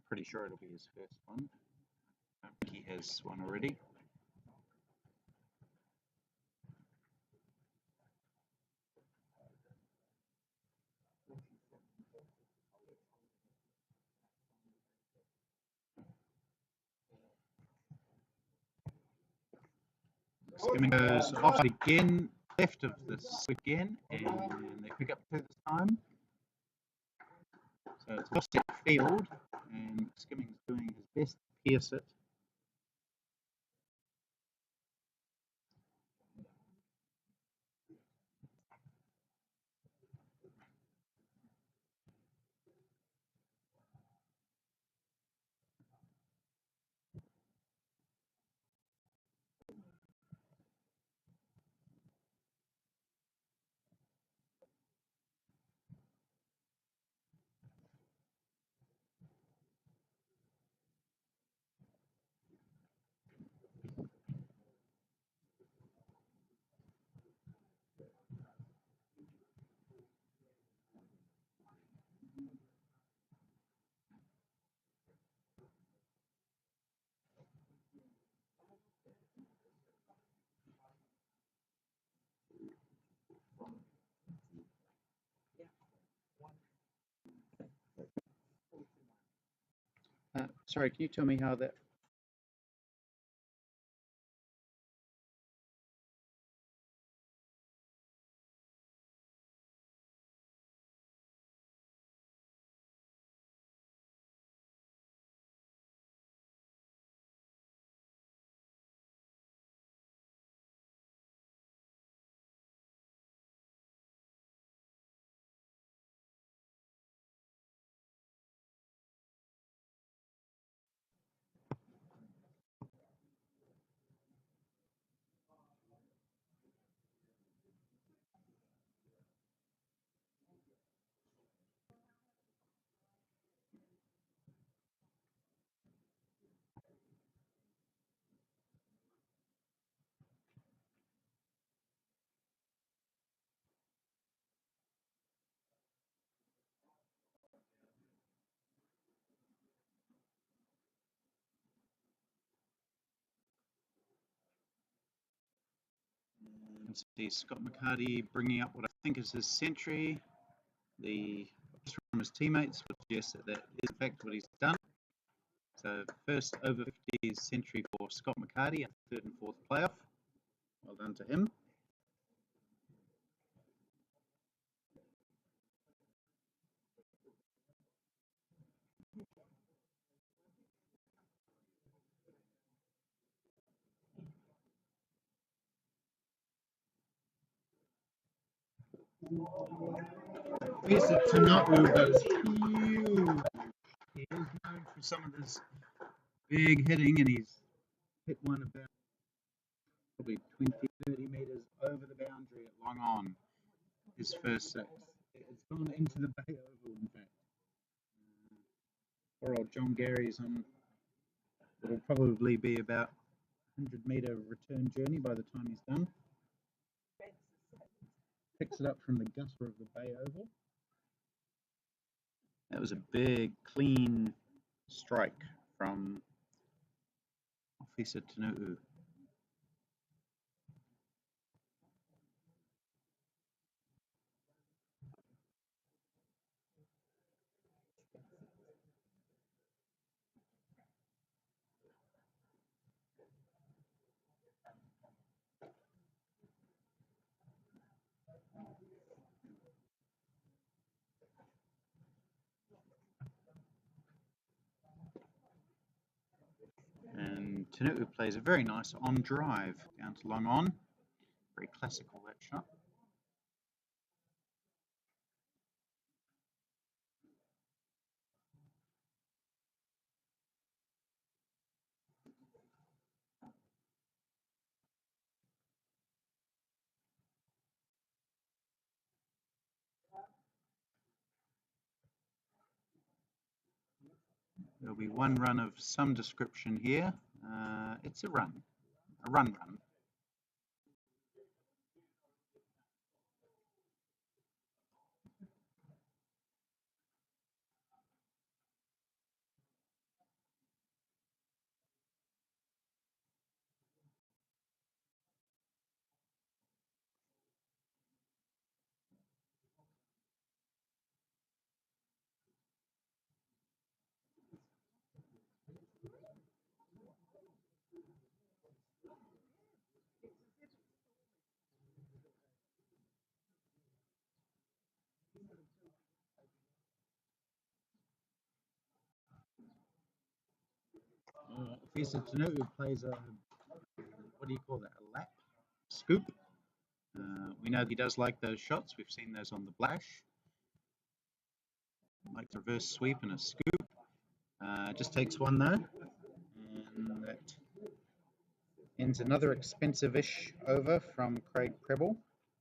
pretty sure it'll be his first one. I think he has one already. Skimming goes offside again, left of the sweep again, and they pick up 2 this time. So it's offset field, and Skimming's doing his best to pierce it. Sorry, can you tell me how that? You can see Scott McCarty bringing up what I think is his century. The from his teammates would suggest that that is in fact what he's done. So first over 50s century for Scott McCarty, and third and fourth playoff. Well done to him. Professor Tana'u goes huge. He is known for some of his big hitting, and he's hit one about probably 20, 30 meters over the boundary at long on. His first six. It's gone into the Bay Oval, in fact. Poor old John Gary's on what will probably be about 100-meter return journey by the time he's done. Picks it up from the gutter of the Bay Oval. That was a big, clean strike from Officer Tana'u. And Tana'u plays a very nice on drive down to long on. Very classical, that shot. There'll be one run of some description here. It's a run. Officer Tana'u plays a, what do you call that, a lap? Scoop. We know he does like those shots. We've seen those on the Blash. Like the reverse sweep and a scoop. Just takes one though. And that ends another expensive-ish over from Craig Preble.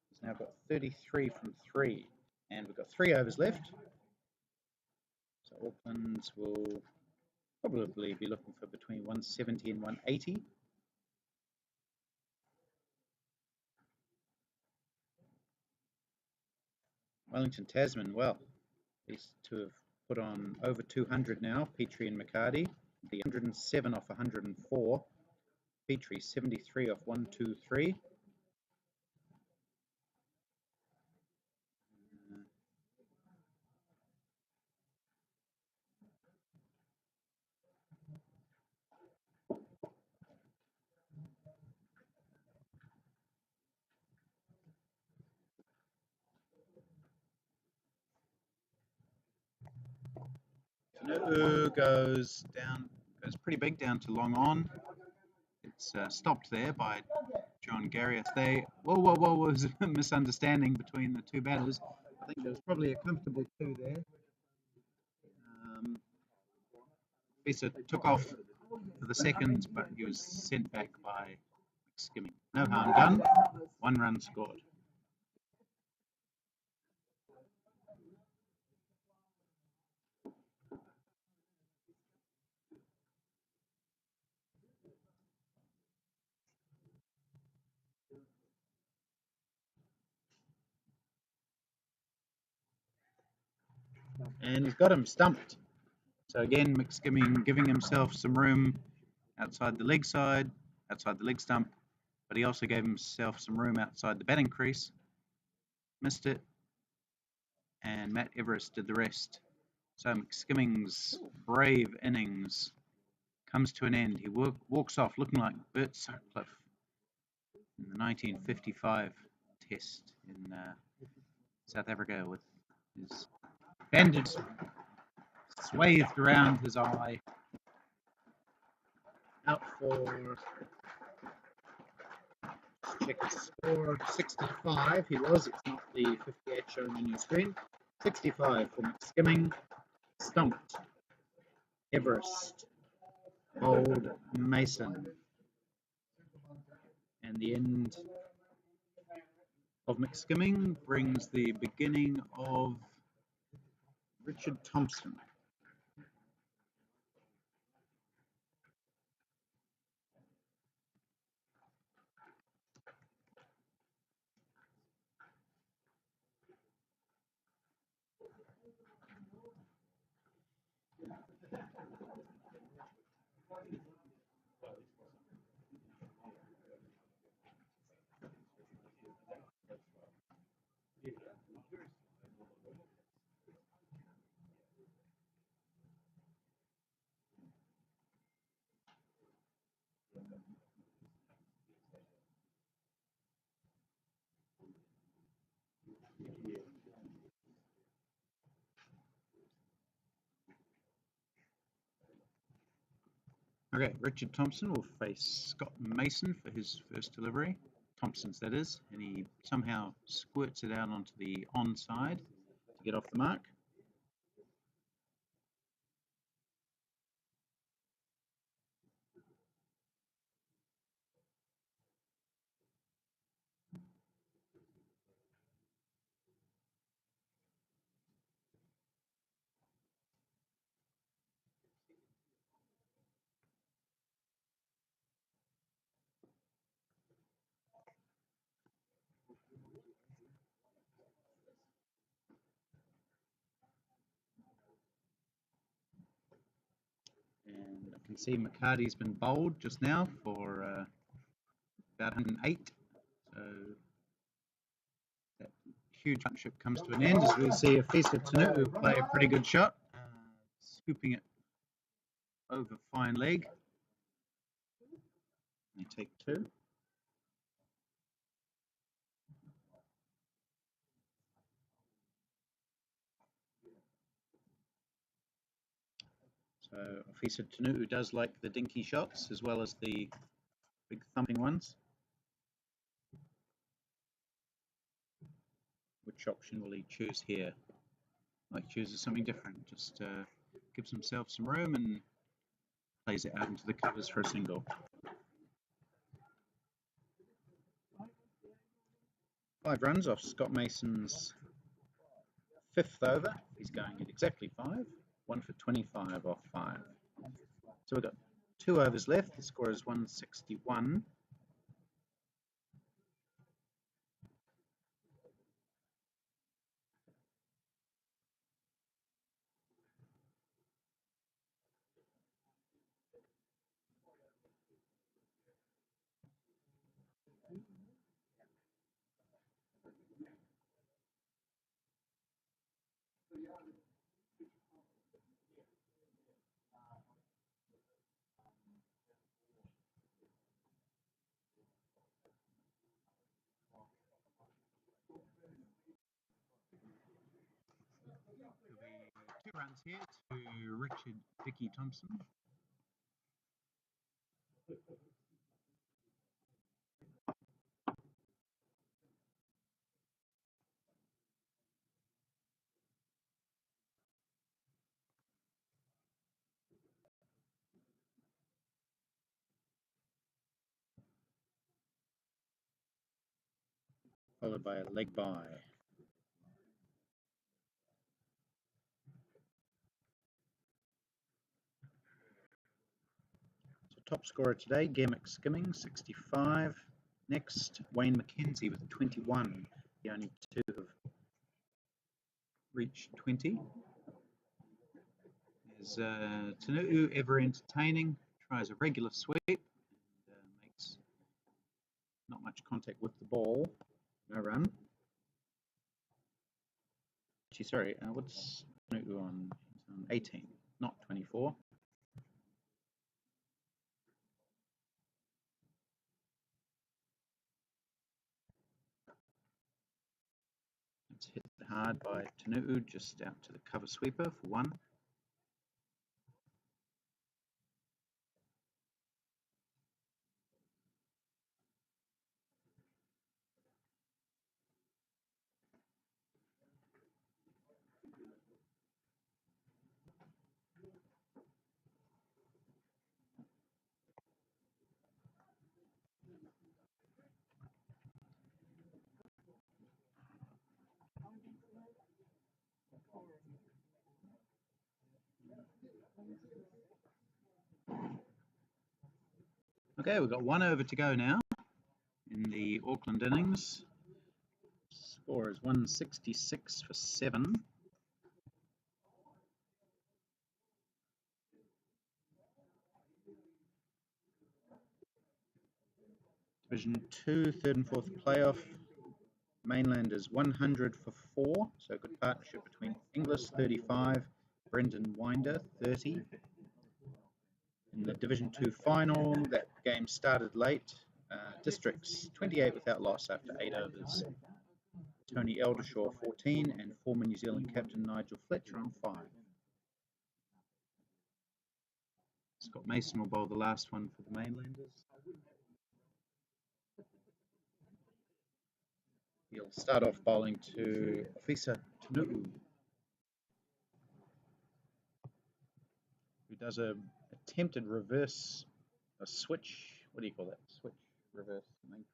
He's now got 33 from 3. And we've got 3 overs left. So Auckland will probably be looking for between 170 and 180. Wellington Tasman, well, these two have put on over 200 now, Petrie and McCarty. The 107 off 104. Petrie 73 off 123. Tanu'u goes pretty big down to long on. It's stopped there by John Garrius. Whoa, was a misunderstanding between the two batters. I think there was probably a comfortable two there. Fisa took off for the second, but he was sent back by skimming. No harm done. 1 run scored. And he's got him stumped. So again, McSkimming giving himself some room outside the leg stump, but he also gave himself some room outside the batting crease. Missed it, and Matt Everest did the rest. So McSkimming's brave innings comes to an end. He walks off looking like Bert Sutcliffe in the 1955 Test in South Africa, with his bandage swathed around his eye. Out for, let's check his score, 65 he was. It's not the 58 showing on your screen. 65 for McSkimming. Stumped Everest, bowled Mason. And the end of McSkimming brings the beginning of Richard Thompson. Okay, Richard Thompson will face Scott Mason for his first delivery. Thompson's, that is, and he somehow squirts it out onto the onside to get off the mark. And I can see McCarty's been bowled just now for about 108. So that huge partnership comes to an end as we see Afisa Tanu'u play a pretty good shot, scooping it over fine leg. They take 2. So Afisa Tanu'u does like the dinky shots as well as the big thumping ones. Which option will he choose here? Like chooses something different, just gives himself some room and plays it out into the covers for a single. 5 runs off Scott Mason's 5th over. He's going at exactly 5. 1 for 25 off 5. So we've got 2 overs left. The score is 161. 2 runs here to Richard Dicky Thompson. Followed by a leg bye. So top scorer today, Gemmick Skimming, 65. Next, Wayne McKenzie with 21. The only 2 have reached 20. There's Tanu'u, ever entertaining, tries a regular sweep and makes not much contact with the ball. No run. Actually, sorry, what's Tanu'u on? He's on 18, not 24. It's hit hard by Tanu'u, just out to the cover sweeper for 1. Okay, we've got 1 over to go now in the Auckland innings. Score is 166 for 7. Division 2, 3rd and 4th playoff. Mainlanders 100 for 4, so a good partnership between Inglis 35, Brendan Winder 30. In the Division 2 final, that game started late. Districts 28 without loss after 8 overs. Tony Eldershaw 14 and former New Zealand captain Nigel Fletcher on 5. Scott Mason will bowl the last one for the Mainlanders. He'll start off bowling to Ofisa Tanu'u, who does a attempted reverse, a switch. What do you call that? Switch, reverse, something.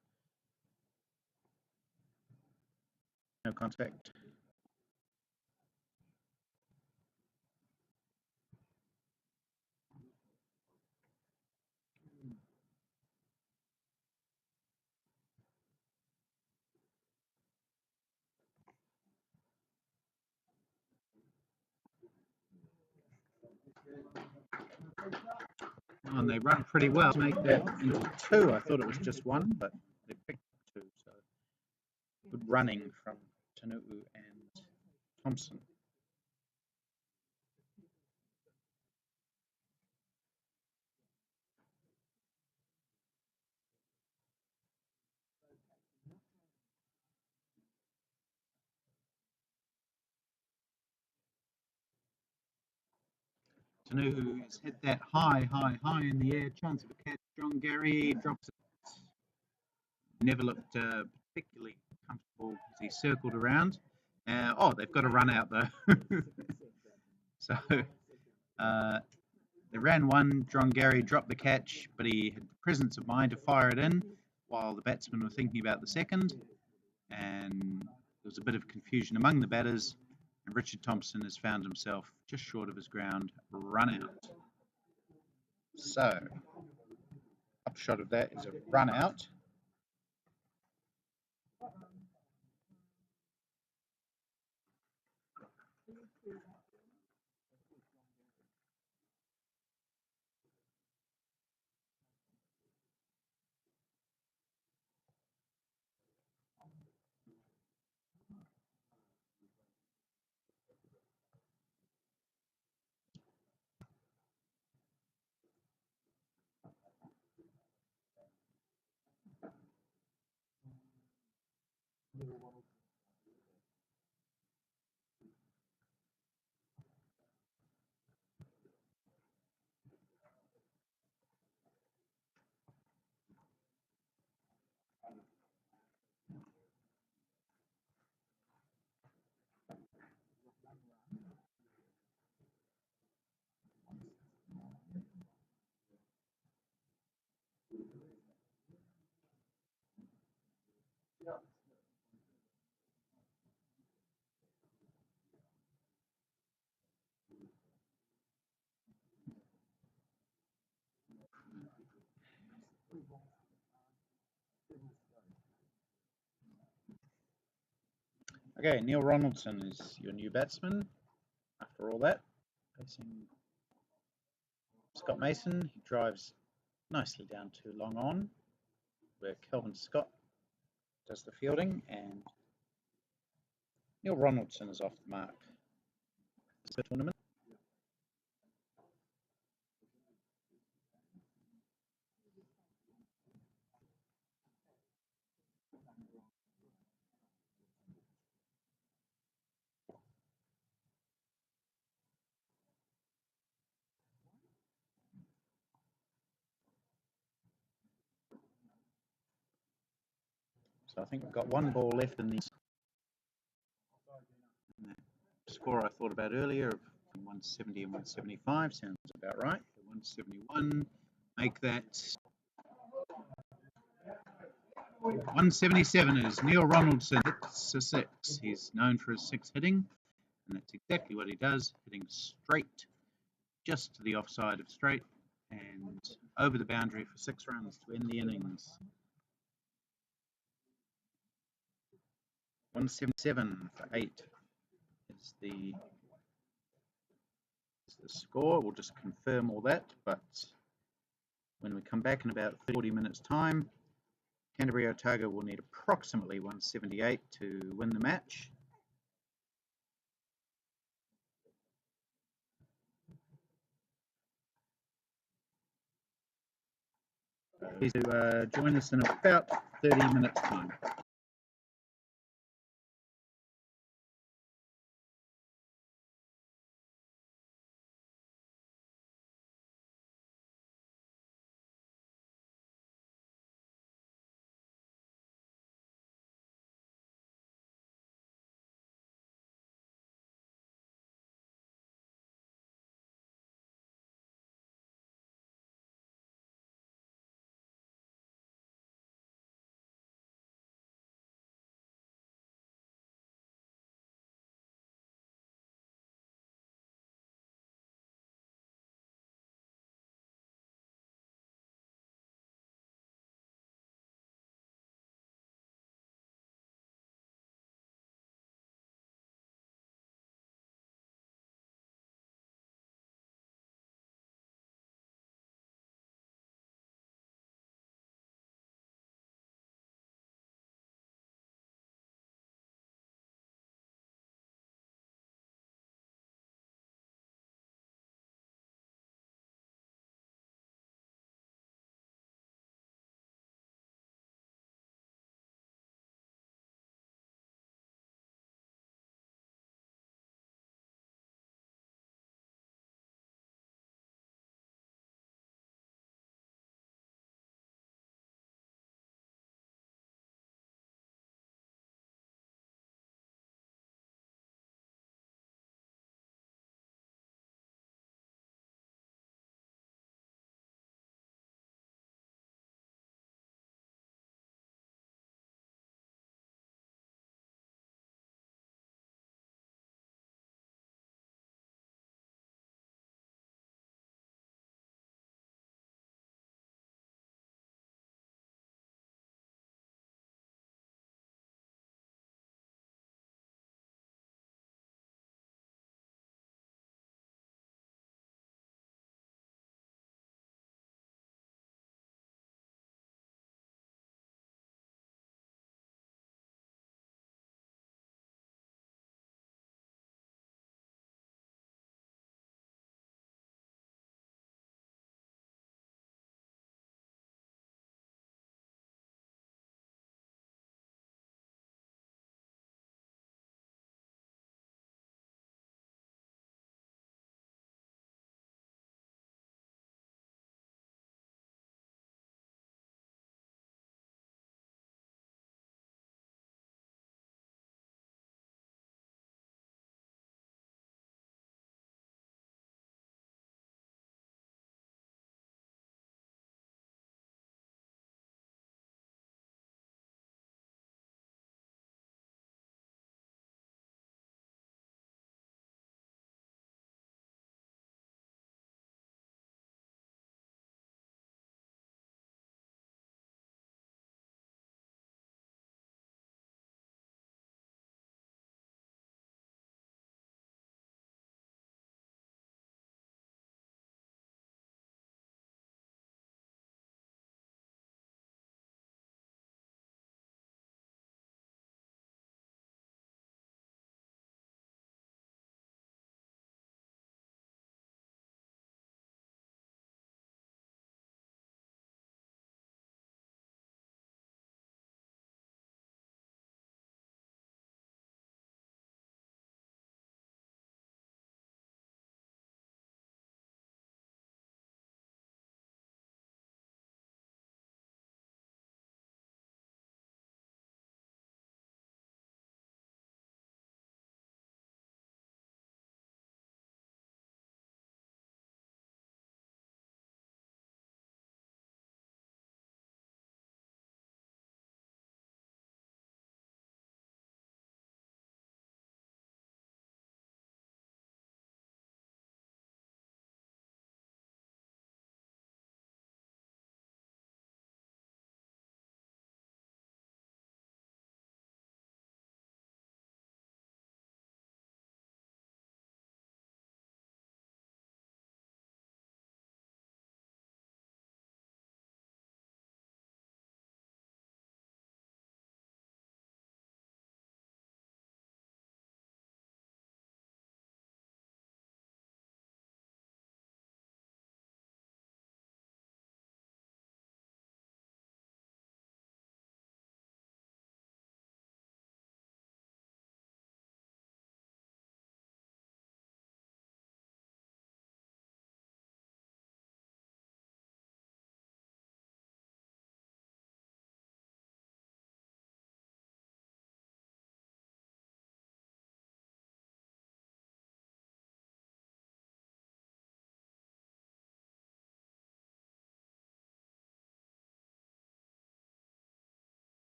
No contact. And they run pretty well to make that into 2. I thought it was just 1, but they picked 2. So good running from Tanu'u and Thompson. Tanu'u has hit that high in the air. Chance of a catch. John Gary drops it. Never looked particularly comfortable as he circled around. They've got a run out though. So they ran 1. John Gary dropped the catch, but he had the presence of mind to fire it in while the batsmen were thinking about the second. And there was a bit of confusion among the batters. And Richard Thompson has found himself just short of his ground run out. So, upshot of that is a run out. Okay, Neil Ronaldson is your new batsman. After all that, facing Scott Mason, he drives nicely down to long on, where Kelvin Scott does the fielding, and Neil Ronaldson is off the mark. This is the tournament. So I think we've got one ball left in the score I thought about earlier of 170 and 175 sounds about right. 171, make that 177 is Neil Ronaldson hits a six. He's known for his six hitting, and that's exactly what he does, hitting straight, just to the offside of straight, and over the boundary for 6 runs to end the innings. 177 for 8 is the score. We'll just confirm all that, but when we come back in about 40 minutes time, Canterbury Otago will need approximately 178 to win the match. Please join us in about 30 minutes time.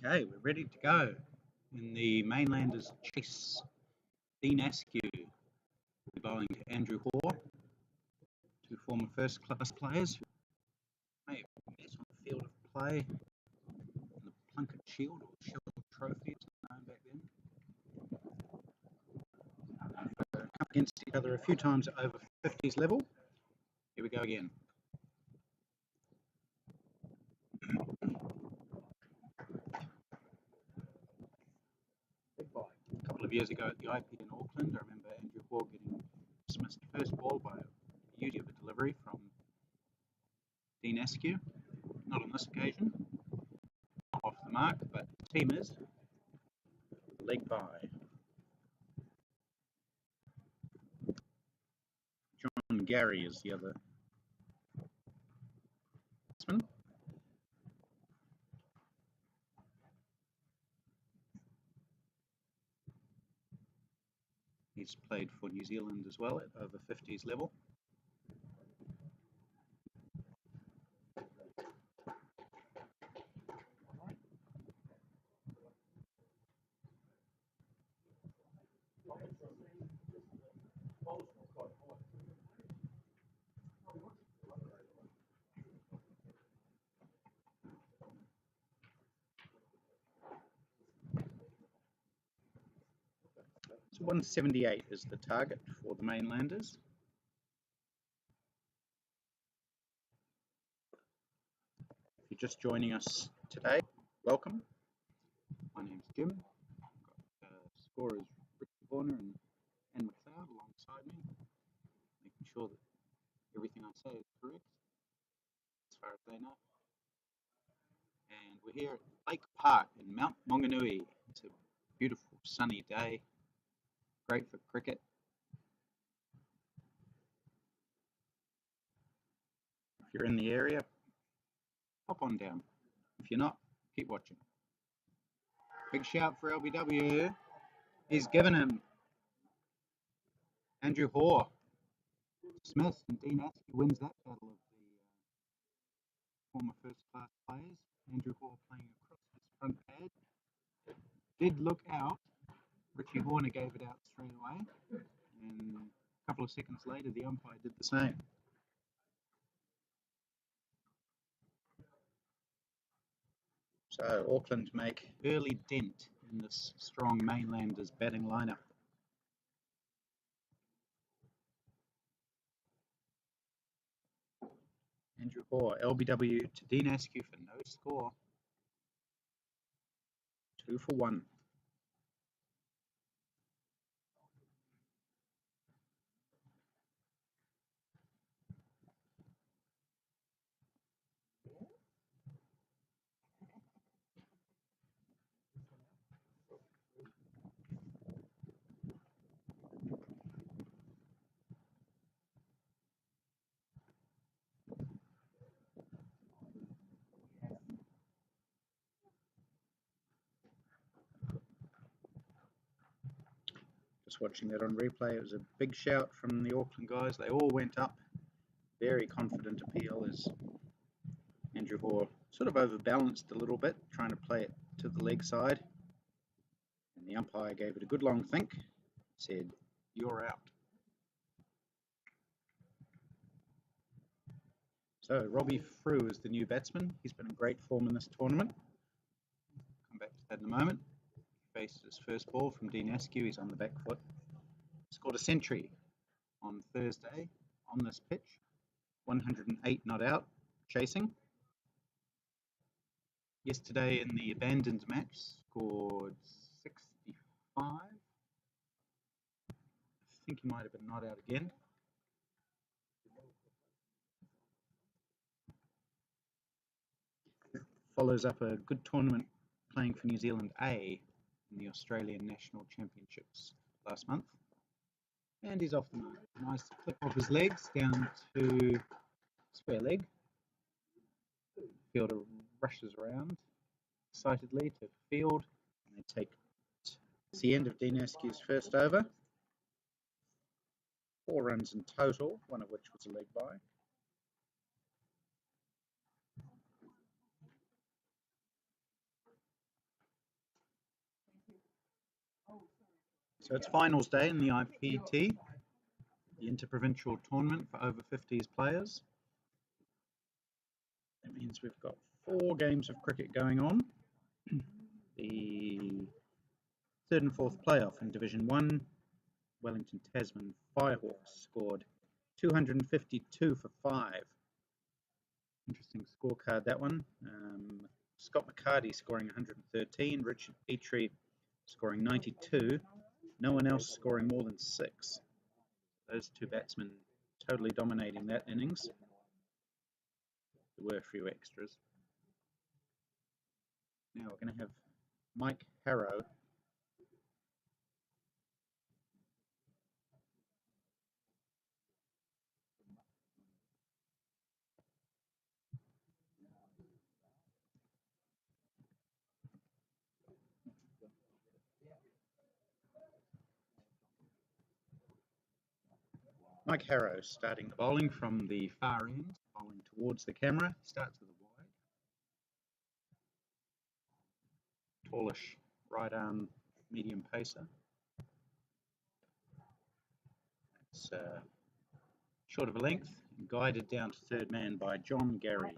Okay, we're ready to go in the Mainlanders chase. Dean Askew will be bowling to Andrew Hoare, two former first-class players who may have met on the field of play in the Plunket Shield or Shield Trophy, as it was known back then. Come against each other a few times over 50s level. Here we go again. A couple of years ago at the IPT in Auckland, I remember Andrew Hoare getting dismissed first ball by a beauty of a delivery from Dean Askew. Not on this occasion. Not off the mark, but the team is. Leg by. John Gary is the other batsman. He's played for New Zealand as well at over 50s level. So 178 is the target for the Mainlanders. If you're just joining us today, welcome. My name's Jim. I've got scorers Richard Horner and McLeod alongside me, making sure that everything I say is correct, as far as they know. And we're here at Lake Park in Mount Maunganui. It's a beautiful sunny day, great for cricket. If you're in the area, hop on down. If you're not, keep watching. Big shout for LBW. He's given him. Andrew Hoare. Smith and Dean Askew wins that battle of the former first-class players. Andrew Hoare playing across his front pad. Did look out. Richie Horner gave it out straight away. And a couple of seconds later, the umpire did the same. So Auckland make early dent in this strong Mainlanders batting lineup. Andrew Hoare, LBW to Dean Askew for no score. 2 for 1. Just watching that on replay, it was a big shout from the Auckland guys. They all went up. Very confident appeal as Andrew Hoare sort of overbalanced a little bit, trying to play it to the leg side. And the umpire gave it a good long think, said, "You're out." So Robbie Frew is the new batsman. He's been in great form in this tournament. Come back to that in a moment. He faced his first ball from Dean Askew. He's on the back foot. Scored a century on Thursday on this pitch. 108 not out, chasing. Yesterday in the abandoned match, scored 65. I think he might have been not out again. Follows up a good tournament playing for New Zealand A in the Australian National Championships last month. And he's off the mark. Nice clip off his legs down to square leg. Fielder rushes around excitedly to field, and they take it's the end of Dean Askew's first over. 4 runs in total, one of which was a leg by. So it's finals day in the IPT, the interprovincial tournament for over 50s players. That means we've got 4 games of cricket going on. The third and fourth playoff in Division 1, Wellington Tasman Firehawks scored 252 for 5. Interesting scorecard, that one. Scott McCarty scoring 113, Richard Petrie scoring 92, no one else scoring more than 6. Those 2 batsmen totally dominating that innings. There were a few extras. Now we're going to have Mike Harrow. Mike Harrow starting the bowling from the far end, bowling towards the camera. Starts with a wide. Tallish right arm medium pacer. It's short of a length, guided down to third man by John Gary.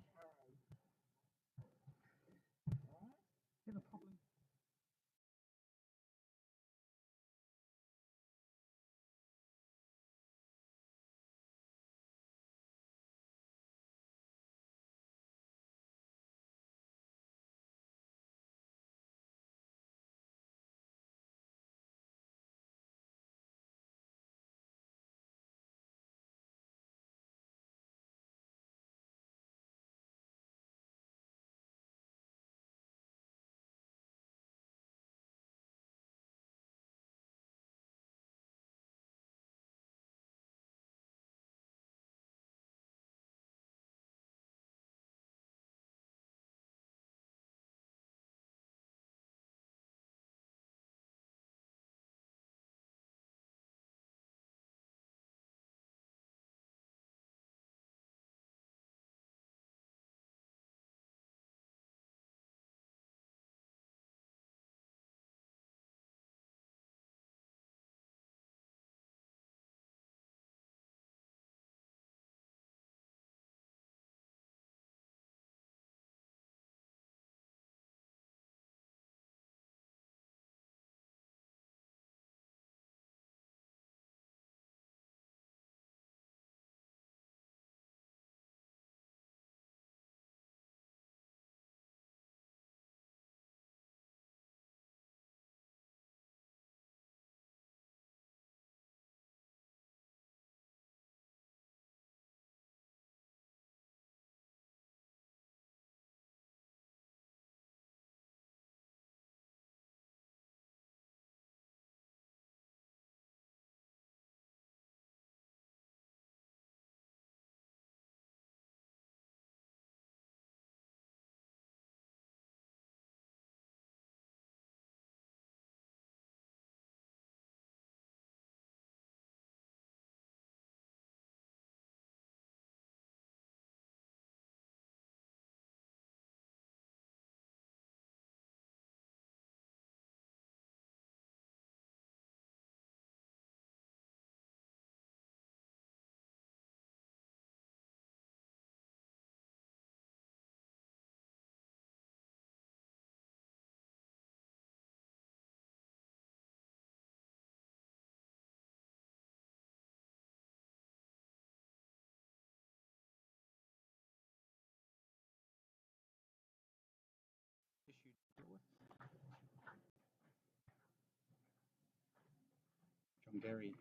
John Gary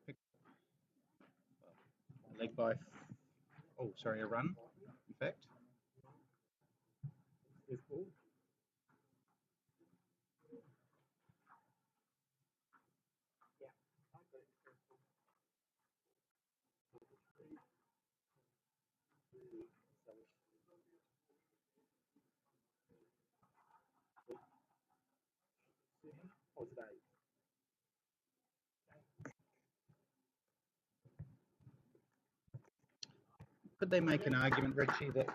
picked a leg by, a run, in fact. Could they make an argument, Richie, that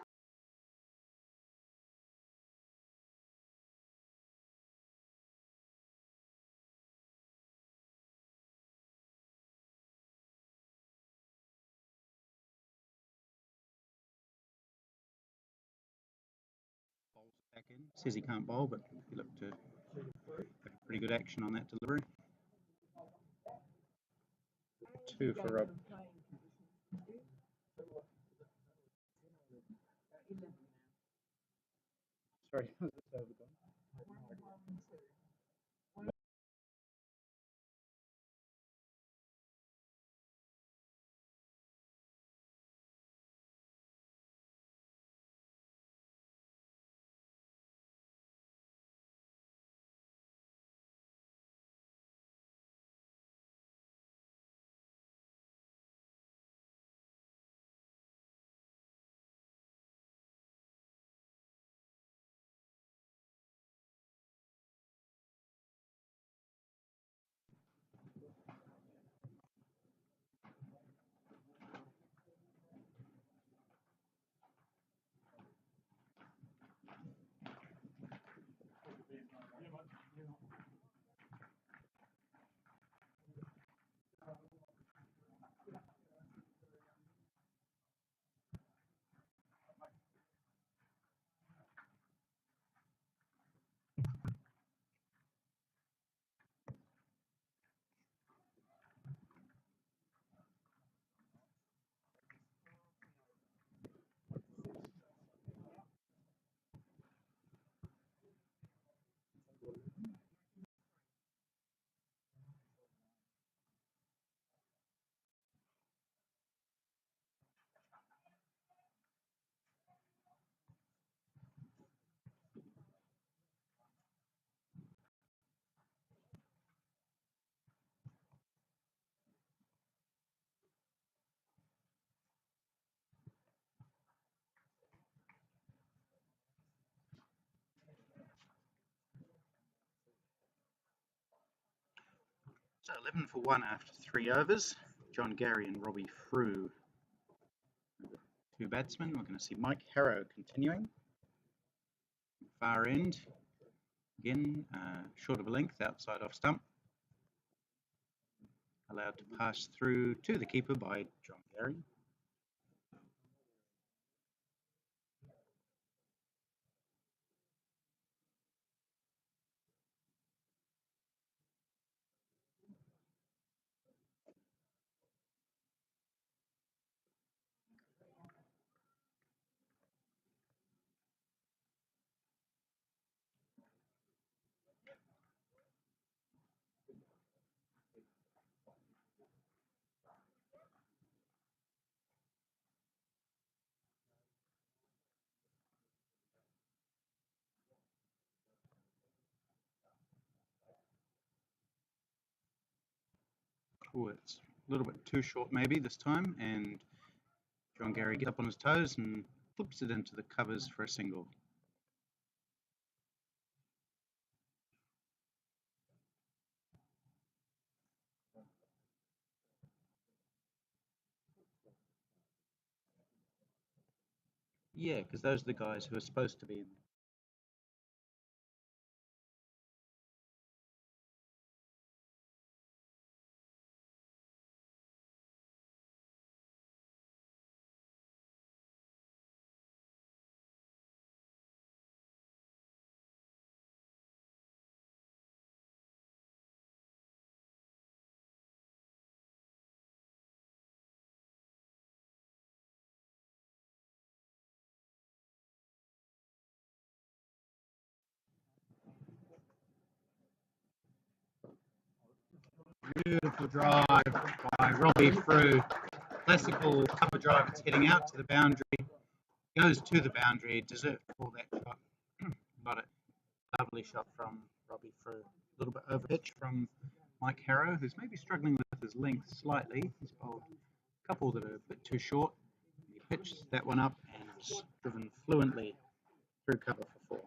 again. Says he can't bowl, but he looked like a pretty good action on that delivery. 2 for Rob. Sorry, was this overgone? So 11 for 1 after 3 overs. John Gary and Robbie Frew. 2 batsmen. We're going to see Mike Harrow continuing. Far end. Again, short of a length, outside off stump. Allowed to pass through to the keeper by John Gary. Oh, it's a little bit too short maybe this time, and John Gary gets up on his toes and flips it into the covers for a single. Yeah, because those are the guys who are supposed to be in. Beautiful drive by Robbie Frew. Classical cover drive. It's heading out to the boundary. Goes to the boundary. Deserved for that shot. Got it. Lovely shot from Robbie Frew. A little bit over pitch from Mike Harrow, who's maybe struggling with his length slightly. He's bowled a couple that are a bit too short. He pitched that one up and it's driven fluently through cover for 4.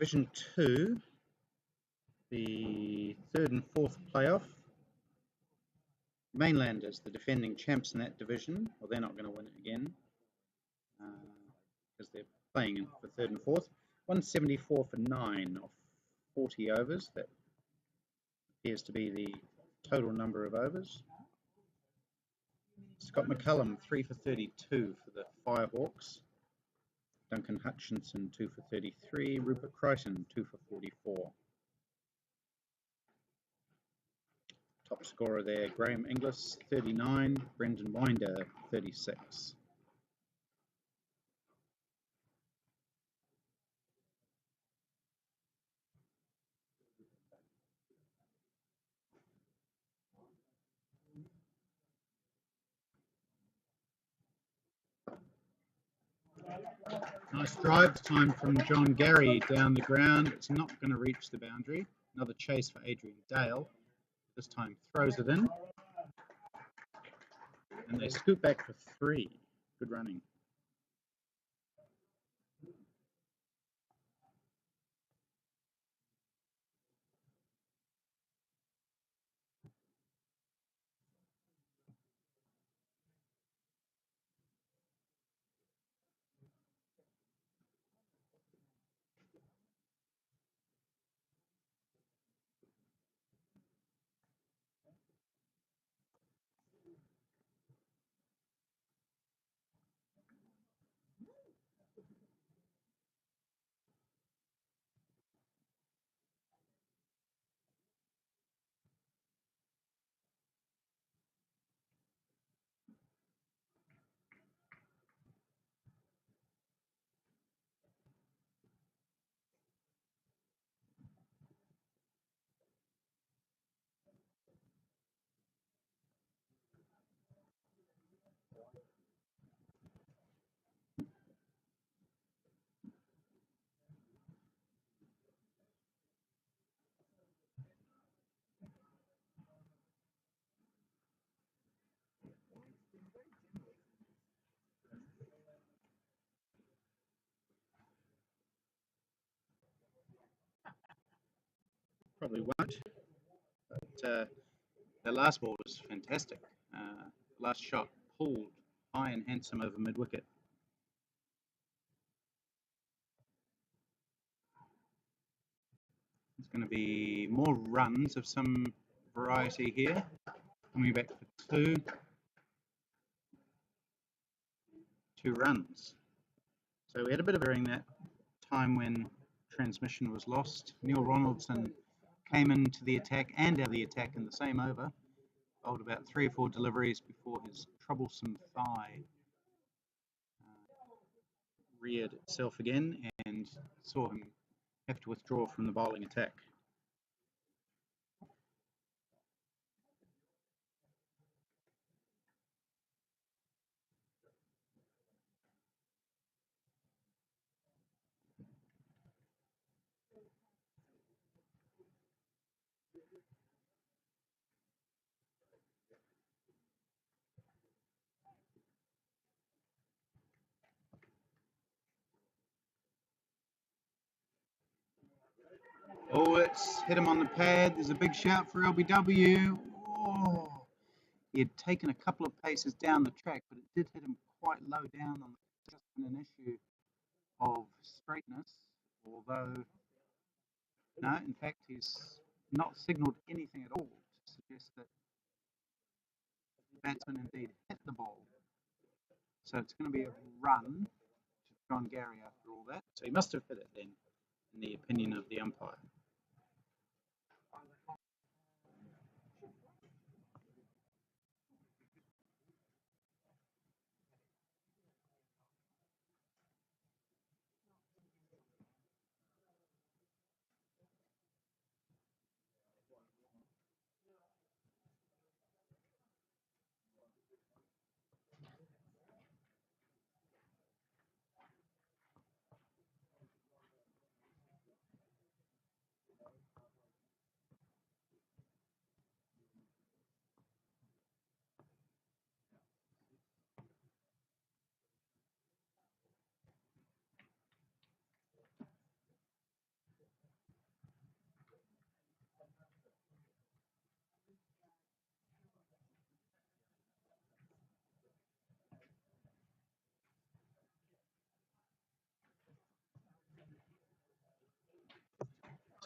Division 2, the third and fourth playoff. Mainlanders, the defending champs in that division. Well, they're not going to win it again because they're playing in for third and fourth. 174 for 9 off 40 overs. That appears to be the total number of overs. Scott McCullum, 3 for 32 for the Firehawks. Duncan Hutchinson, 2 for 33. Rupert Crichton, 2 for 44. Top scorer there, Graham Inglis, 39. Brendan Winder, 36. Nice drive time from John Gary down the ground. It's not going to reach the boundary. Another chase for Adrian Dale. This time throws it in. And they scoop back for 3. Good running. Probably won't. But the last ball was fantastic. Last shot pulled high and handsome over mid-wicket. There's going to be more runs of some variety here. Coming back for 2. 2 runs. So we had a bit of during that time when transmission was lost. Neil Ronaldson came into the attack and out of the attack in the same over. Bowled about 3 or 4 deliveries before his troublesome thigh reared itself again and saw him have to withdraw from the bowling attack. Oh, it's hit him on the pad. There's a big shout for LBW. Oh, he had taken a couple of paces down the track, but it did hit him quite low down on the just been an issue of straightness, although no, in fact, he's not signalled anything at all to suggest that the batsman indeed hit the ball. So it's going to be a run to John Gary after all that. So he must have hit it then, in the opinion of the umpire.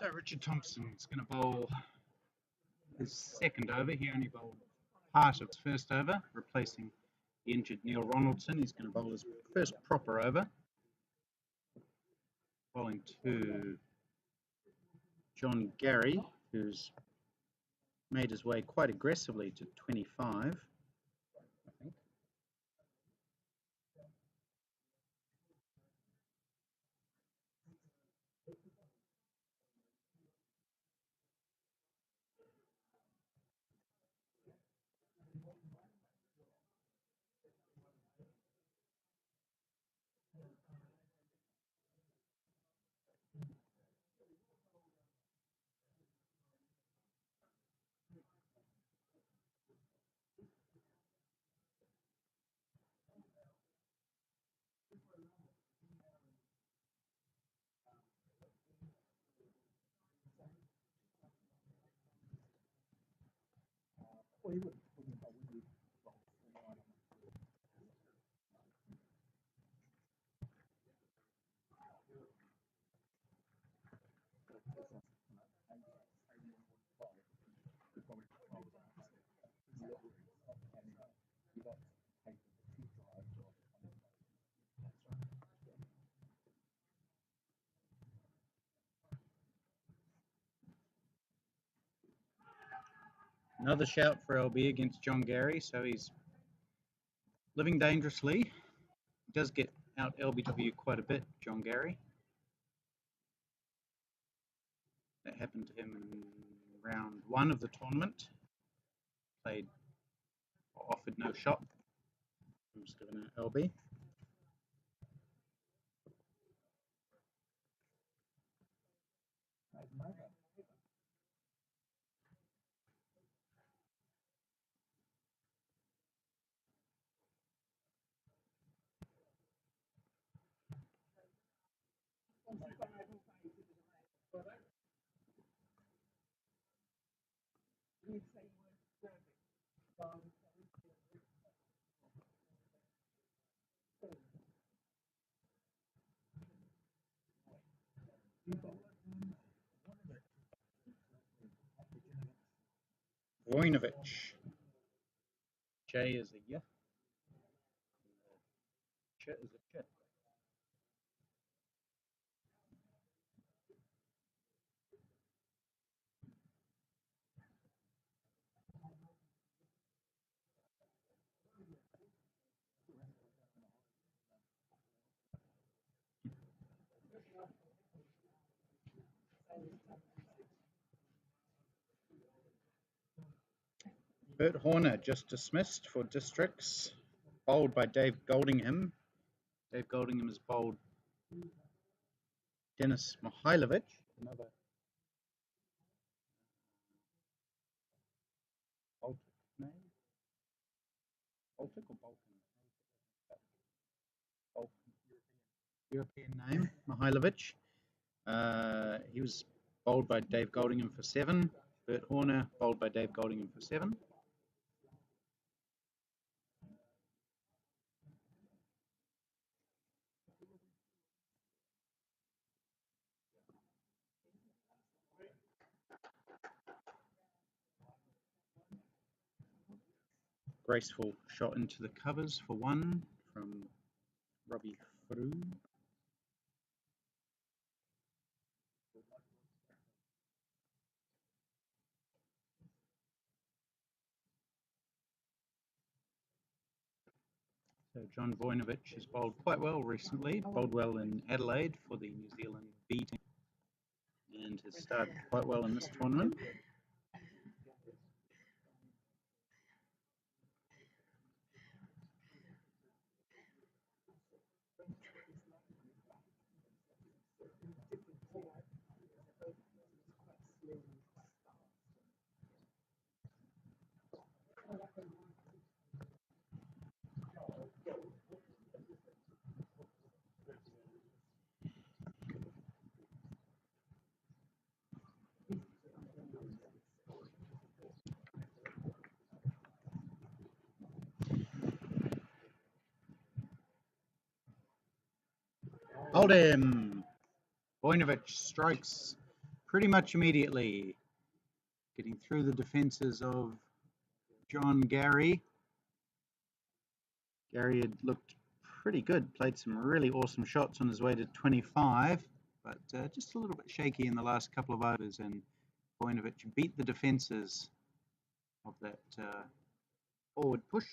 So Richard Thompson's going to bowl his second over. He only bowled part of his first over, replacing the injured Neil Ronaldson. He's going to bowl his first proper over, bowling to John Gary, who's made his way quite aggressively to 25, I think. Another shout for LB against John Gary, so he's living dangerously. He does get out LBW quite a bit, John Gary. That happened to him in round 1 of the tournament. Played, offered no shot. He was given an LB. Vojnovic. J is a yeah. Ch is a chit. Bert Horner just dismissed for districts, bowled by Dave Goldingham. Dave Goldingham has bowled Denis Mihailovic, another Baltic name. Baltic or Balkan? Balkan. European name, Mihailovic. He was bowled by Dave Goldingham for 7. Bert Horner bowled by Dave Goldingham for 7. Graceful shot into the covers for 1 from Robbie Frew. So John Vojnovic has bowled quite well recently, bowled well in Adelaide for the New Zealand B team, and has started quite well in this tournament. Hold him! Vojnovic strikes pretty much immediately, getting through the defences of John Gary. Gary had looked pretty good, played some really awesome shots on his way to 25, but just a little bit shaky in the last couple of overs, and Vojinovic beat the defences of that forward push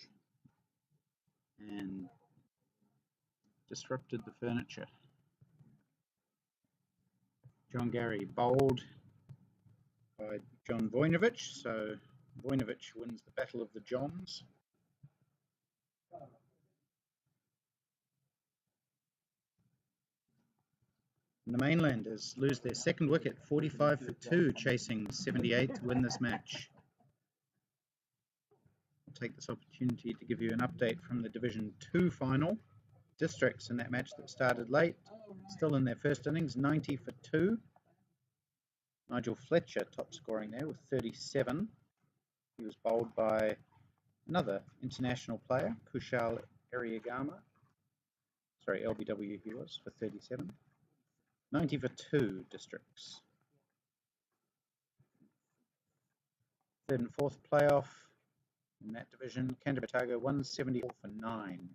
and disrupted the furniture. John Gary bowled by John Vojinovic, so Vojinovic wins the Battle of the Johns. And the Mainlanders lose their second wicket, 45 for 2, chasing 78 to win this match. I'll take this opportunity to give you an update from the Division 2 final. Districts in that match that started late, still in their first innings, 90 for 2. Nigel Fletcher top scoring there with 37. He was bowled by another international player, Kushal Ariyagama. Sorry, LBW he was for 37. 90 for 2 Districts. Third and fourth playoff in that division, Canterbury Otago 174 for 9.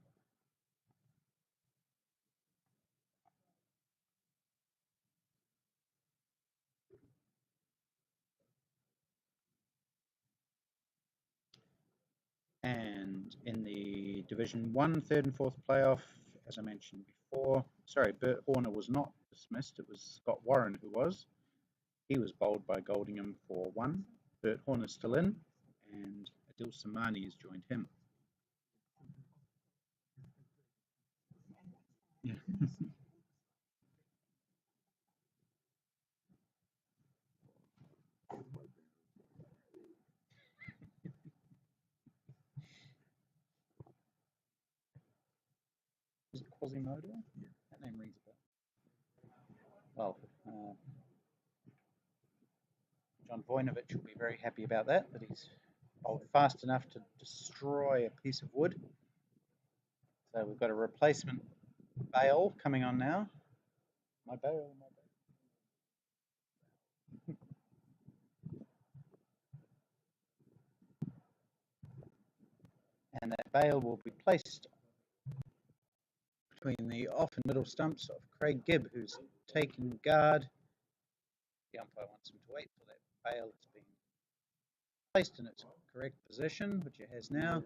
And in the Division 1 third and fourth playoff, as I mentioned before, sorry, Bert Horner was not dismissed, it was Scott Warren who was. He was bowled by Goldingham for 1. Bert Horner's still in, and Adil Samani has joined him. Yeah. Is it Quasimodo? Yeah. That name rings a bell. Well, John Vojinovic will be very happy about that he's bowled fast enough to destroy a piece of wood. So we've got a replacement bail coming on now. My bail. And that bail will be placed between the off and middle stumps of Craig Gibb, who's taken guard. The umpire wants him to wait till that bail has been placed in its correct position, which it has now.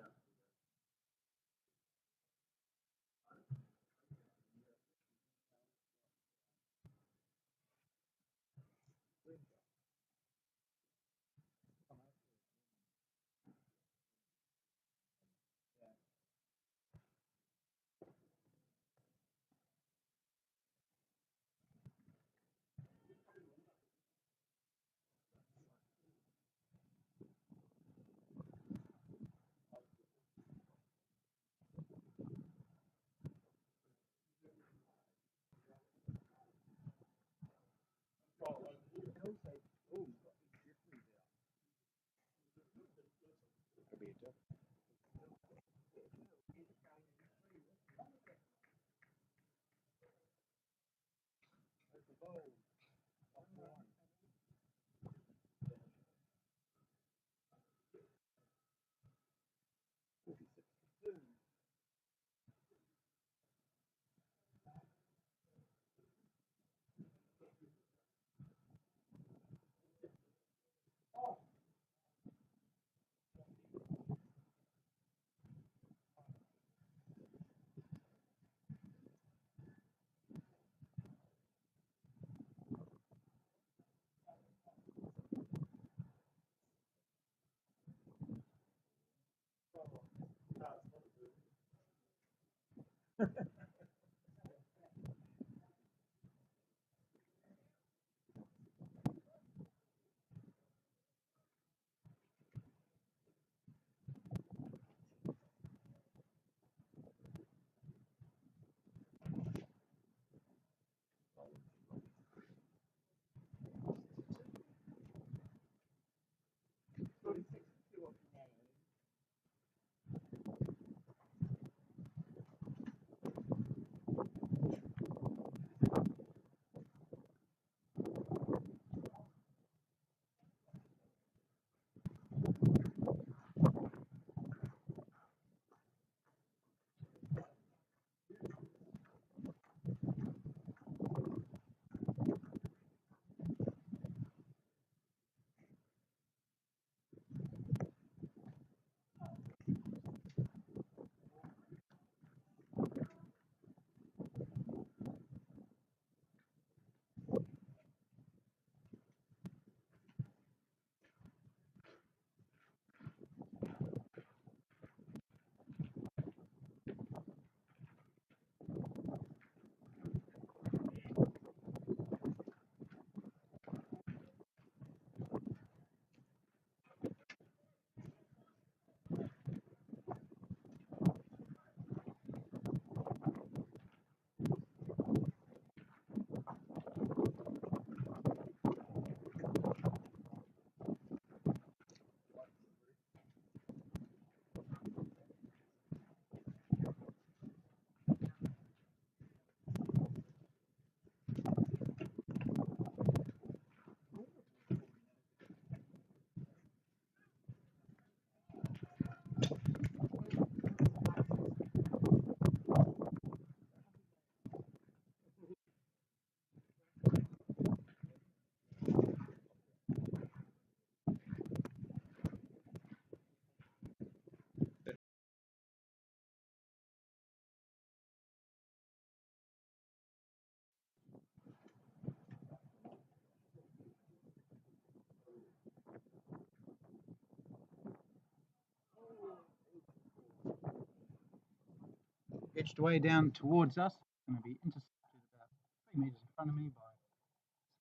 edged away down towards us. It's going to be intercepted about 3 metres in front of me by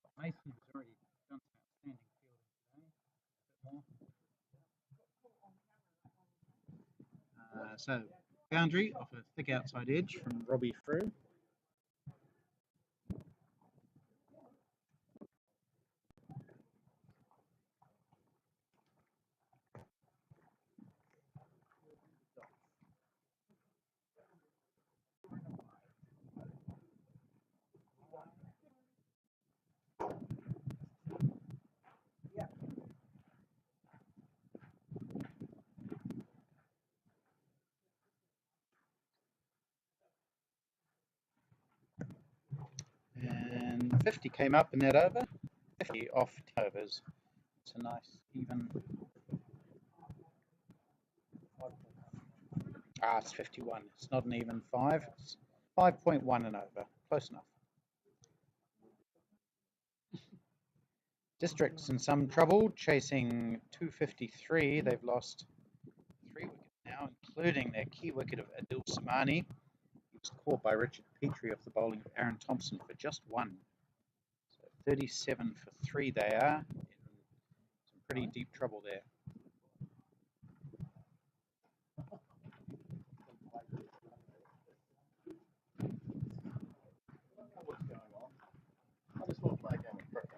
Scott Mason, who's already done some outstanding fielding today. A bit more. So boundary off a thick outside edge from Robbie Frew. And 50 came up in that over. 50 off 10 overs. It's a nice even. It's 51. It's not an even 5. It's 5.1 and over. Close enough. Districts in some trouble, chasing 253. They've lost 3 wickets now, including their key wicket of Adil Samani. He was caught by Richard Petrie off the bowling of Aaron Thompson for just 1. So 37 for 3 they are. In some pretty deep trouble there. What's going on? I just want to play a game of cricket.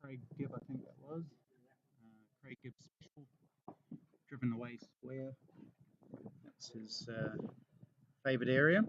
Craig Gibb, I think that was. Craig Gibb special, driven away square. That's his favourite area.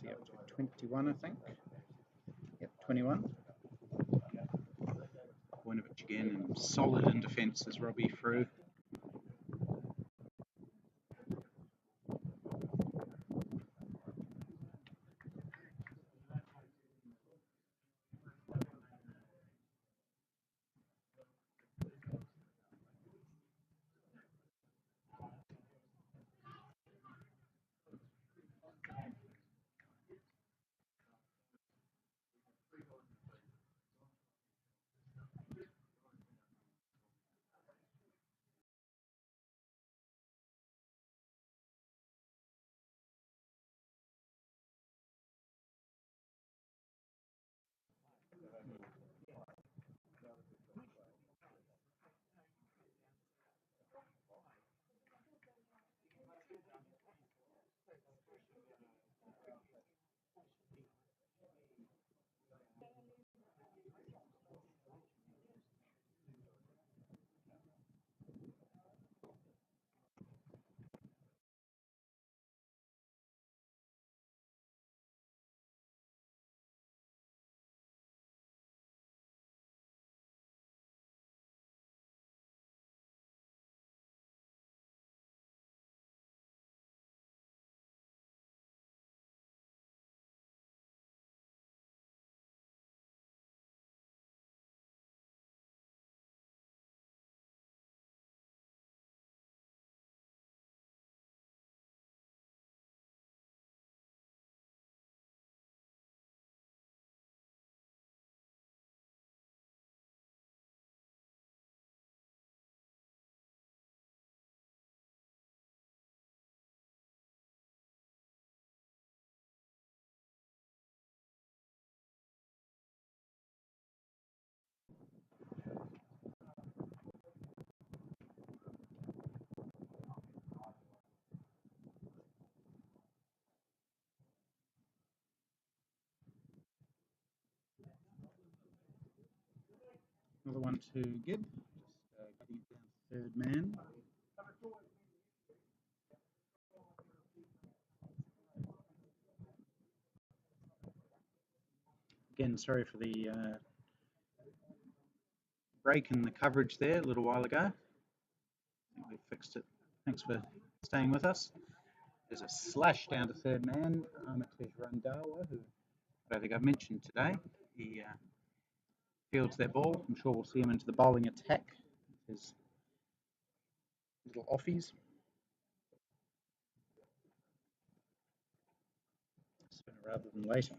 See, up to 21, I think. Yep, 21. Winovich again, and solid in defence as Robbie through. Another one to Gibb, just getting it down to third man. Again, sorry for the break in the coverage there a little while ago. I think we fixed it. Thanks for staying with us. There's a slash down to third man, Armitage Randawa, who I don't think I've mentioned today. He fields that ball. I'm sure we'll see him into the bowling attack. His little offies. Sooner rather than later.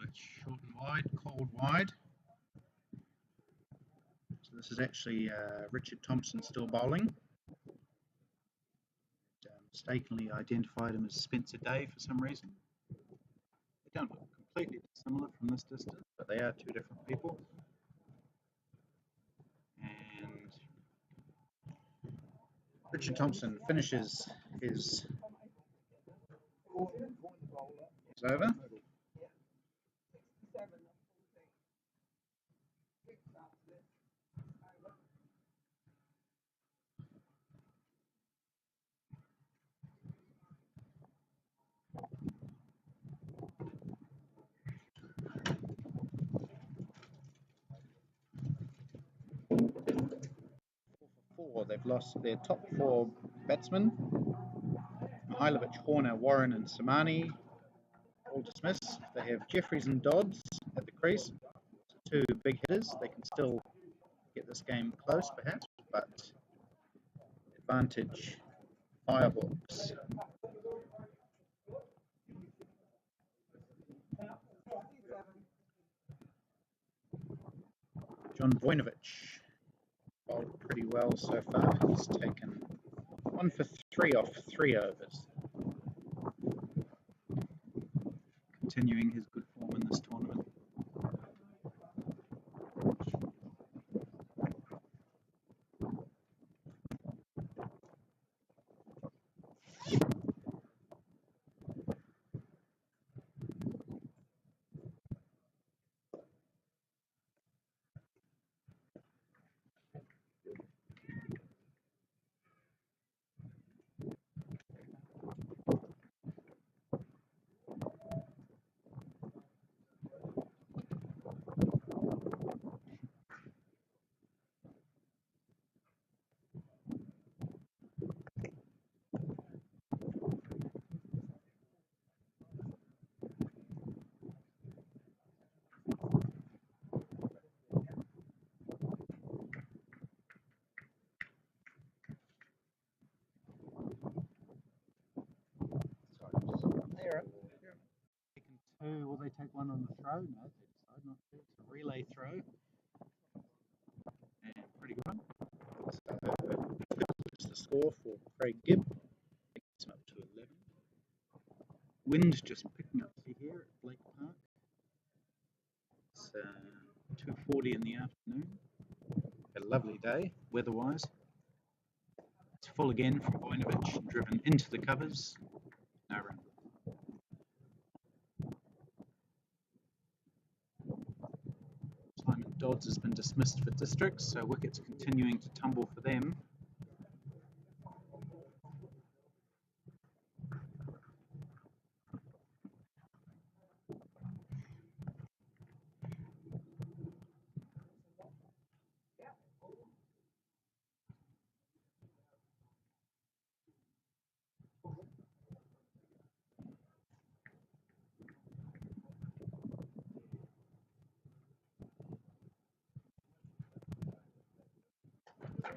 It's short and wide, called wide. So this is actually Richard Thompson still bowling. Mistakenly identified him as Spencer Day for some reason. They don't look completely dissimilar from this distance, but they are two different people. And Richard Thompson finishes his over. They've lost their top four batsmen. Mihailovic, Horner, Warren and Samani all dismissed. They have Jeffries and Dodds at the crease. Two big hitters. They can still get this game close perhaps, but advantage Firehawks. John Vojnovic bowled pretty well so far. He's taken 1 for 3 off 3 overs. Continuing his good form in this tournament. Two, will they take one on the throw? No, they decide not to. It's a relay throw. And pretty good one. So that's the score for Craig Gibb. It's up to 11. Wind just picking up here at Blake Park. It's 2:40 in the afternoon. A lovely day, weather-wise. It's full again from Vojnovic, driven into the covers. No run. Dodds has been dismissed for districts, so wickets continuing to tumble for them.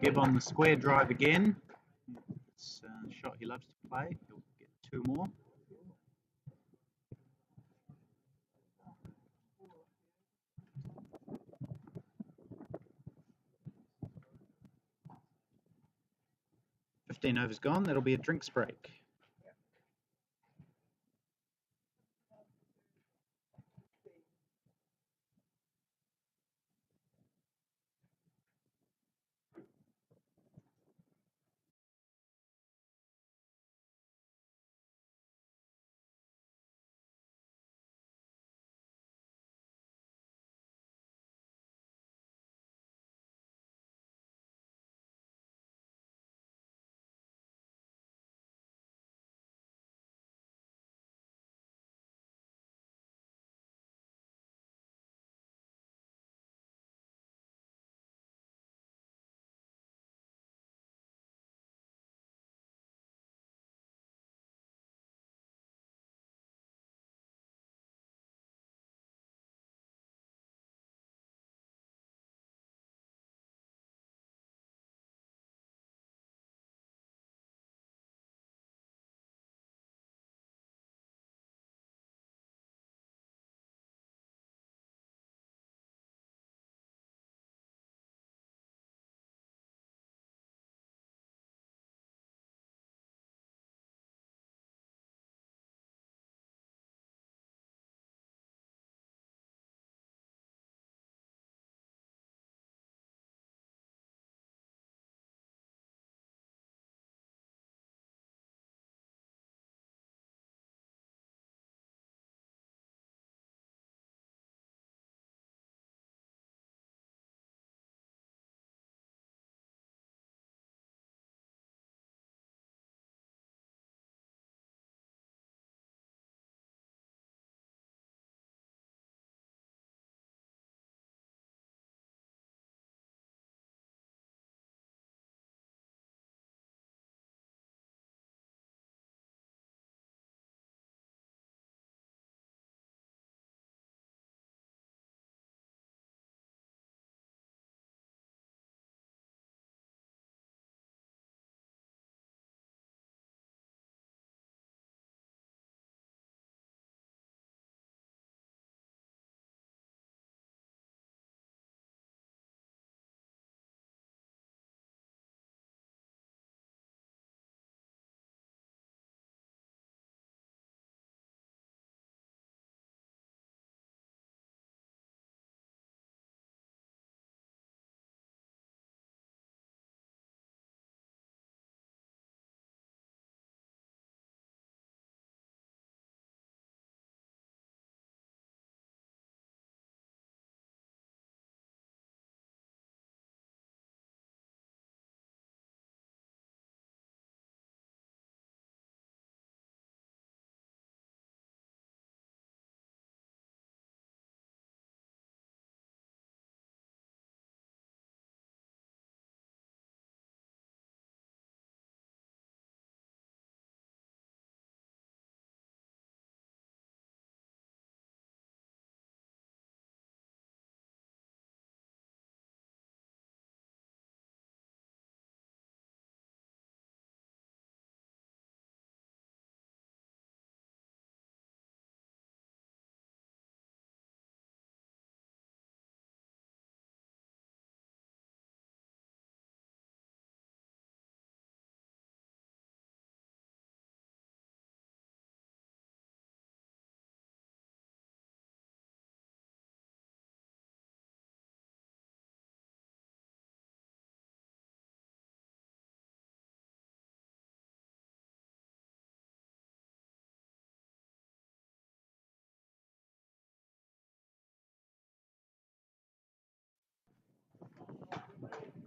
Gibb on the square drive again. It's a shot he loves to play. He'll get 2 more. "15 overs gone, that'll be a drinks break."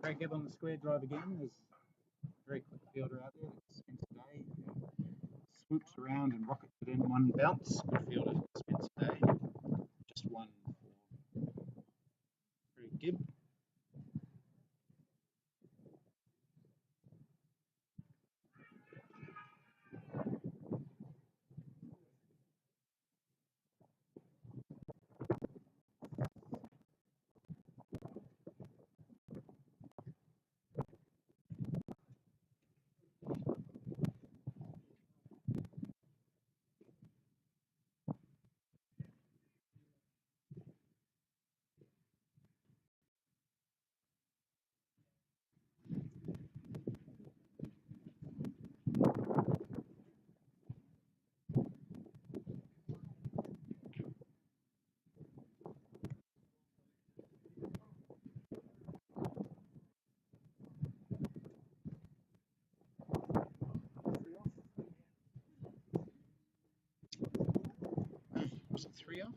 Craig Gibb on the square drive again. There's a very quick fielder out there. That's Spencer Day. Swoops around and rockets it in one bounce. Good fielder, Spencer Day. Just one for Craig Gibb. Was it 3 off?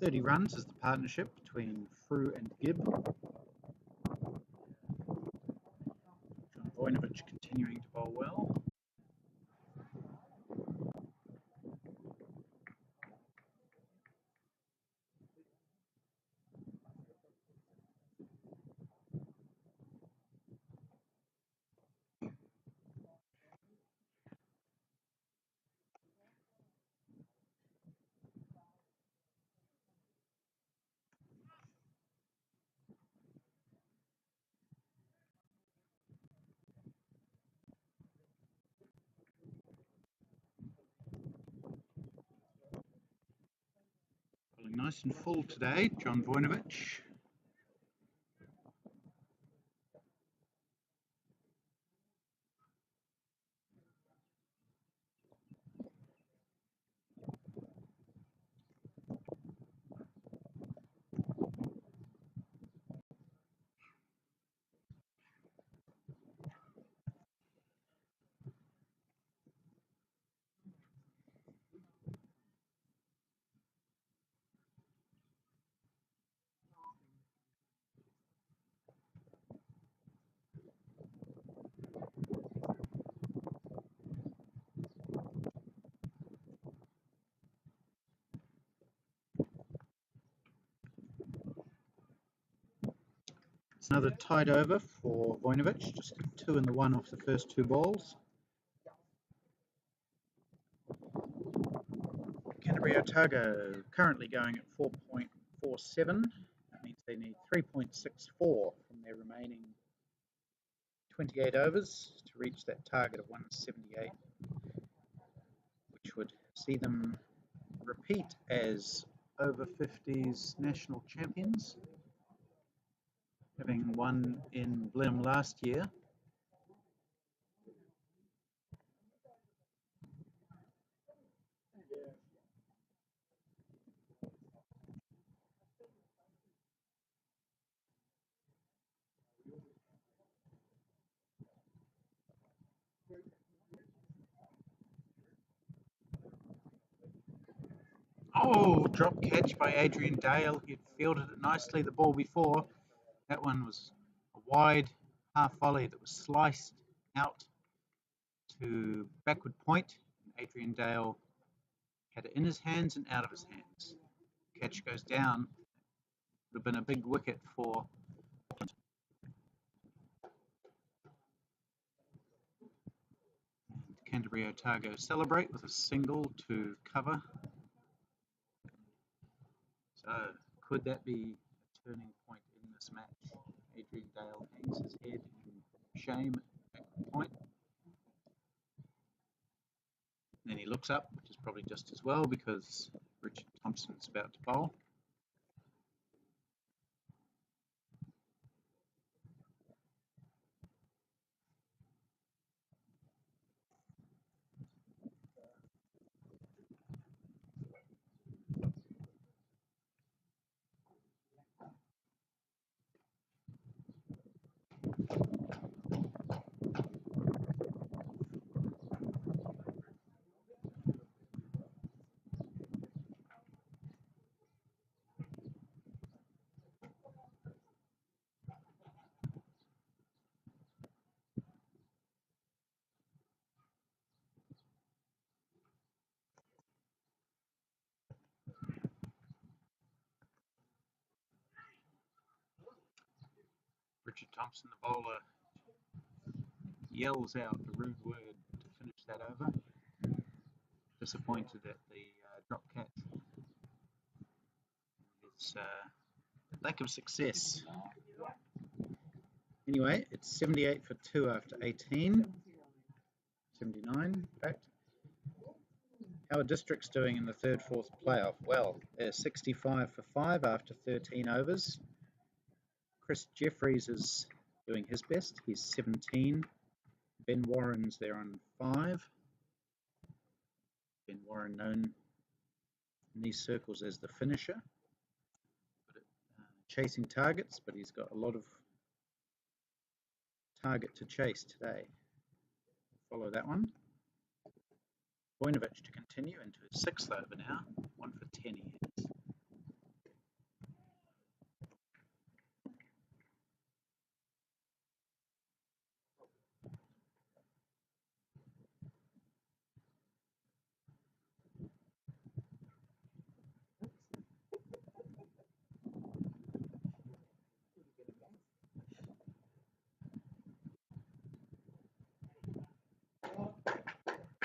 "30 runs is the partnership between Frew and Gibb. John Voinovich continuing to bowl well. Bowling nice and full today, John Voinovich. It's another tied over for Voinovich, just 2 in the 1 off the first 2 balls. Canterbury Otago currently going at 4.47. That means they need 3.64 from their remaining 28 overs to reach that target of 178, which would see them repeat as over 50s national champions, having won in Blenheim last year. Oh, drop catch by Adrian Dale. He'd fielded it nicely the ball before. That one was a wide half volley that was sliced out to backward point. Adrian Dale had it in his hands and out of his hands. Catch goes down. Would have been a big wicket for Auckland. Canterbury Otago celebrate with a single to cover. So could that be a turning point in this match? Adrian Dale hangs his head in shame at he looks up, which is probably just as well because Richard Thompson's about to bowl. Richard Thompson, the bowler, yells out a rude word to finish that over. Disappointed at the drop catch. His lack of success. Anyway, it's 78 for 2 after 18. 79, in fact. How are Districts doing in the third, fourth playoff? Well, they're 65 for 5 after 13 overs. Chris Jeffries is doing his best. He's 17. Ben Warren's there on 5. Ben Warren known in these circles as the finisher. Chasing targets, but he's got a lot of target to chase today. Follow that one. Vojnovic to continue into his 6th over now. 1 for 10 he has.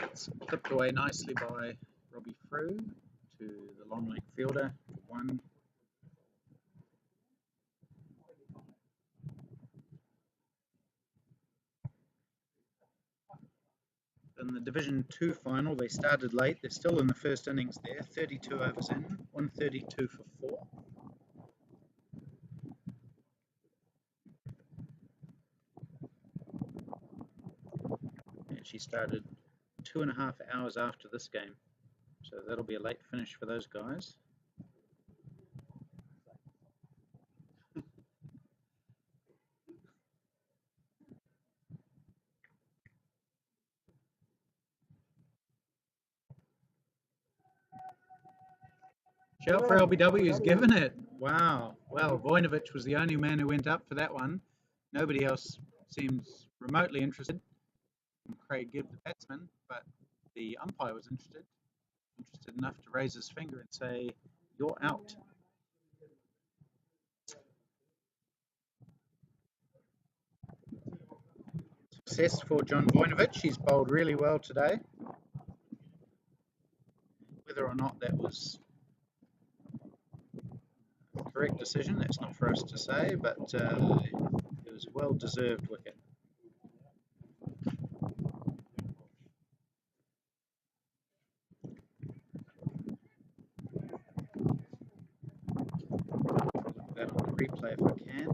It's clipped away nicely by Robbie Frew to the long leg fielder for 1. In the Division 2 final, they started late. They're still in the first innings there, 32 overs in, 132 for 4. And she started 2.5 hours after this game, so that'll be a late finish for those guys. Shout for LBW's given it. Wow. Well, Vojnovic was the only man who went up for that one. Nobody else seems remotely interested. Craig Gibb, the batsman, but the umpire was interested enough to raise his finger and say, "You're out." Success for John Vojnovic. He's bowled really well today. Whether or not that was the correct decision, that's not for us to say, but it was a well-deserved wicket. Look at that on the replay if I can.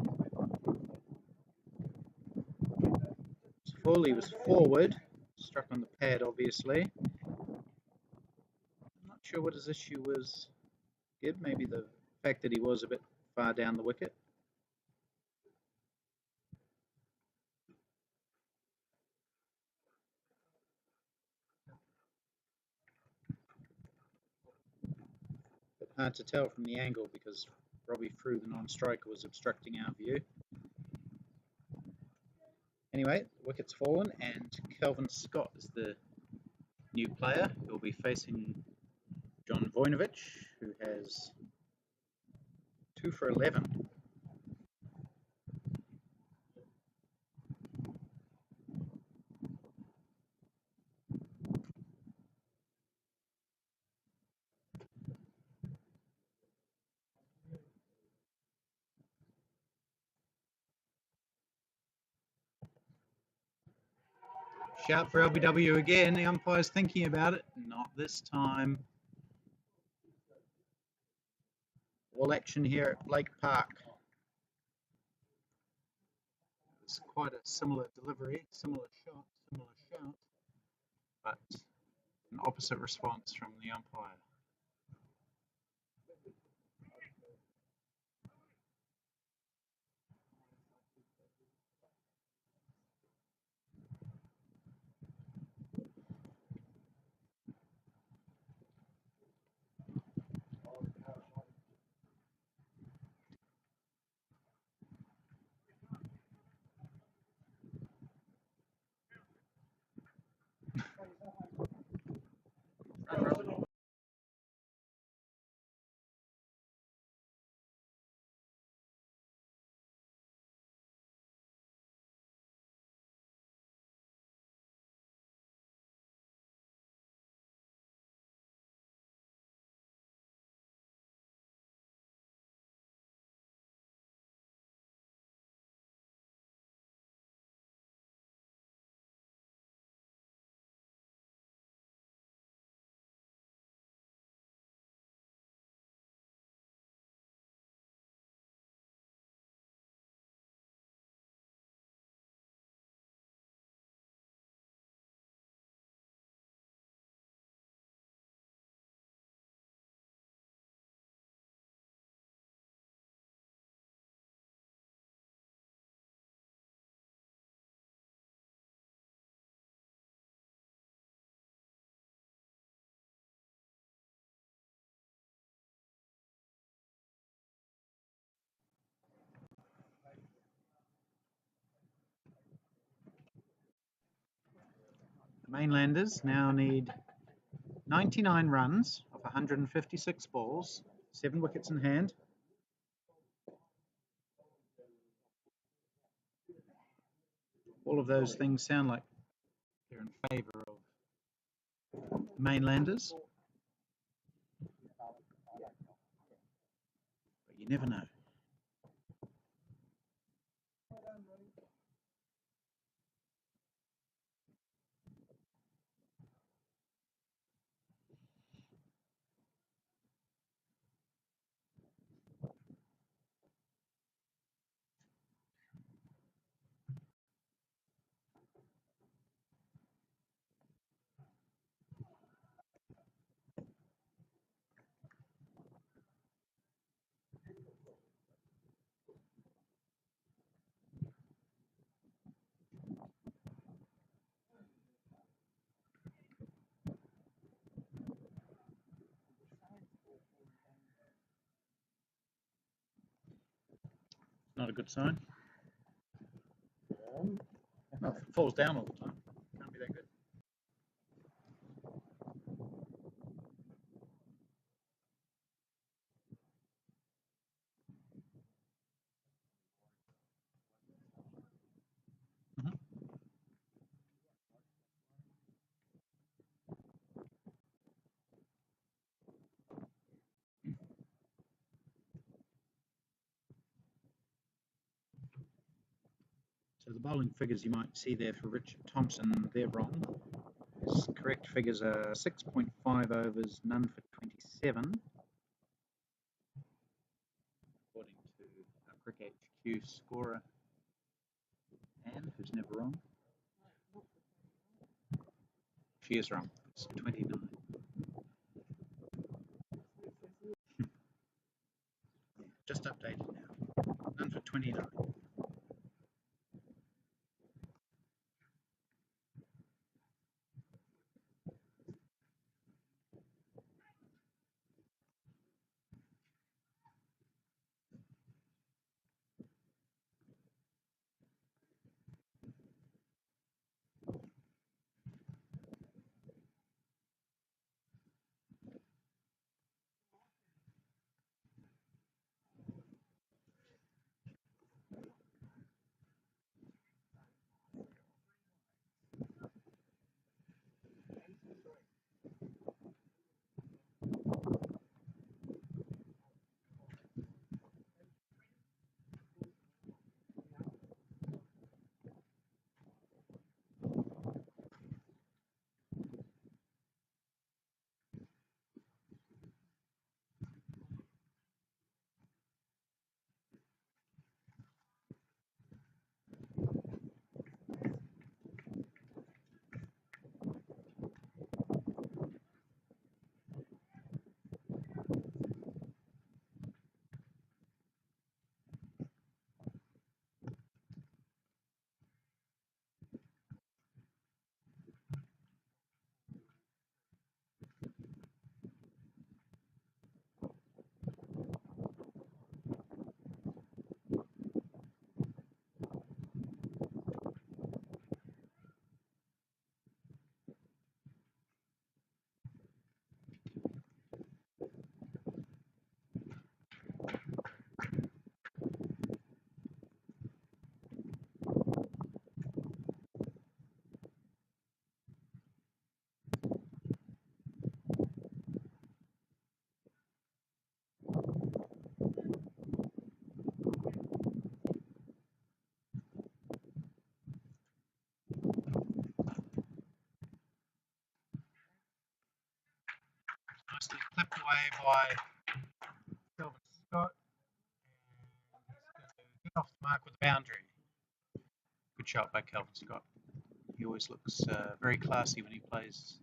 He was forward, struck on the pad obviously. I'm not sure what his issue was, Gibb. Maybe the fact that he was a bit far down the wicket. But hard to tell from the angle because Robbie Frew, the non-striker, was obstructing our view. Anyway, the wicket's fallen and Kelvin Scott is the new player. He'll be facing John Vojnovic, who has 2 for 11. Shout for LBW again. The umpire's thinking about it. Not this time. All action here at Blake Park. It's quite a similar delivery, similar shot, but an opposite response from the umpire. The Mainlanders now need 99 runs of 156 balls, 7 wickets in hand. All of those things sound like they're in favour of Mainlanders, but you never know. Not a good sign. Well, if it falls down all the time, can't be that good. So the bowling figures you might see there for Richard Thompson, they're wrong. His correct figures are 6.5 overs, none for 27, according to our Cricket HQ scorer, Anne, who's never wrong. She is wrong. It's 29. Just updated now. None for 29. clipped away by Kelvin Scott, and he's going to get off the mark with a boundary. Good shot by Kelvin Scott. He always looks very classy when he plays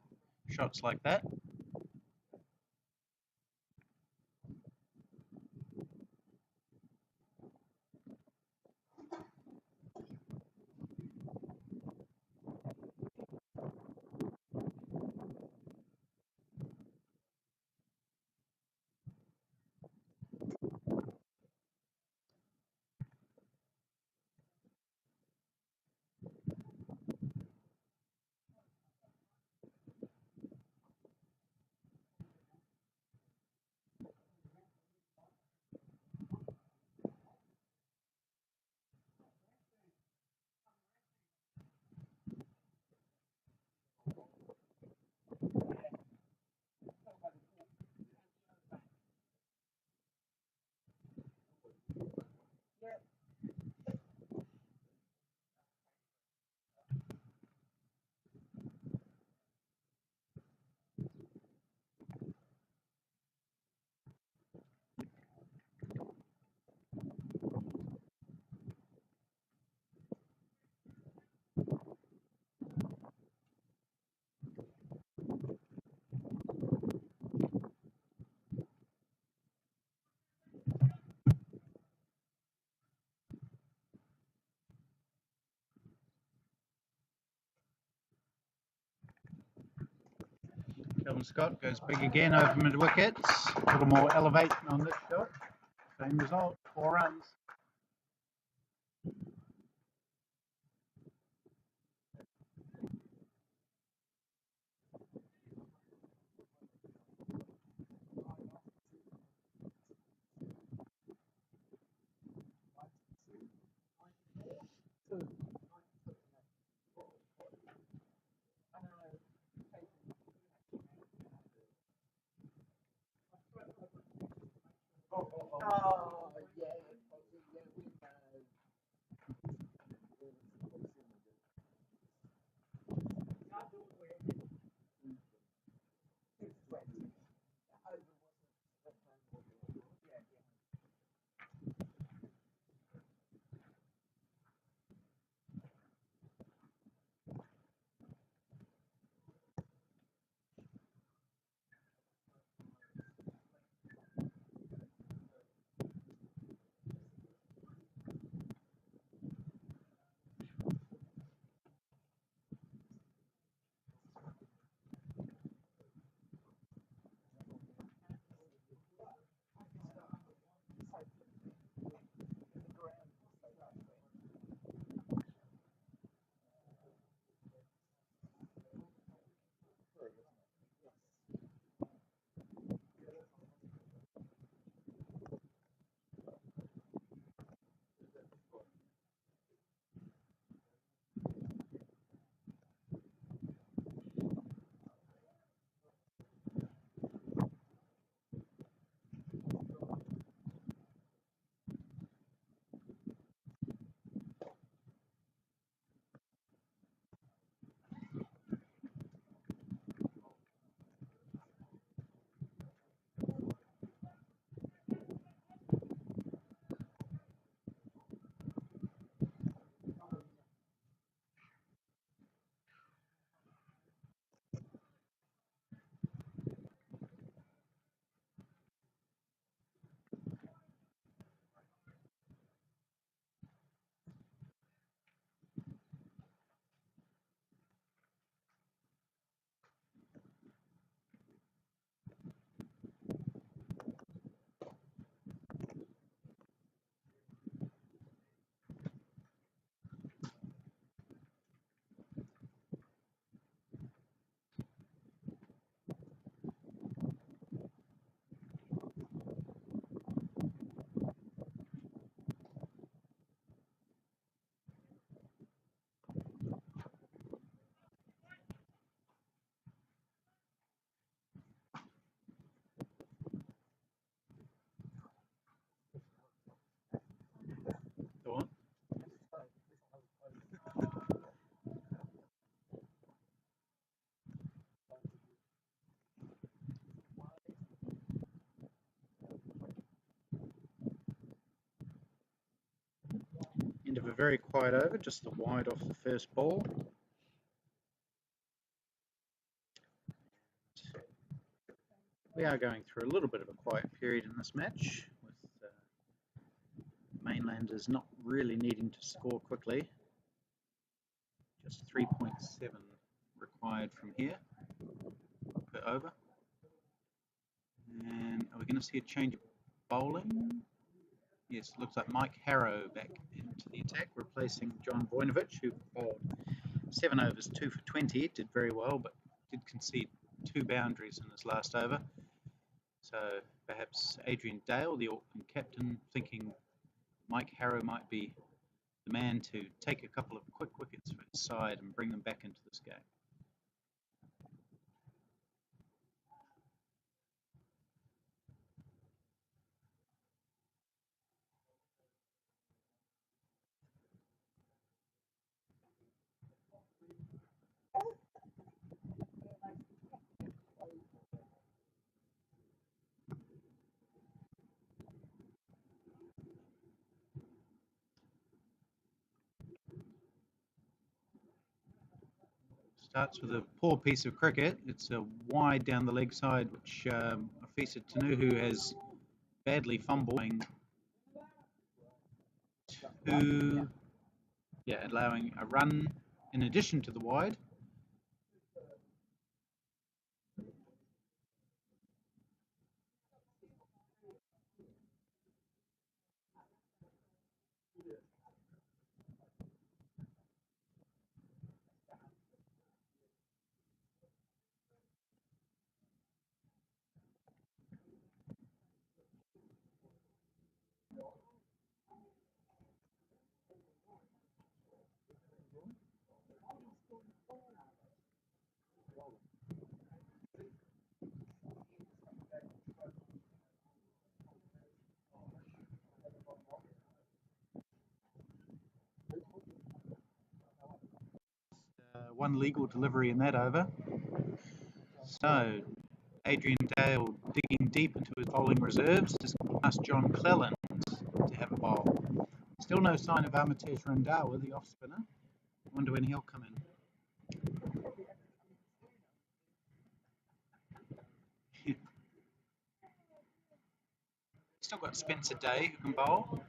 shots like that. Kelvin Scott goes big again over mid wickets. A little more elevation on this shot. Same result, 4 runs. Oh, yeah. End of a very quiet over, just the wide off the first ball. We are going through a little bit of a quiet period in this match, with Mainlanders not really needing to score quickly. Just 3.7 required from here per over. And are we going to see a change of bowling? Yes, it looks like Mike Harrow back into the attack, replacing John Vojnovic, who bowled 7 overs, 2 for 20, did very well, but did concede 2 boundaries in his last over. So perhaps Adrian Dale, the Auckland captain, thinking Mike Harrow might be the man to take a couple of quick wickets for his side and bring them back into this game. Starts with a poor piece of cricket. It's a wide down the leg side, which Afisa Tanuhu has badly fumbling to, allowing a run in addition to the wide. One legal delivery in that over. So Adrian Dale digging deep into his bowling reserves, just asked John Cleland to have a bowl. Still no sign of Amatej Randawa, the off spinner. Wonder when he'll come in. Still got Spencer Day who can bowl.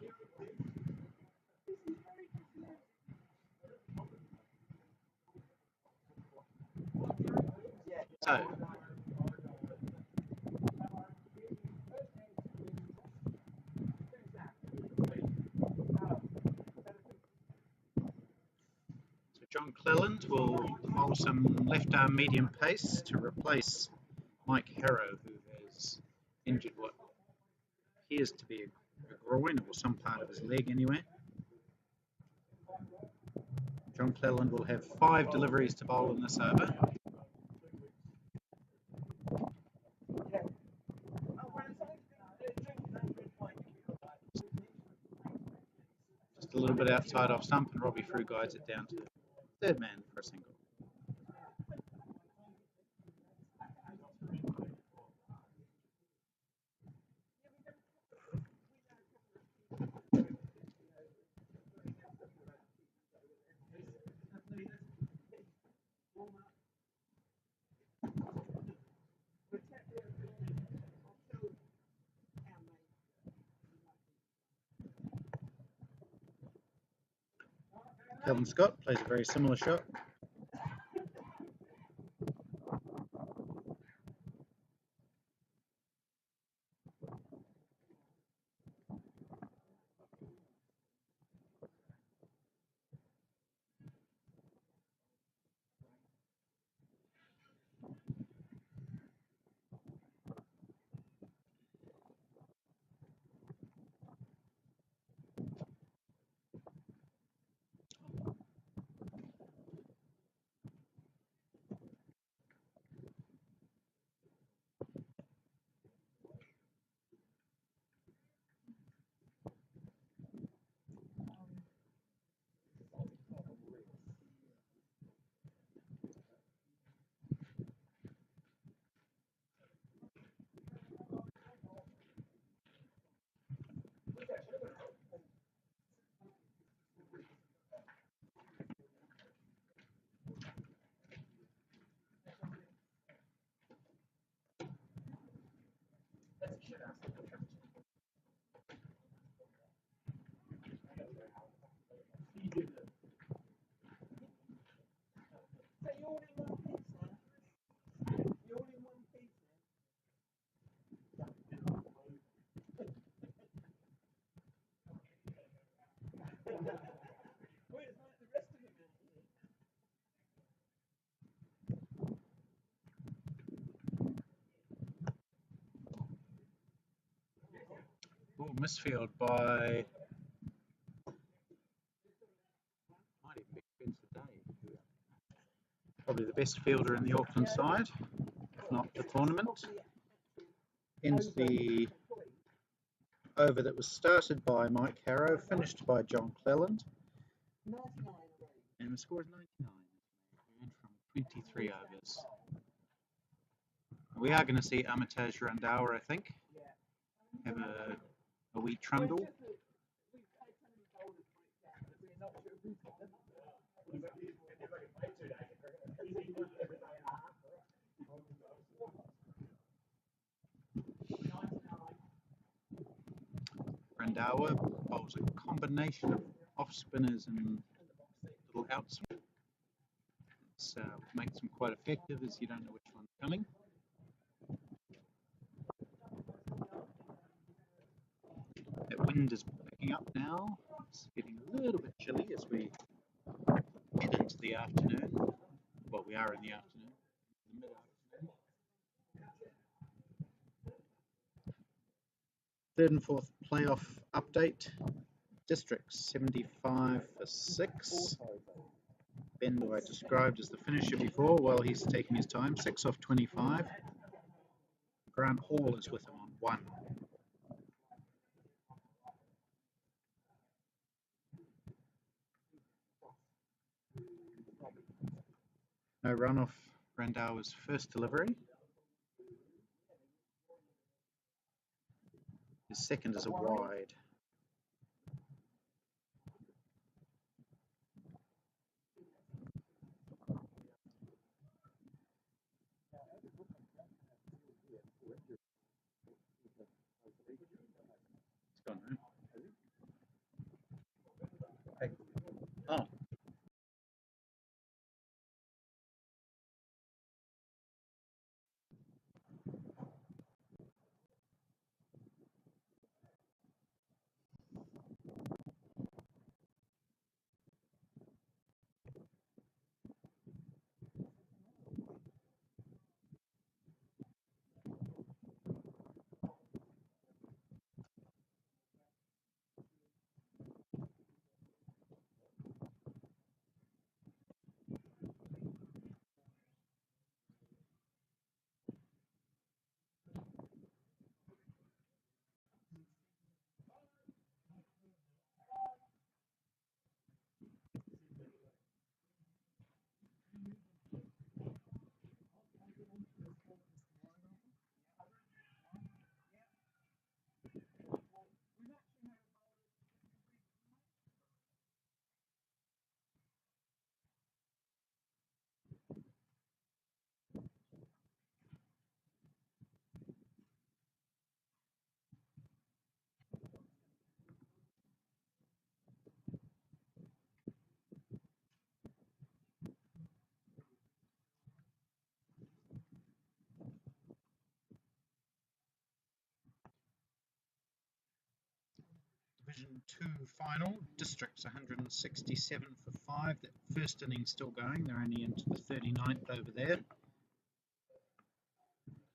So John Cleland will bowl some left arm medium pace to replace Mike Harrow, who has injured what appears to be a groin or some part of his leg anyway. John Cleland will have 5 deliveries to bowl in this over. Just a little bit outside off stump, and Robbie Frew guides it down to third man for a single. Kelvin Scott plays a very similar shot. Oh, misfield by might even be Spencer Day. Probably the best fielder in the Auckland side, if not the tournament. Ends the over that was started by Mike Harrow, finished by John Cleland. And the score is 99. We went from 23 overs. We are going to see Armitage Randauer, I think, have a wee trundle. Randauer bowls a combination of off spinners and little outs. It makes them quite effective as you don't know which one's coming. That wind is picking up now. It's getting a little bit chilly as we head into the afternoon. Well, we are in the afternoon, the mid-afternoon. Third and fourth playoff update. Districts 75 for 6. Ben, who I described as the finisher before, well, he's taking his time. 6 off 25. Grant Hall is with him on 1. No run off Randauer's first delivery. His second is a wide. It's gone home. Hey. Oh. Division 2 final, Districts 167 for 5. That first innings still going, they're only into the 39th over there.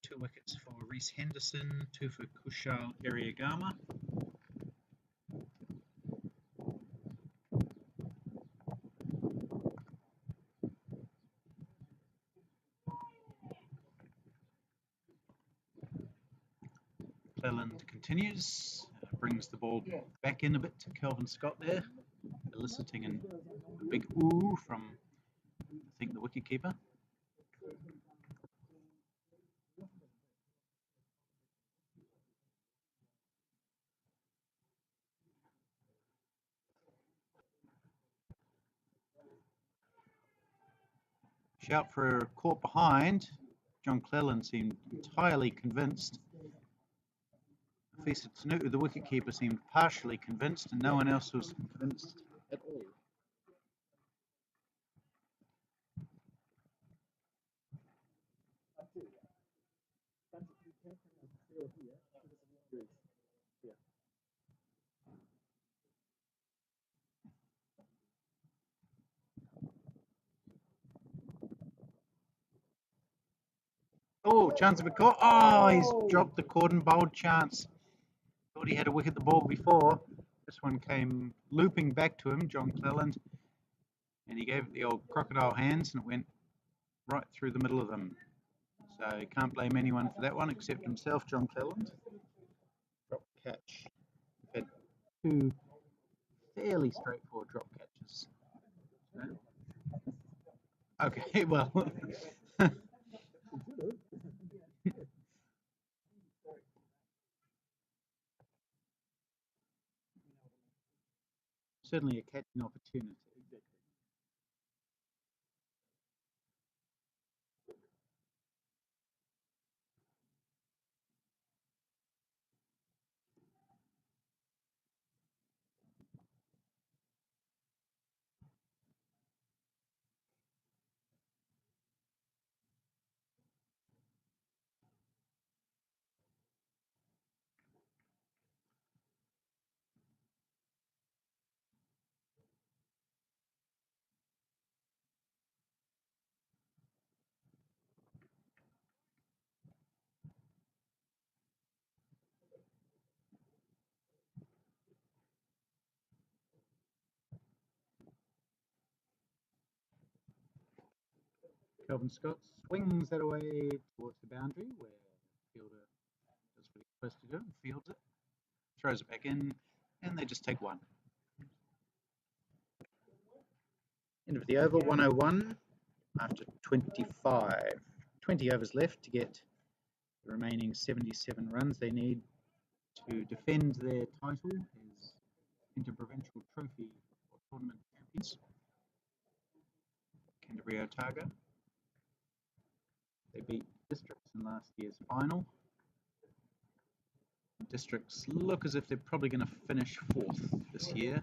2 wickets for Reece Henderson, 2 for Kushal Iriagama. Cleland continues, brings the ball back in a bit to Kelvin Scott there, eliciting a big ooh from, I think, the wicketkeeper. Shout for caught behind. John Cleland seemed entirely convinced. Fisa-Tanu'u, the wicketkeeper, seemed partially convinced, and no one else was convinced at all. Oh, chance of a caught. Oh, he's dropped the cord and bowled chance. Thought he had a wicket the ball before. This one came looping back to him, John Cleland, and he gave it the old crocodile hands, and it went right through the middle of them. So you can't blame anyone for that one except himself, John Cleland. Drop catch. We've had two fairly straightforward drop catches. Okay, well. Certainly a catching opportunity. Kelvin Scott swings that away towards the boundary where the fielder does what he's supposed to do and fields it, throws it back in, and they just take one. End of the over, 101 after 25. 20 overs left to get the remaining 77 runs they need to defend their title as Interprovincial Trophy or Tournament champions. Canterbury Otago. They beat Districts in last year's final. Districts look as if they're probably going to finish fourth this year.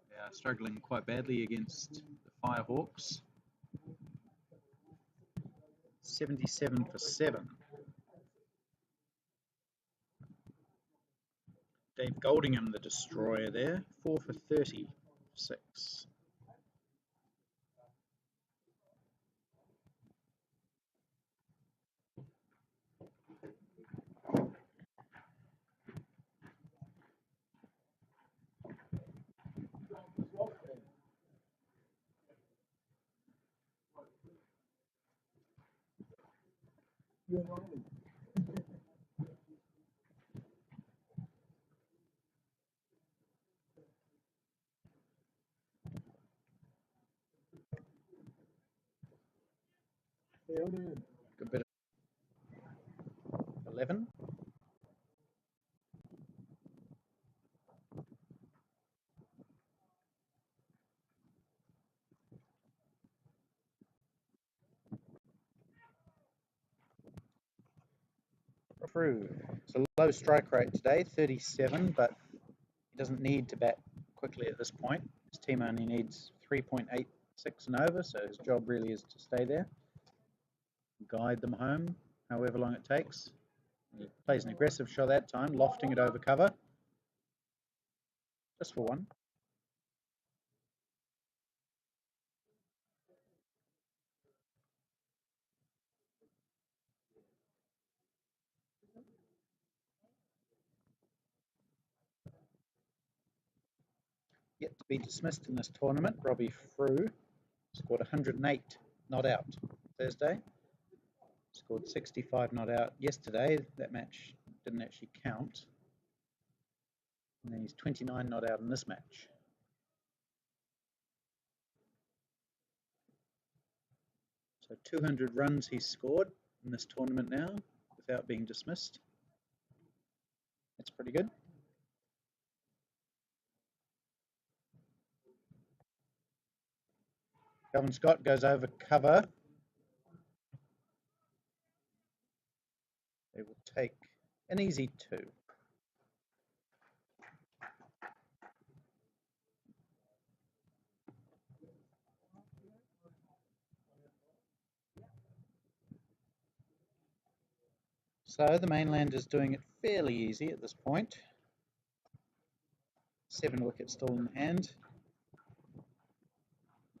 They are struggling quite badly against the Firehawks. 77 for 7. Dave Goldingham, the destroyer there, 4 for 36. Good bit of 11. Through. It's a low strike rate today, 37, but he doesn't need to bat quickly at this point. His team only needs 3.86 and over, so his job really is to stay there, guide them home, however long it takes. He plays an aggressive shot that time, lofting it over cover, just for one. Yet to be dismissed in this tournament, Robbie Frew scored 108 not out Thursday. Scored 65 not out yesterday. That match didn't actually count. And then he's 29 not out in this match. So 200 runs he's scored in this tournament now without being dismissed. That's pretty good. Kelvin Scott goes over cover. They will take an easy 2. So the Mainlanders doing it fairly easy at this point. 7 wickets still in hand.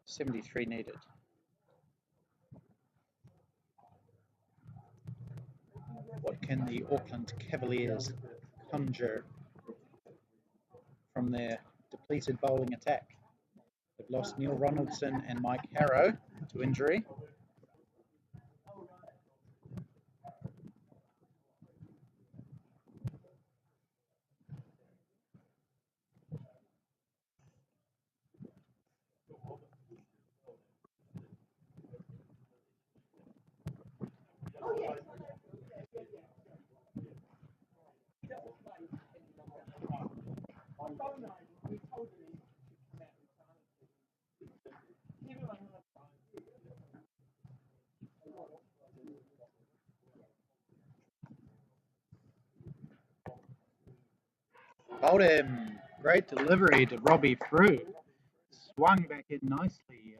73 needed. What can the Auckland Cavaliers conjure from their depleted bowling attack? They've lost Neil Ronaldson and Mike Harrow to injury. Bowled him. Great delivery to Robbie Frew. Swung back in nicely.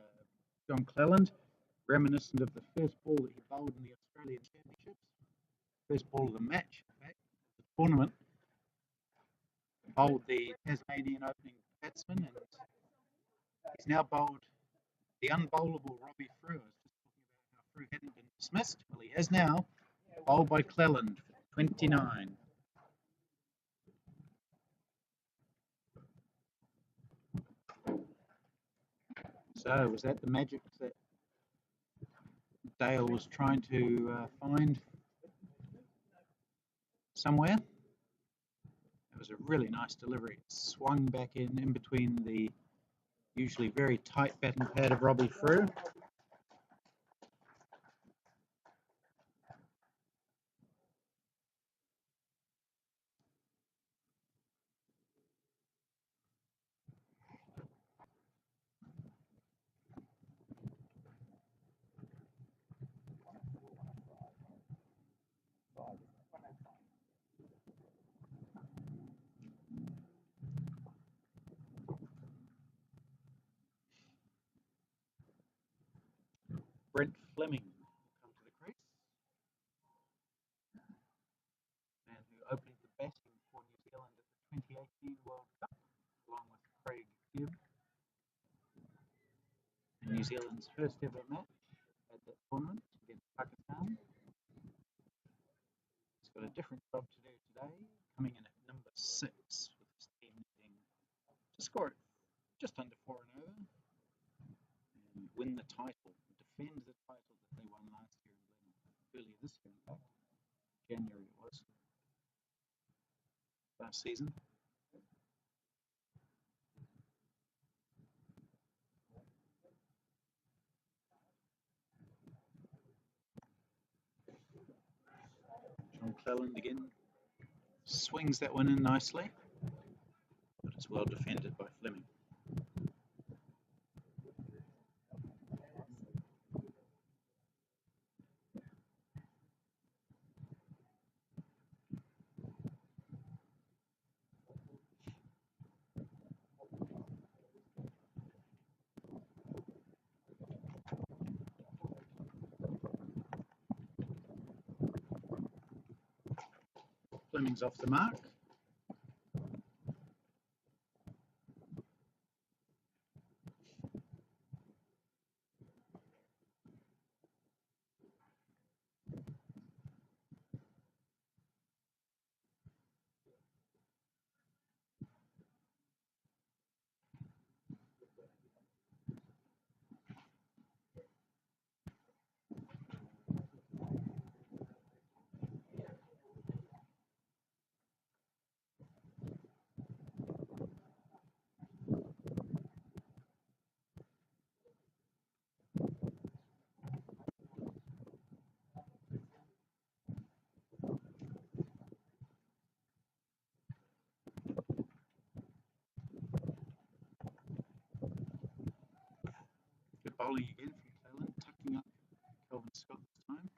John Cleland, reminiscent of the first ball that he bowled in the Australian Championships. First ball of the match, in fact, the tournament. Bowled the Tasmanian opening batsman, and he's now bowled the unbowlable Robbie Frew. I was just talking about how Frew hadn't been dismissed. Well, he has now. Bowled by Cleland for 29. So, was that the magic that Dale was trying to find somewhere? It was a really nice delivery. It swung back in between the usually very tight batting pad of Robbie Frew. Brent Fleming will come to the crease. Man who opened the batting for New Zealand at the 2018 World Cup, along with Craig Gibb. In New Zealand's first ever match at that tournament against Pakistan. He's got a different job to do today, coming in at number 6 with his team needing to score it just under 4 and over and win the title, defend the title that they won last year in Glenelg, earlier this year in fact, January it was, last season. John Cleland again swings that one in nicely, but it's well defended by Fleming. Fleming's off the mark. Good bowling again from Cleland, tucking up Kelvin Scott this time.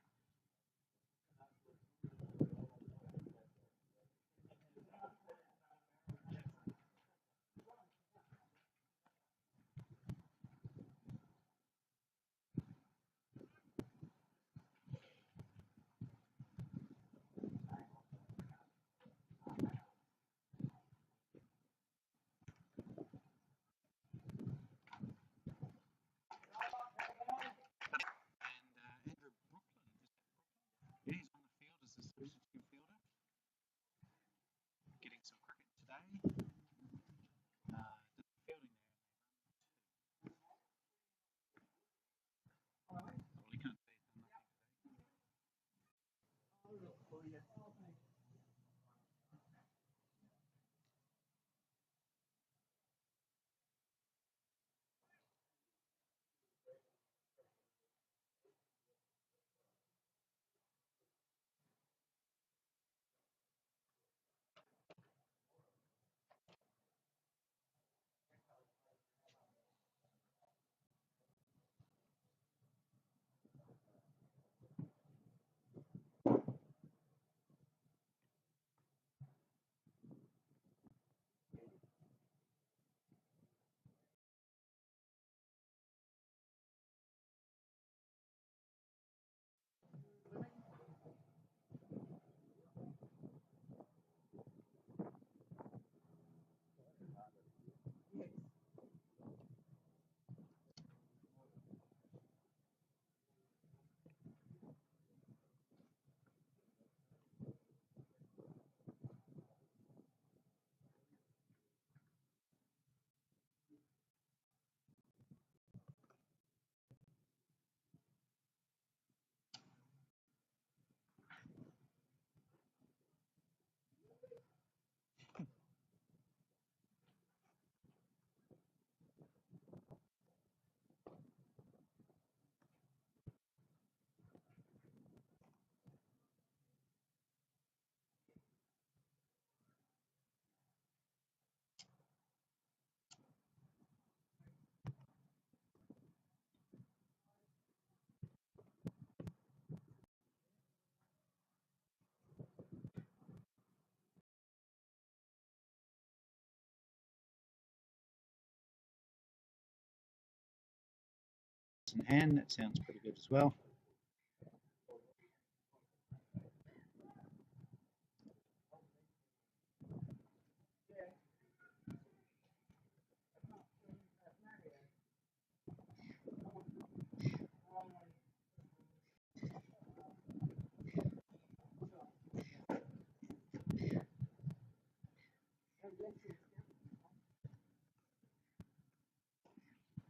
in hand, that sounds pretty good as well.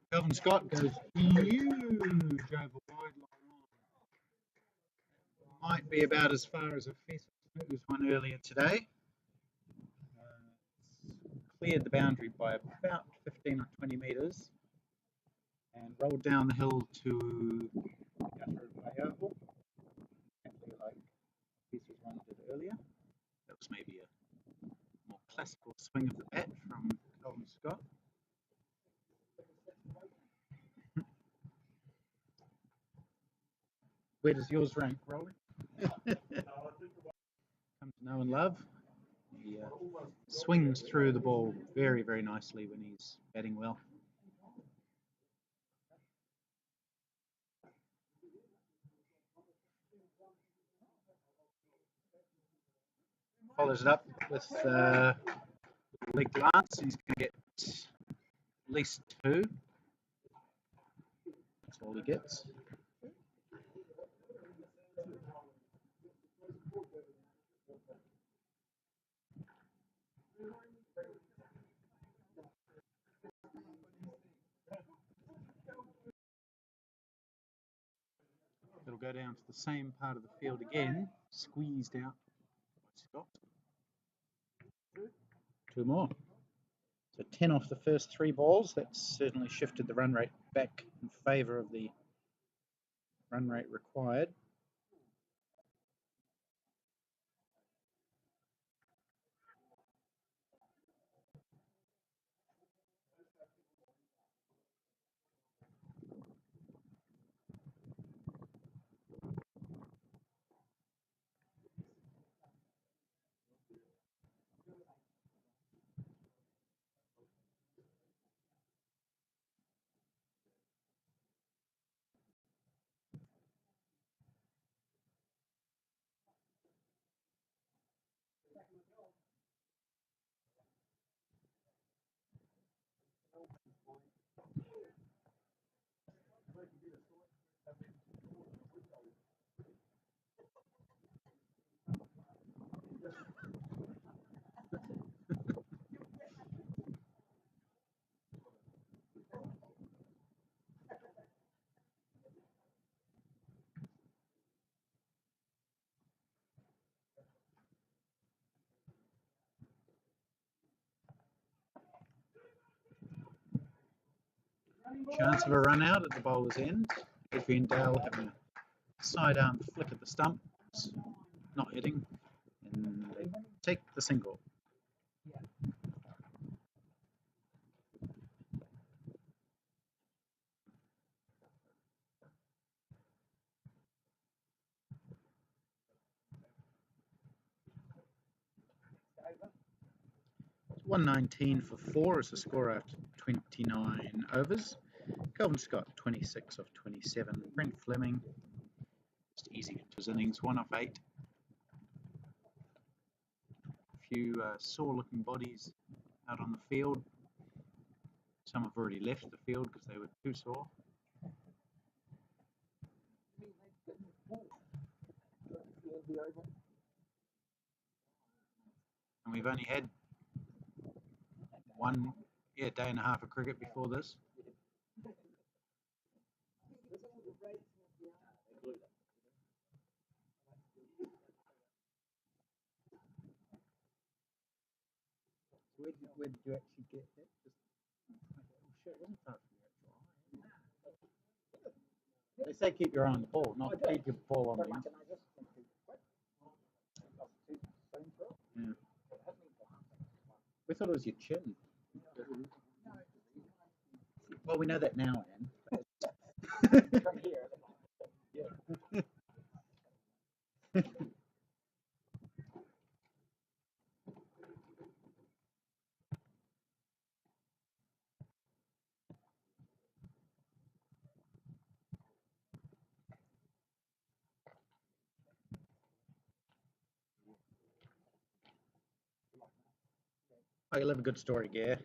Kelvin Scott goes huge over wide line on. Might be about as far as a Festus one earlier today. Cleared the boundary by about 15 or 20 metres and rolled down the hill to the gutter of Bay Oval, exactly like Festus one did earlier. That was maybe a more classical swing of the bat from Kelvin Scott. Where does yours rank, Rolly? Come to know and love. He swings through the ball very, very nicely when he's batting well. Follows it up with leg glance. He's going to get at least 2. That's all he gets. It'll go down to the same part of the field again, squeezed out by Scott. 2 more. So 10 off the first 3 balls. That's certainly shifted the run rate back in favour of the run rate required. Chance of a run out at the bowler's end. Adrian Dale having a sidearm flick at the stump, not hitting, and they take the single. It's 119 for 4 as the score after 29 overs. Kelvin Scott 26 off 27. Brent Fleming just easing into his innings, 1 off 8. A few sore-looking bodies out on the field. Some have already left the field because they were too sore. And we've only had one day and a half of cricket before this. Where did you actually get that? Shit, it wasn't touch for your actual eye. They say keep your eye on the ball, not keep your ball on the end. Yeah. We thought it was your chin. Well, we know that now, Anne. From here. Yeah. I love a good story, Gear.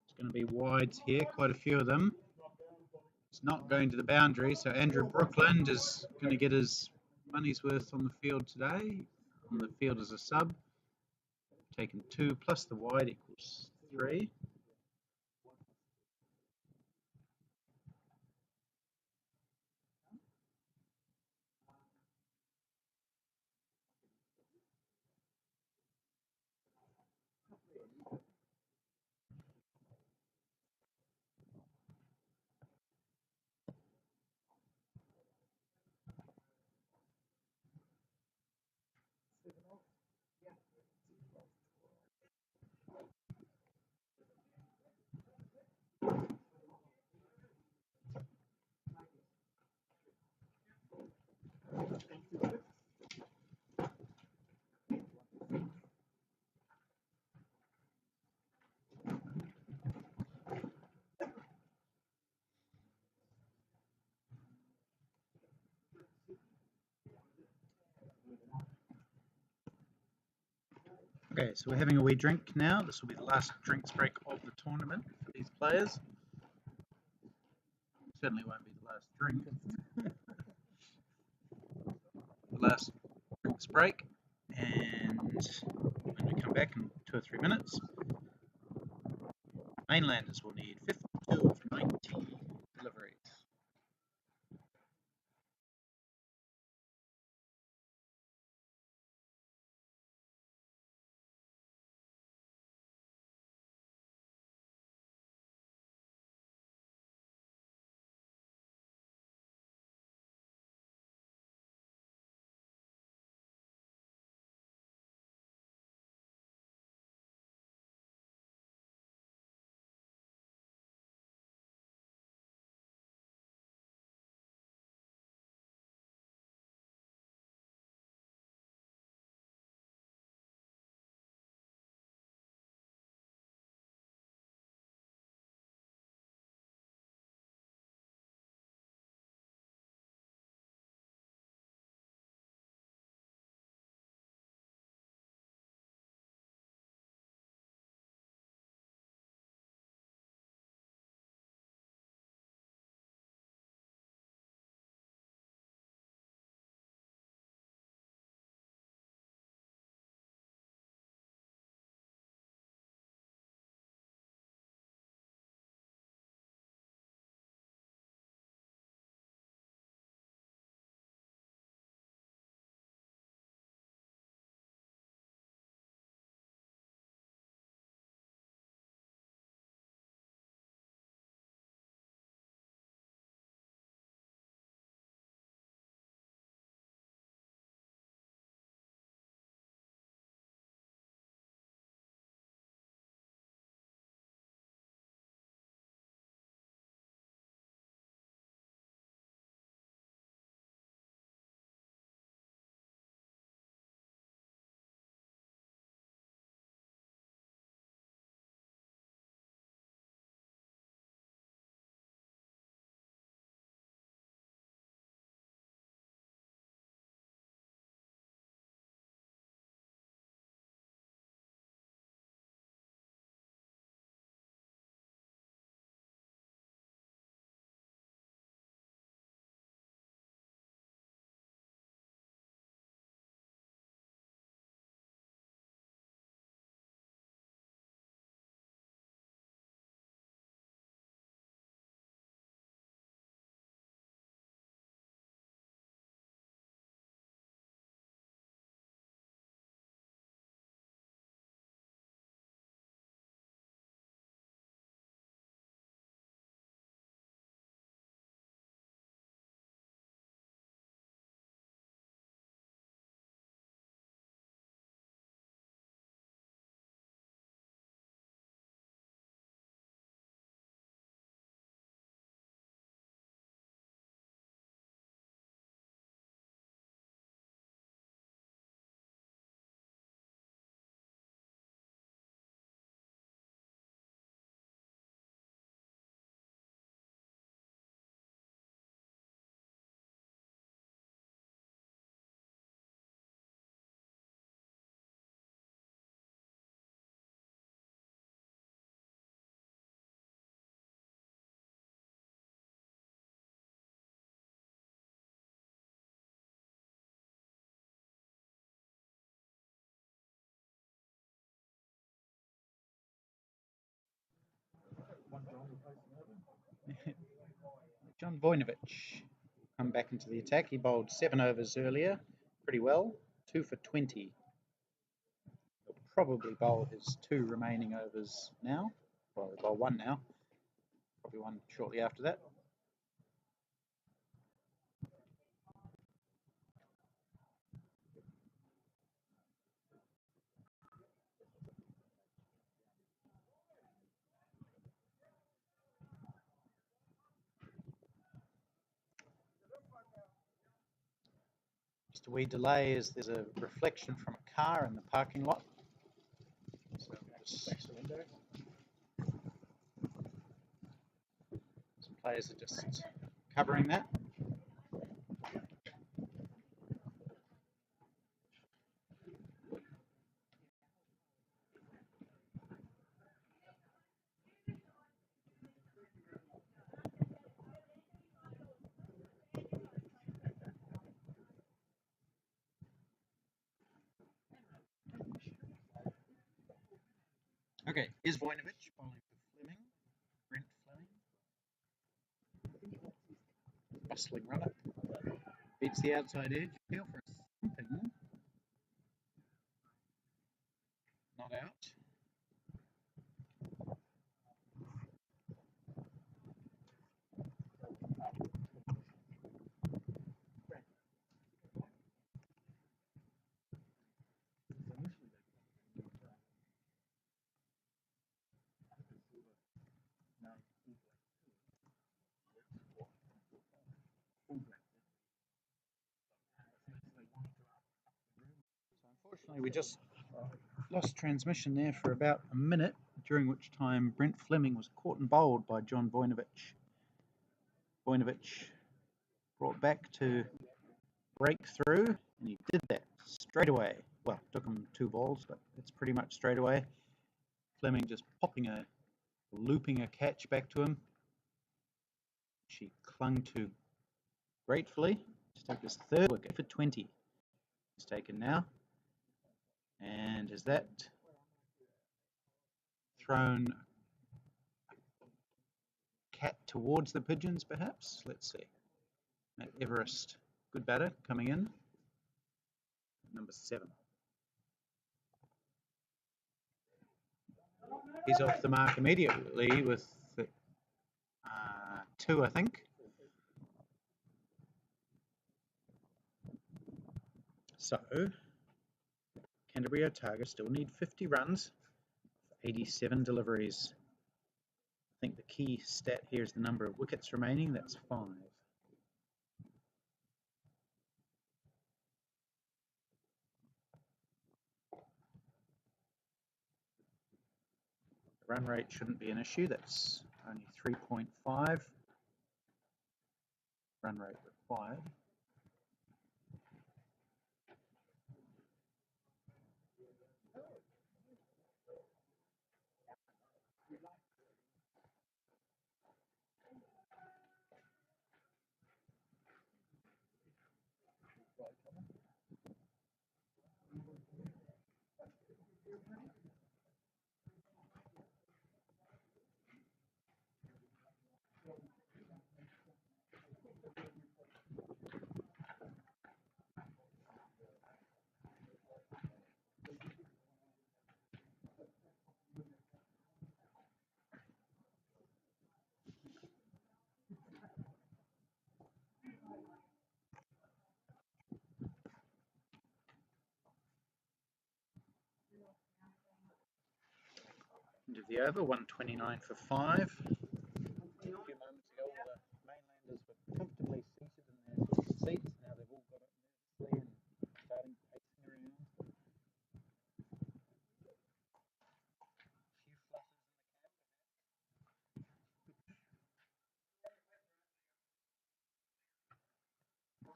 It's going to be wides here, quite a few of them. It's not going to the boundary, so Andrew Brookland is going to get his money's worth on the field today. On the field as a sub, taking 2 plus the wide equals 3. Okay, so we're having a wee drink now. This will be the last drinks break of the tournament for these players. Certainly won't be the last drink. The last drinks break, and when we come back in 2 or 3 minutes, Mainlanders will need 52 of 90 deliveries. John Vojnovic come back into the attack. He bowled 7 overs earlier, pretty well, 2 for 20. He'll probably bowl his 2 remaining overs now. Well, he'll bowl 1 now, probably 1 shortly after that. Just a wee delay as there's a reflection from a car in the parking lot. So some players are just covering that. Okay, here's Vojnovic bowling for Fleming, Brent Fleming. Bustling runner. Beats the outside edge. Feel for a thumping. Not out. Unfortunately, we just lost transmission there for about a minute, during which time Brent Fleming was caught and bowled by John Vojnovic. Vojnovic brought back to break through, and he did that straight away. Well, it took him 2 balls, but it's pretty much straight away. Fleming just looping a catch back to him. She clung to gratefully to take his 3rd wicket for 20. He's taken now. And is that thrown cat towards the pigeons, perhaps? Let's see. Matt Everest, good batter, coming in. Number 7. He's off the mark immediately with 2, I think. So, Canterbury Otago still need 50 runs for 87 deliveries. I think the key stat here is the number of wickets remaining. That's 5. The run rate shouldn't be an issue. That's only 3.5. Run rate required. End of the over, 129 for 5. A few moments ago, all the Mainlanders were comfortably seated in their seats. Now they've all got up nervously and starting pacing around. A few flutters in the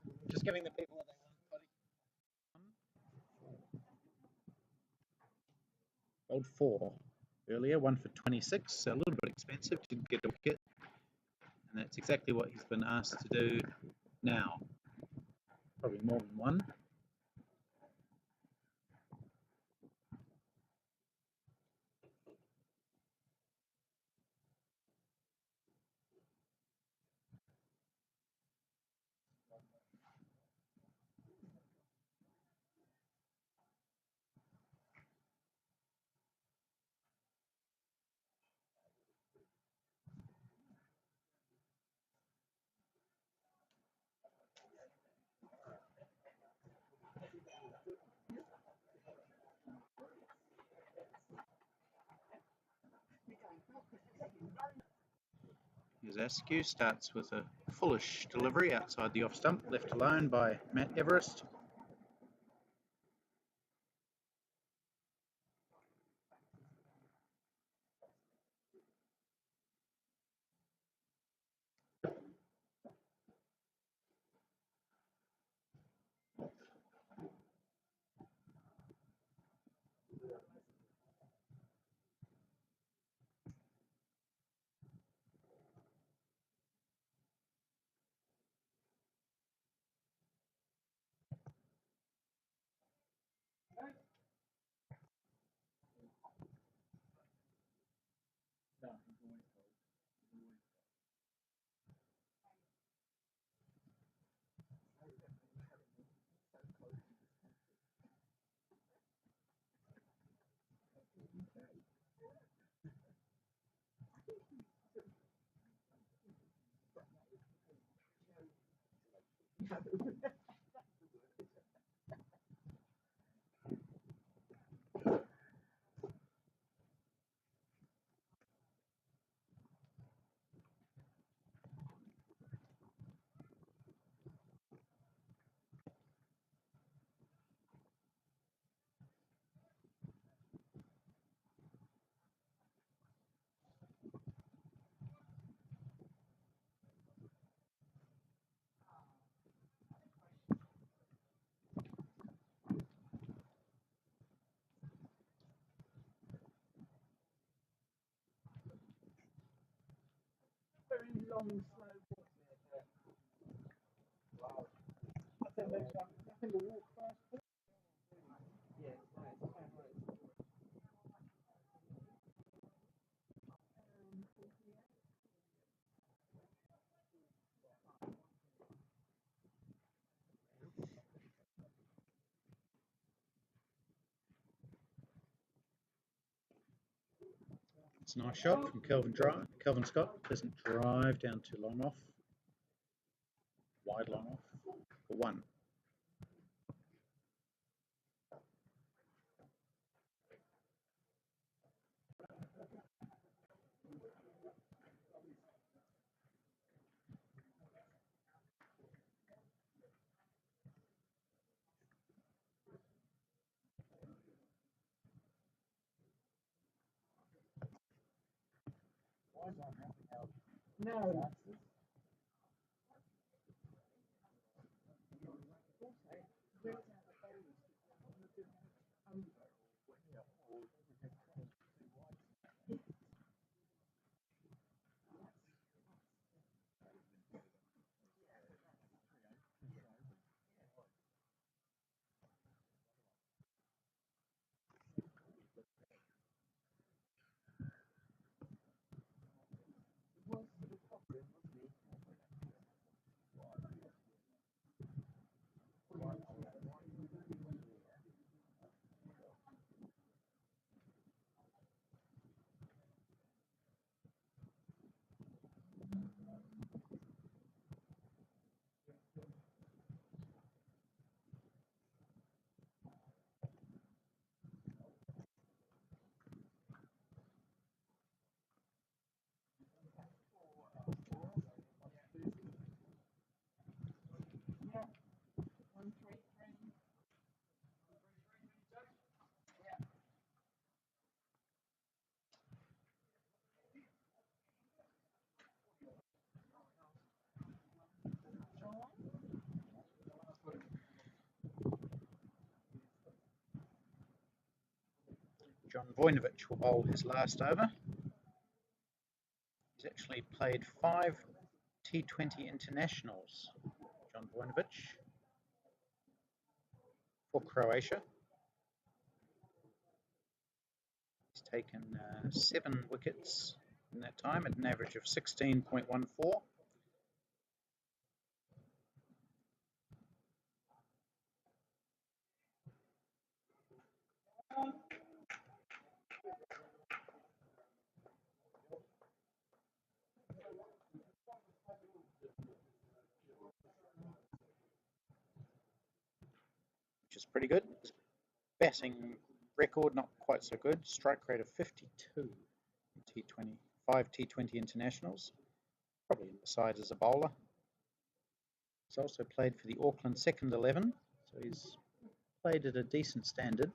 cab. Just giving the people what they want, buddy. Bowled 4 earlier, 1 for 26, a little bit expensive to get a wicket, and that's exactly what he's been asked to do now. Probably more than 1. Here's Askew, starts with a foolish delivery outside the off stump, left alone by Matt Everest. Very long, slow walk there. Wow. I think the walk first. Yeah, it's nice. It's a nice shot from Kelvin Scott. Pleasant drive down to long off, wide long off for one. No. John Voinovich will bowl his last over. He's actually played 5 T20 internationals, John Voinovich, for Croatia. He's taken 7 wickets in that time at an average of 16.14. Which is pretty good. His batting record not quite so good. Strike rate of 52 in T20, 5 T20 internationals. probably in the side as a bowler. He's also played for the Auckland second 11, so he's played at a decent standard.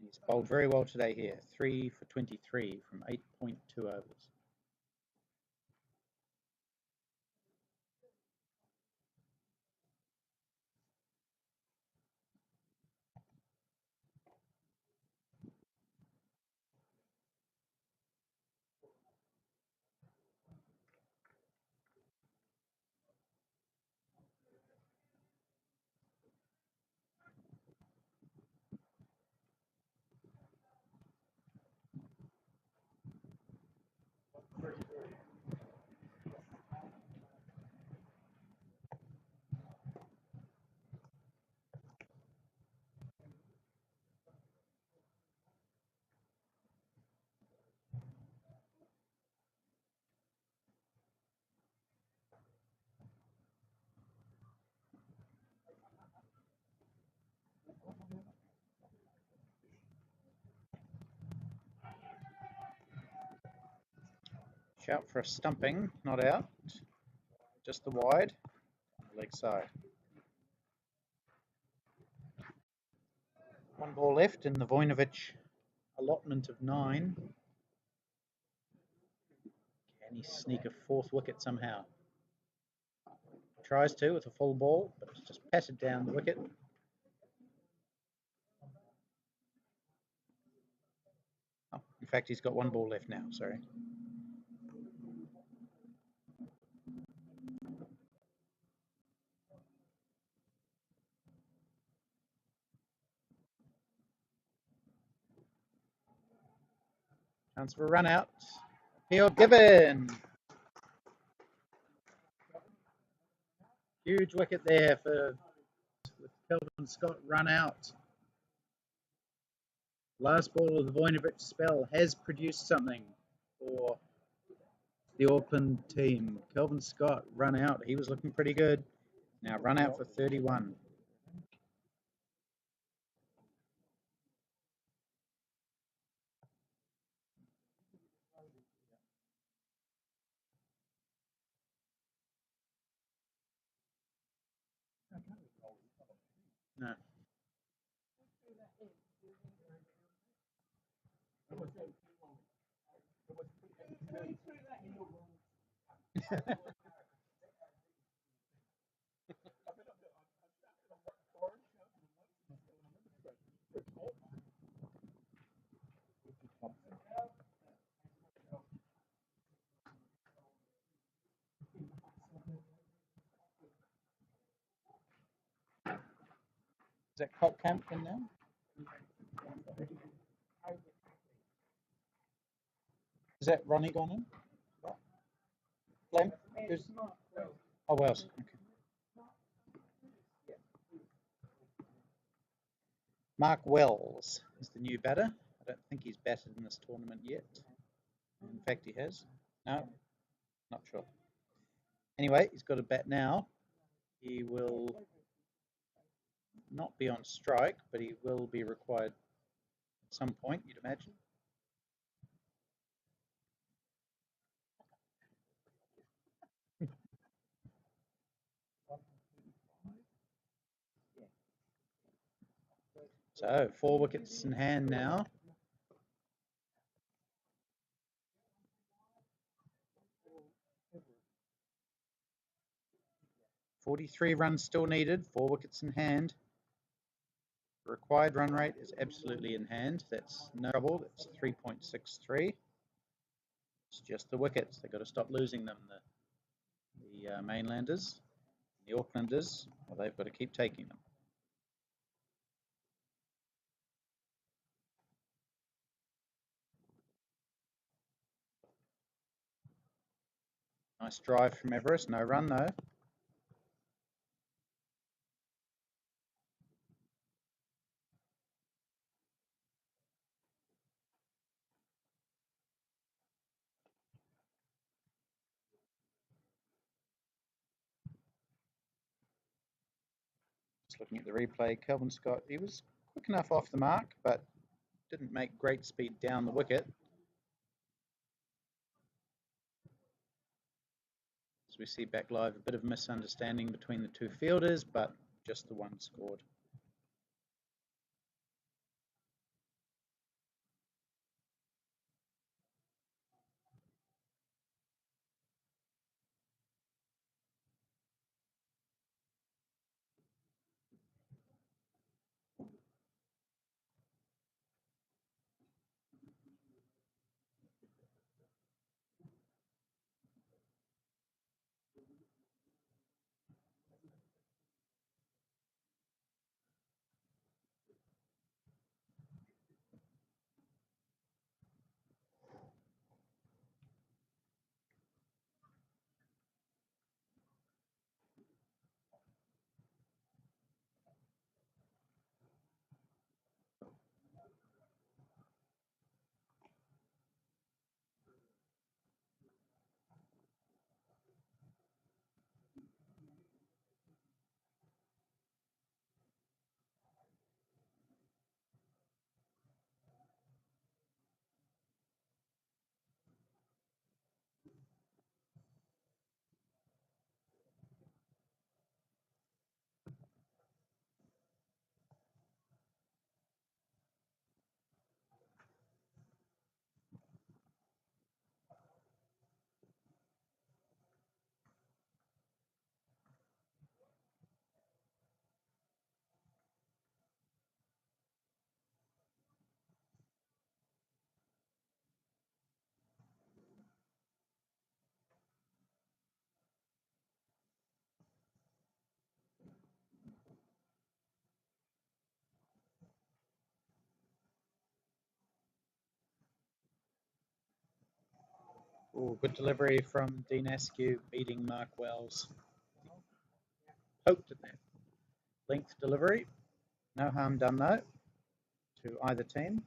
He's bowled very well today here, 3 for 23 from 8.2 overs. Shout for a stumping, not out, just the wide, leg side. One ball left in the Vojnovic allotment of 9. Can he sneak a fourth wicket somehow? Tries to with a full ball, but it's just patted down the wicket. Oh, in fact, he's got one ball left now, sorry. Chance for a run out. Appeal given. Huge wicket there for Kelvin Scott, run out. Last ball of the Vojnovic spell has produced something for the Auckland team. Kelvin Scott, run out. He was looking pretty good. Now run out for 31. No. Is that Colt Camp in now? Is that Ronnie gone in? Flem? Oh, Wells. Okay. Mark Wells is the new batter. I don't think he's batted in this tournament yet. In fact, he has. No, not sure. Anyway, he's got a bat now. He will not be on strike, but he will be required at some point, you'd imagine. So 4 wickets in hand now. 43 runs still needed, 4 wickets in hand. The required run rate is absolutely in hand. That's no trouble. That's 3.63. It's just the wickets. They've got to stop losing them. The Mainlanders, the Aucklanders, well, they've got to keep taking them. Nice drive from Everest. No run though. Just looking at the replay, Kelvin Scott, he was quick enough off the mark, but didn't make great speed down the wicket. As we see back live, a bit of misunderstanding between the two fielders, but just the one scored. Oh, good delivery from Dean Askew, beating Mark Wells. Poked at that length delivery. No harm done though to either team.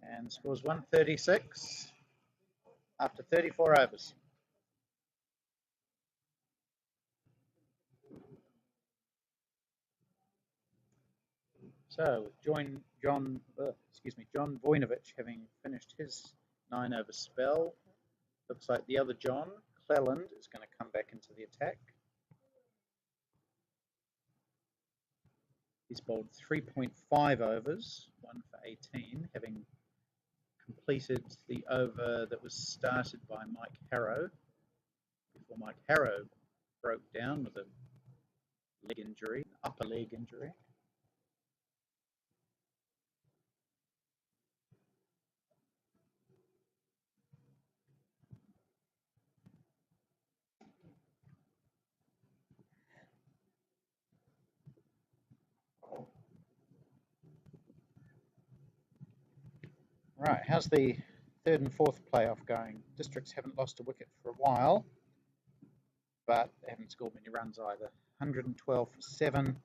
And the score's 136 after 34 overs. So with John Vojnovic having finished his 9-over spell, looks like the other John, Cleland, is going to come back into the attack. He's bowled 3.5 overs, 1 for 18, having completed the over that was started by Mike Harrow before Mike Harrow broke down with a leg injury, upper leg injury. Right, how's the third and fourth playoff going? Districts haven't lost a wicket for a while, but they haven't scored many runs either. 112 for 7,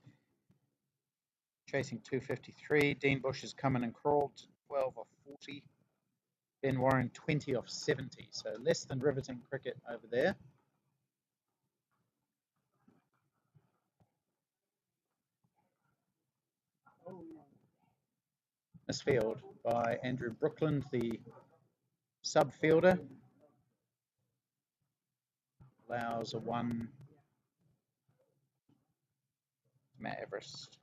chasing 253. Dean Bush has come in and crawled to 12 off 40. Ben Warren 20 off 70, so less than riveting cricket over there. Misfield by Andrew Brookland, the sub fielder. Allows a 1 to Matt Everest.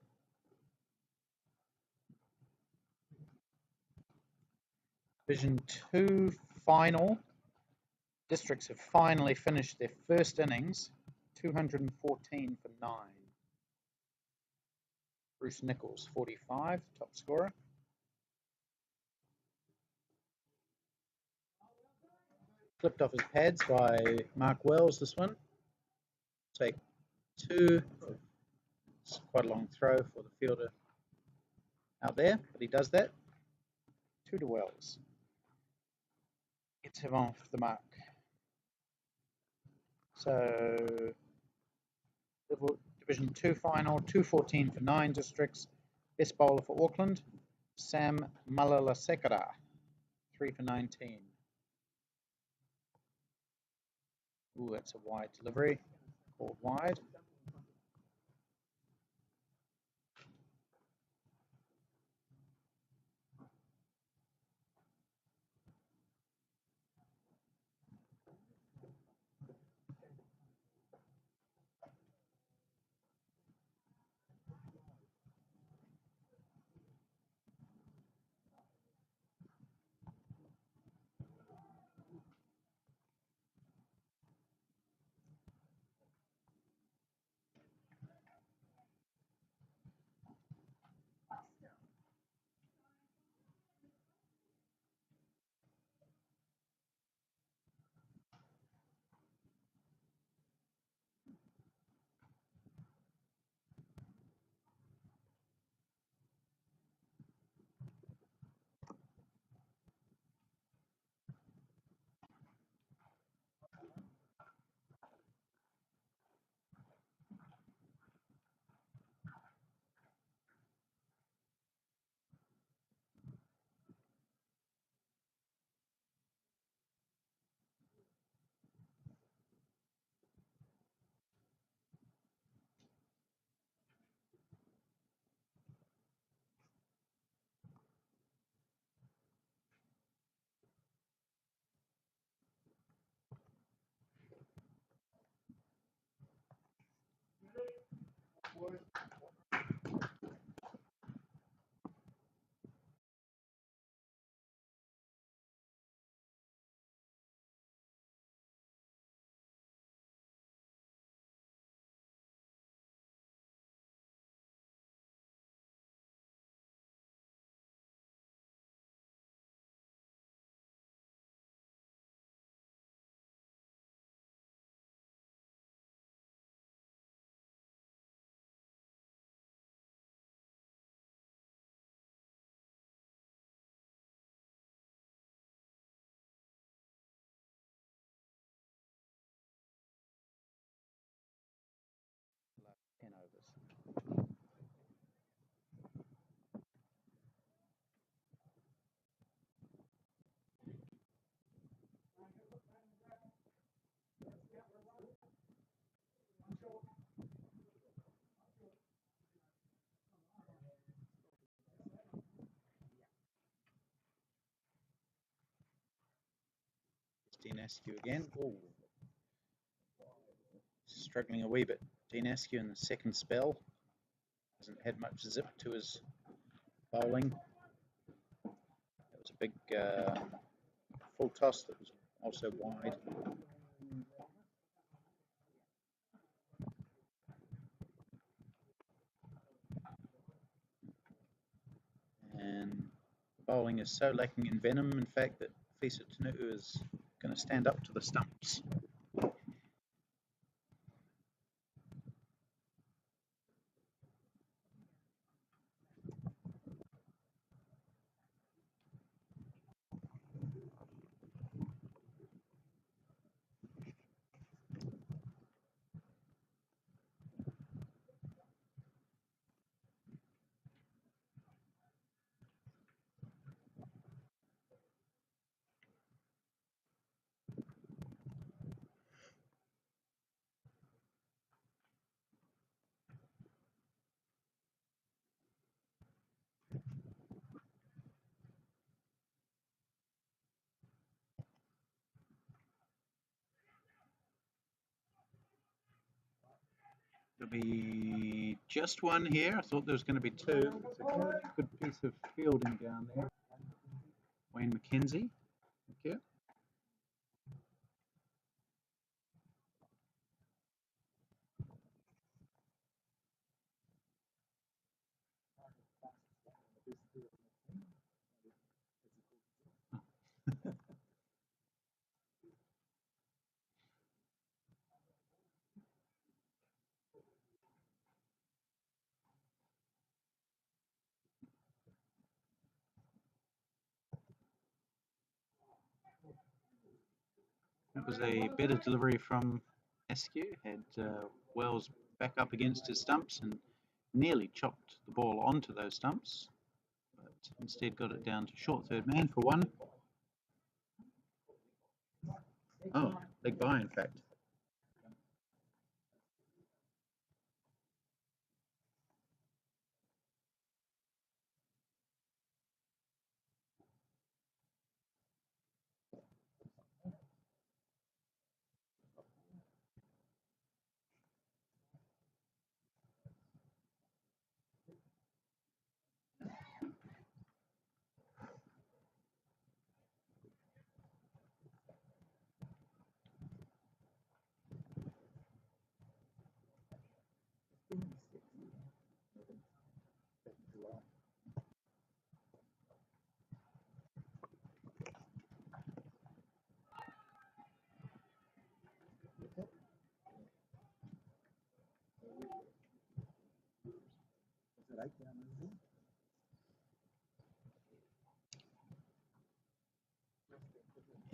Division 2 final. Districts have finally finished their first innings, 214 for 9. Bruce Nichols, 45, top scorer. Flipped off his pads by Mark Wells, this one. Take 2. It's quite a long throw for the fielder out there, but he does that. 2 to Wells. Gets him off the mark. So, Division 2 final, 214 for 9 districts. Best bowler for Auckland, Sam Malalasekara, 3 for 19. Ooh, that's a wide delivery, called wide. 10 overs. Dean Askew again. Ooh. Struggling a wee bit. Dean Askew in the second spell. Hasn't had much zip to his bowling. That was a big full toss that was also wide. And bowling is so lacking in venom, in fact, that Fisa Tanu'u is going to stand up to the stumps. There'll be just one here. I thought there was going to be two. It's a good piece of fielding down there. Wayne McKenzie. Thank you. That was a better delivery from Askew. Had Wells back up against his stumps and nearly chopped the ball onto those stumps, but instead got it down to short third man for one. Oh, leg by, in fact.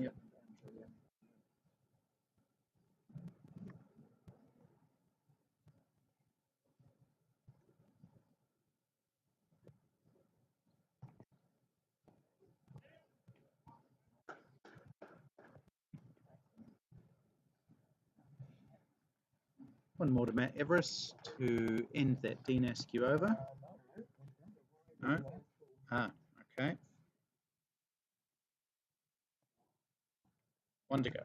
Yep. One more to Matt Everest to end that Dean Askew over. No? Ah, okay. One to go.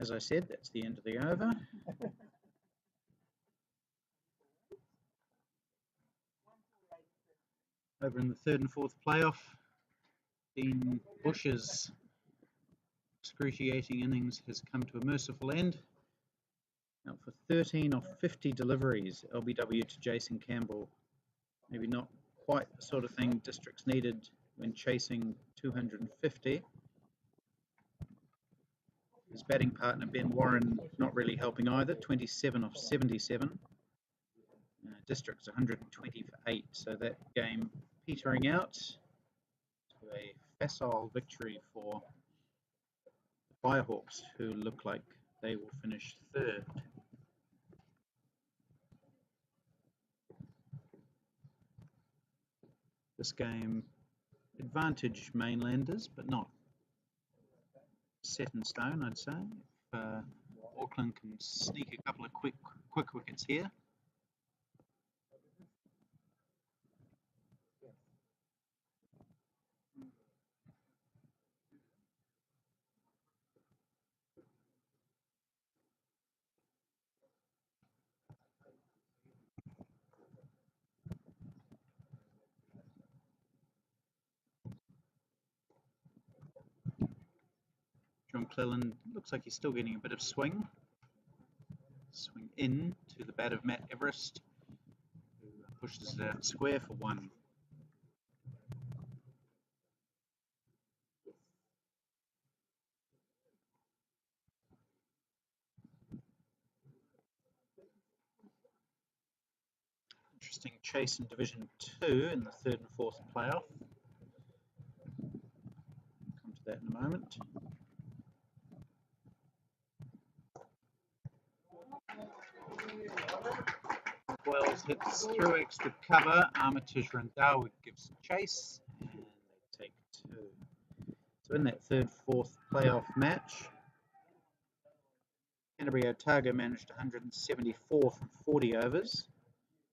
As I said, that's the end of the over. Over in the third and fourth playoff, Dean Bush's excruciating innings has come to a merciful end. Now for 13 of 50 deliveries, LBW to Jason Campbell. Maybe not quite the sort of thing districts needed when chasing 250. His batting partner Ben Warren not really helping either, 27 of 77. District's 120 for 8, so that game petering out to a facile victory for the Firehawks, who look like they will finish third. This game advantage Mainlanders, but not set in stone, I'd say. If Auckland can sneak a couple of quick wickets here. John Cleland looks like he's still getting a bit of swing. Swing in to the bat of Matt Everest, who pushes it out square for 1. Interesting chase in Division 2 in the 3rd and 4th playoff. Come to that in a moment. Wells hits through extra cover. Armitage Randhawa gives chase, and they take 2. So in that 3rd, 4th playoff match, Canterbury Otago managed 174 from 40 overs.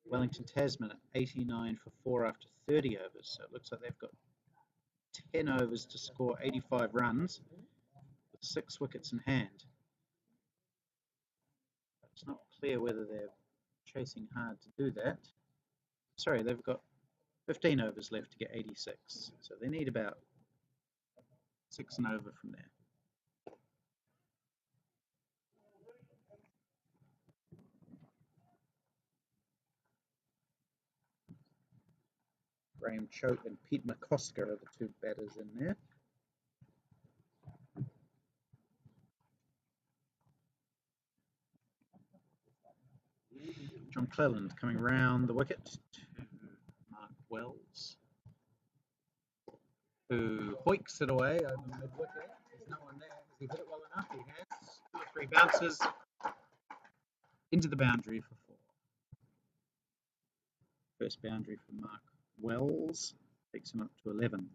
Wellington Tasman at 89 for 4 after 30 overs. So it looks like they've got 10 overs to score 85 runs with 6 wickets in hand. It's not clear whether they're chasing hard to do that. Sorry, they've got 15 overs left to get 86. So they need about 6 and over from there. Graham Choate and Pete McCosker are the 2 batters in there. John Cleland coming round the wicket to Mark Wells, who hoiks it away over mid-wicket. There's no one there. Has he hit it well enough? He has. 2 or 3 bounces into the boundary for 4. First boundary for Mark Wells takes him up to 11.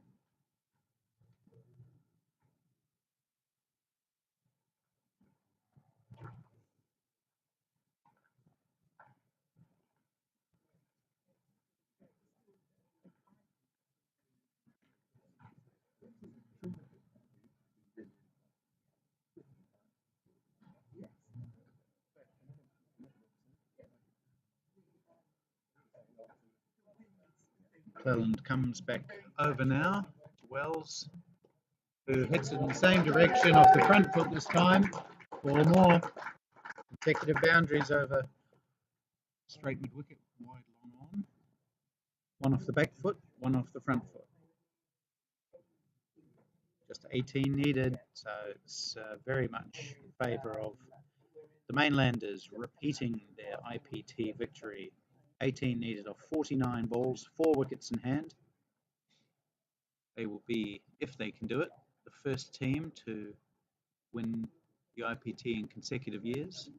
Cleland comes back over now to Wells, who hits it in the same direction off the front foot this time. 4 more consecutive boundaries over straight mid-wicket, wide long on. 1 off the back foot, 1 off the front foot. Just 18 needed, so it's very much in favour of the Mainlanders repeating their IPT victory. 18 needed off 49 balls, 4 wickets in hand. They will be, if they can do it, the first team to win the IPT in consecutive years,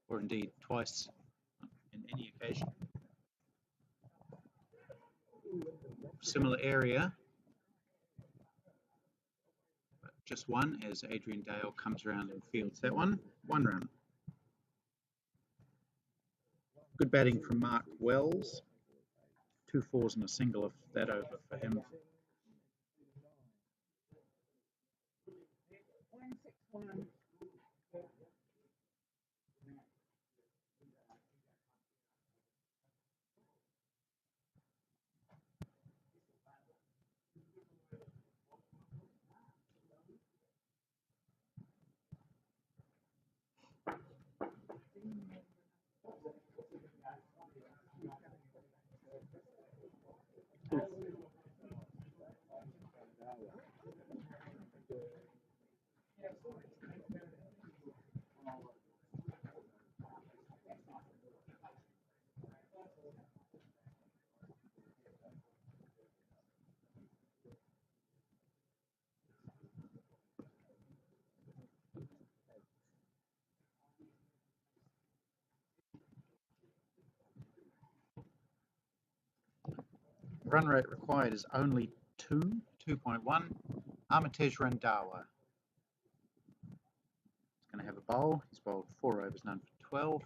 or indeed twice in any occasion. Similar area, but just 1 as Adrian Dale comes around and fields that one. 1 run. Good batting from Mark Wells. 2 fours and a single of that over for him. Run rate required is only 2.1. Armitage Randawa. He's going to have a bowl. He's bowled 4 overs, none for 12.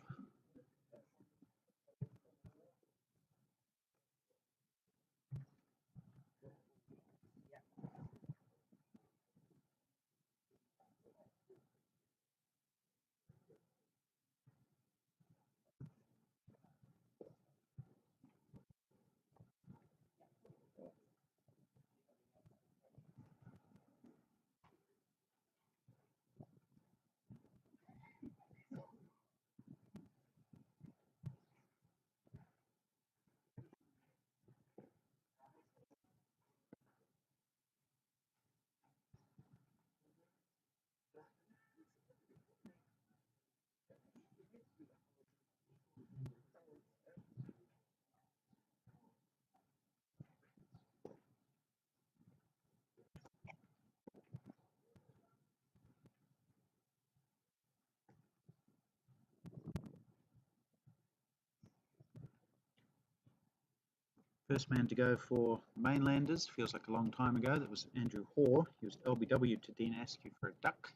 First man to go for Mainlanders, feels like a long time ago, that was Andrew Hoare. He was LBW to Dean Askew for a duck.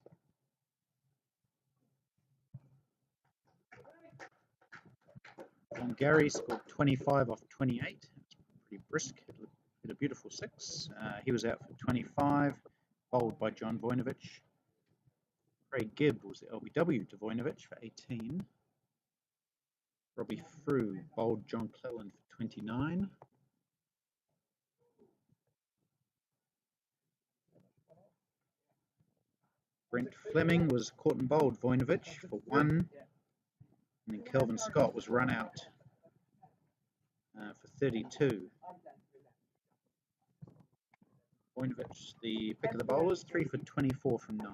And Gary scored 25 off 28. That's pretty brisk, hit a beautiful 6. He was out for 25, bowled by John Voinovich. Craig Gibb was the LBW to Voinovich for 18. Robbie Frew bowled John Cleland for 29. Brent Fleming was caught and bowled Voinovich for 1. And then Kelvin Scott was run out for 32. Voinovich, the pick of the bowlers, 3 for 24 from 9.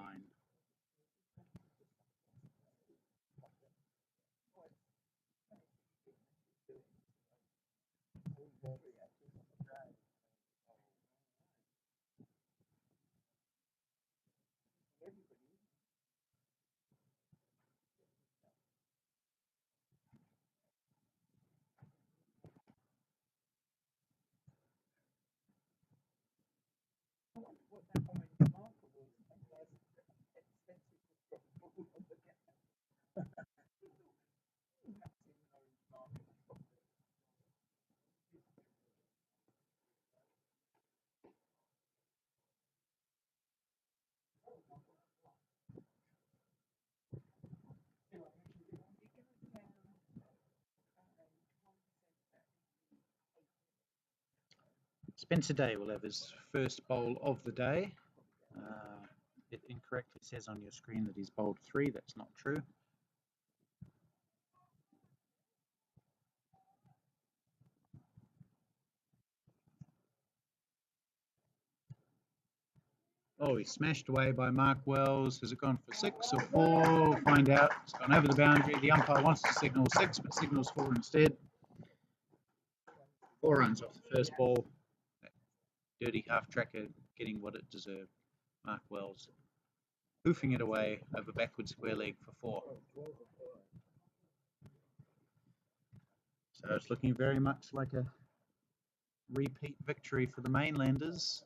Spencer Day will have his first bowl of the day. It incorrectly says on your screen that he's bowled 3. That's not true. Oh, he's smashed away by Mark Wells. Has it gone for 6 or 4? We'll find out. It's gone over the boundary. The umpire wants to signal 6, but signals 4 instead. 4 runs off the first ball. That dirty half-tracker getting what it deserved. Mark Wells hoofing it away over backward square leg for 4. So it's looking very much like a repeat victory for the Mainlanders.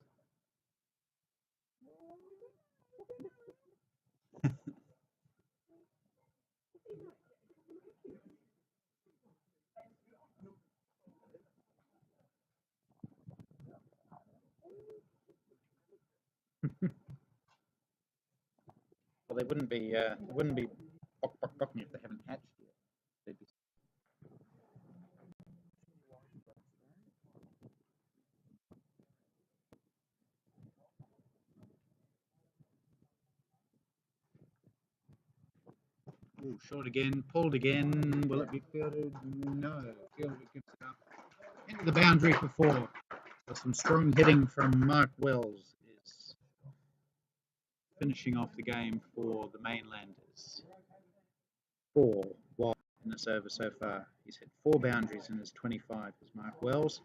Well, they wouldn't be bok if they haven't hatched yet. They'd be. Ooh, short again, pulled again. Will it be fielded? No. Fielder gives it up. Into the boundary for 4. So some strong hitting from Mark Wells is finishing off the game for the Mainlanders. 4 wide in this over so far. He's hit 4 boundaries in his 25 as Mark Wells.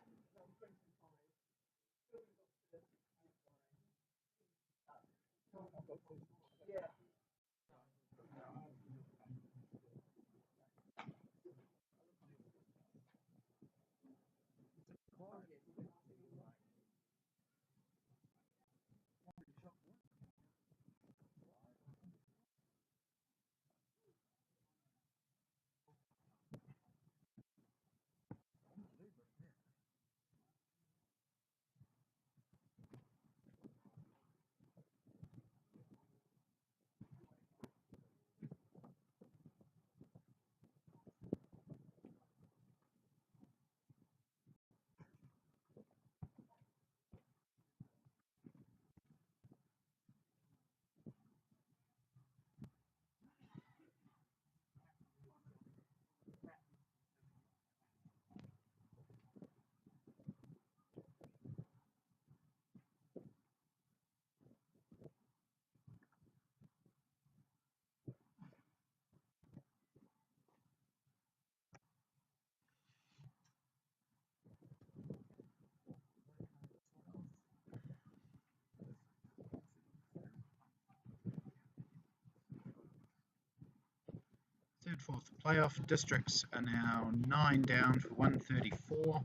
third, fourth playoff. Districts are now 9 down for 134.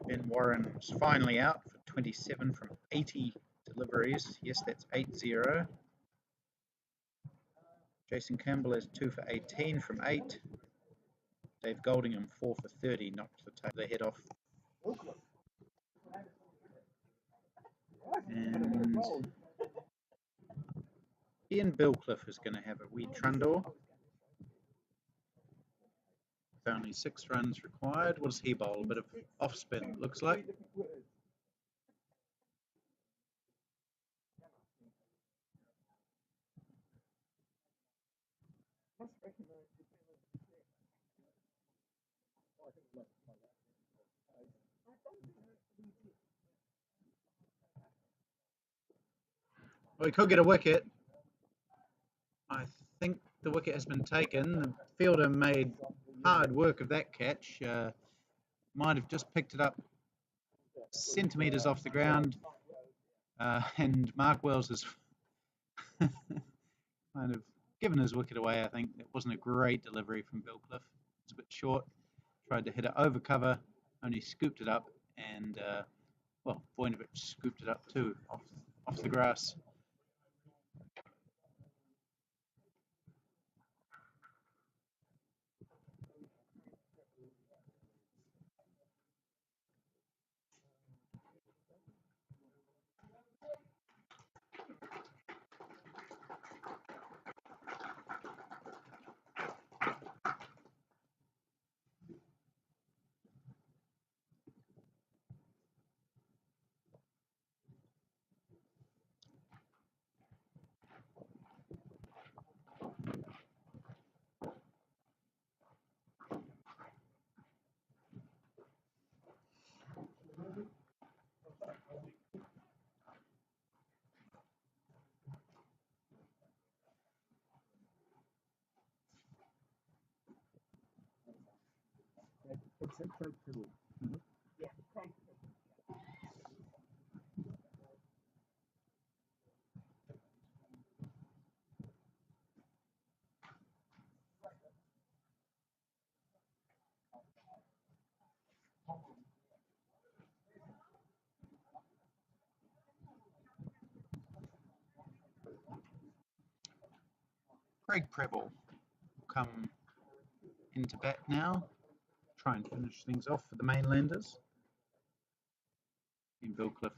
Ben Warren's finally out for 27 from 80 deliveries. Yes, that's 8-0. Jason Campbell has 2 for 18 from 8. Dave Goldingham 4 for 30, knocked the head off. And Ian Billcliffe is going to have a wee trundle. With only 6 runs required. What does he bowl? A bit of off spin, looks like. Well, he could get a wicket. I think the wicket has been taken. The fielder made hard work of that catch. Might have just picked it up centimetres off the ground. And Mark Wells has kind of given his wicket away, I think. It wasn't a great delivery from Billcliffe. It's a bit short. Tried to hit it over cover, only scooped it up, and, well, Vojnovic scooped it up too, off the grass. Craig Prebble will come into bat now, try and finish things off for the Mainlanders. And Billcliffe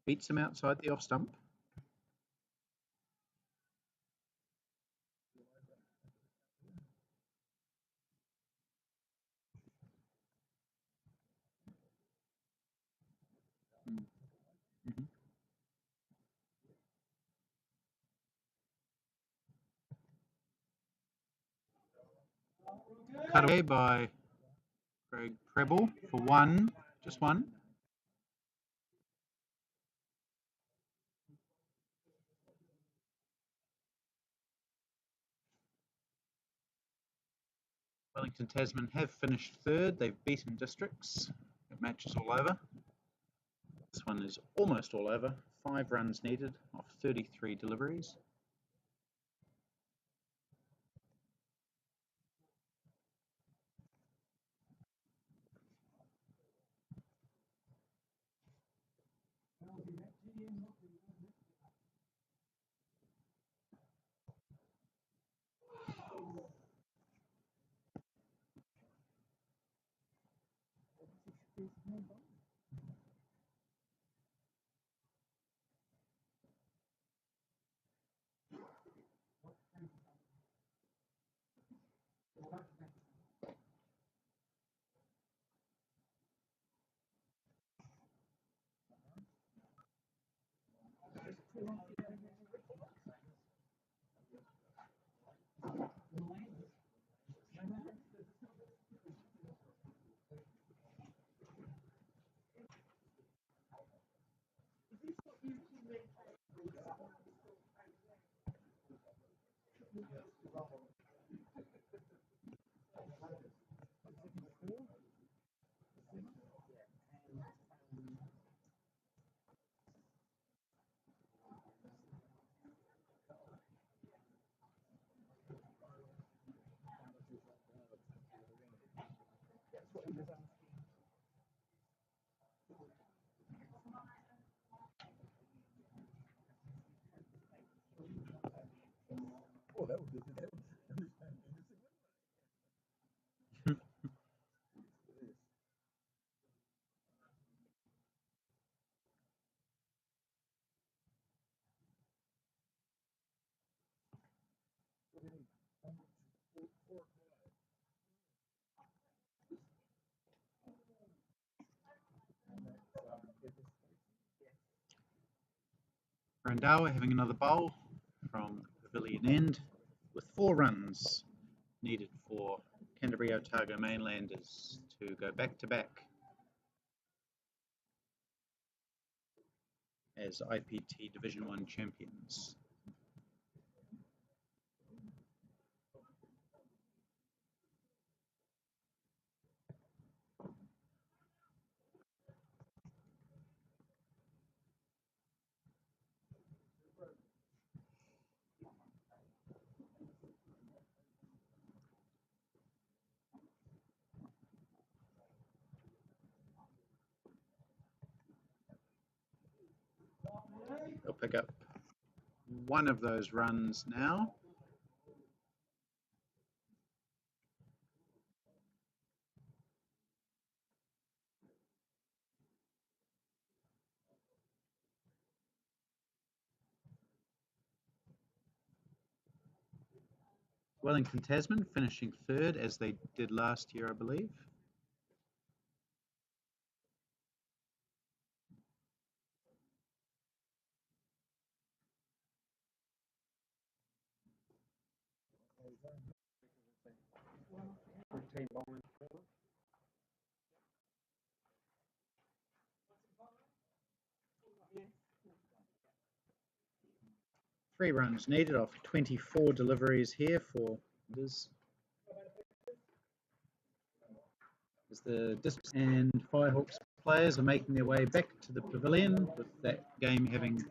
beats him outside the off stump. Mm-hmm. Cut away by Craig Prebble for one, just one. Wellington Tasman have finished third. They've beaten Districts. The match is all over. This one is almost all over. 5 runs needed off 33 deliveries. Randawa having another bowl from the pavilion end with 4 runs needed for Canterbury Otago Mainlanders to go back to back as IPT Division 1 champions. They'll pick up one of those runs now. Wellington Tasman finishing 3rd as they did last year, I believe. Three runs needed off 24 deliveries here for this. As the Discs and Firehawks players are making their way back to the pavilion with that game having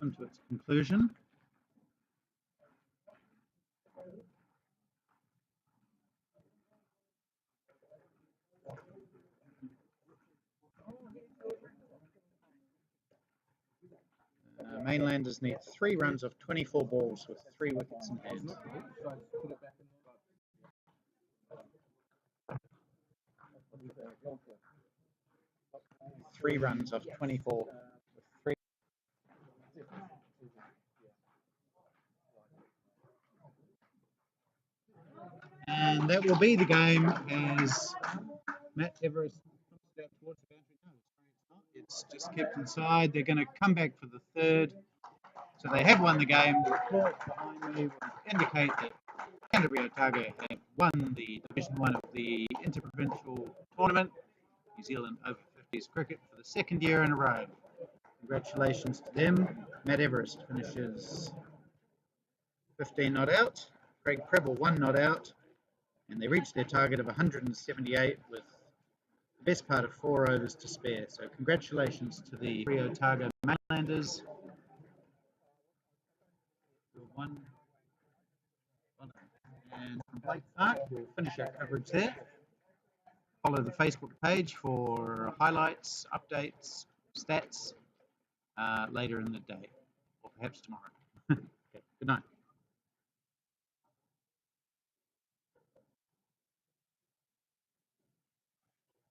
come to its conclusion. Mainlanders need 3 runs of 24 balls with 3 wickets in hand. 3 runs of 24 with 3. And that will be the game as Matt Everest comes out towards the boundary. No, it's just kept inside. They're going to come back for the 3rd. So they have won the game. The report behind me will indicate that Canterbury Otago have won the Division 1 of the Interprovincial Tournament, New Zealand over 50s cricket, for the 2nd year in a row. Congratulations to them. Matt Everest finishes 15 not out. Craig Preble 1 not out. And they reached their target of 178 with the best part of 4 overs to spare. So congratulations to the Otago Mainlanders. One. And from Blake Park, we'll finish our coverage there. Follow the Facebook page for highlights, updates, stats later in the day, or perhaps tomorrow. Okay, good night.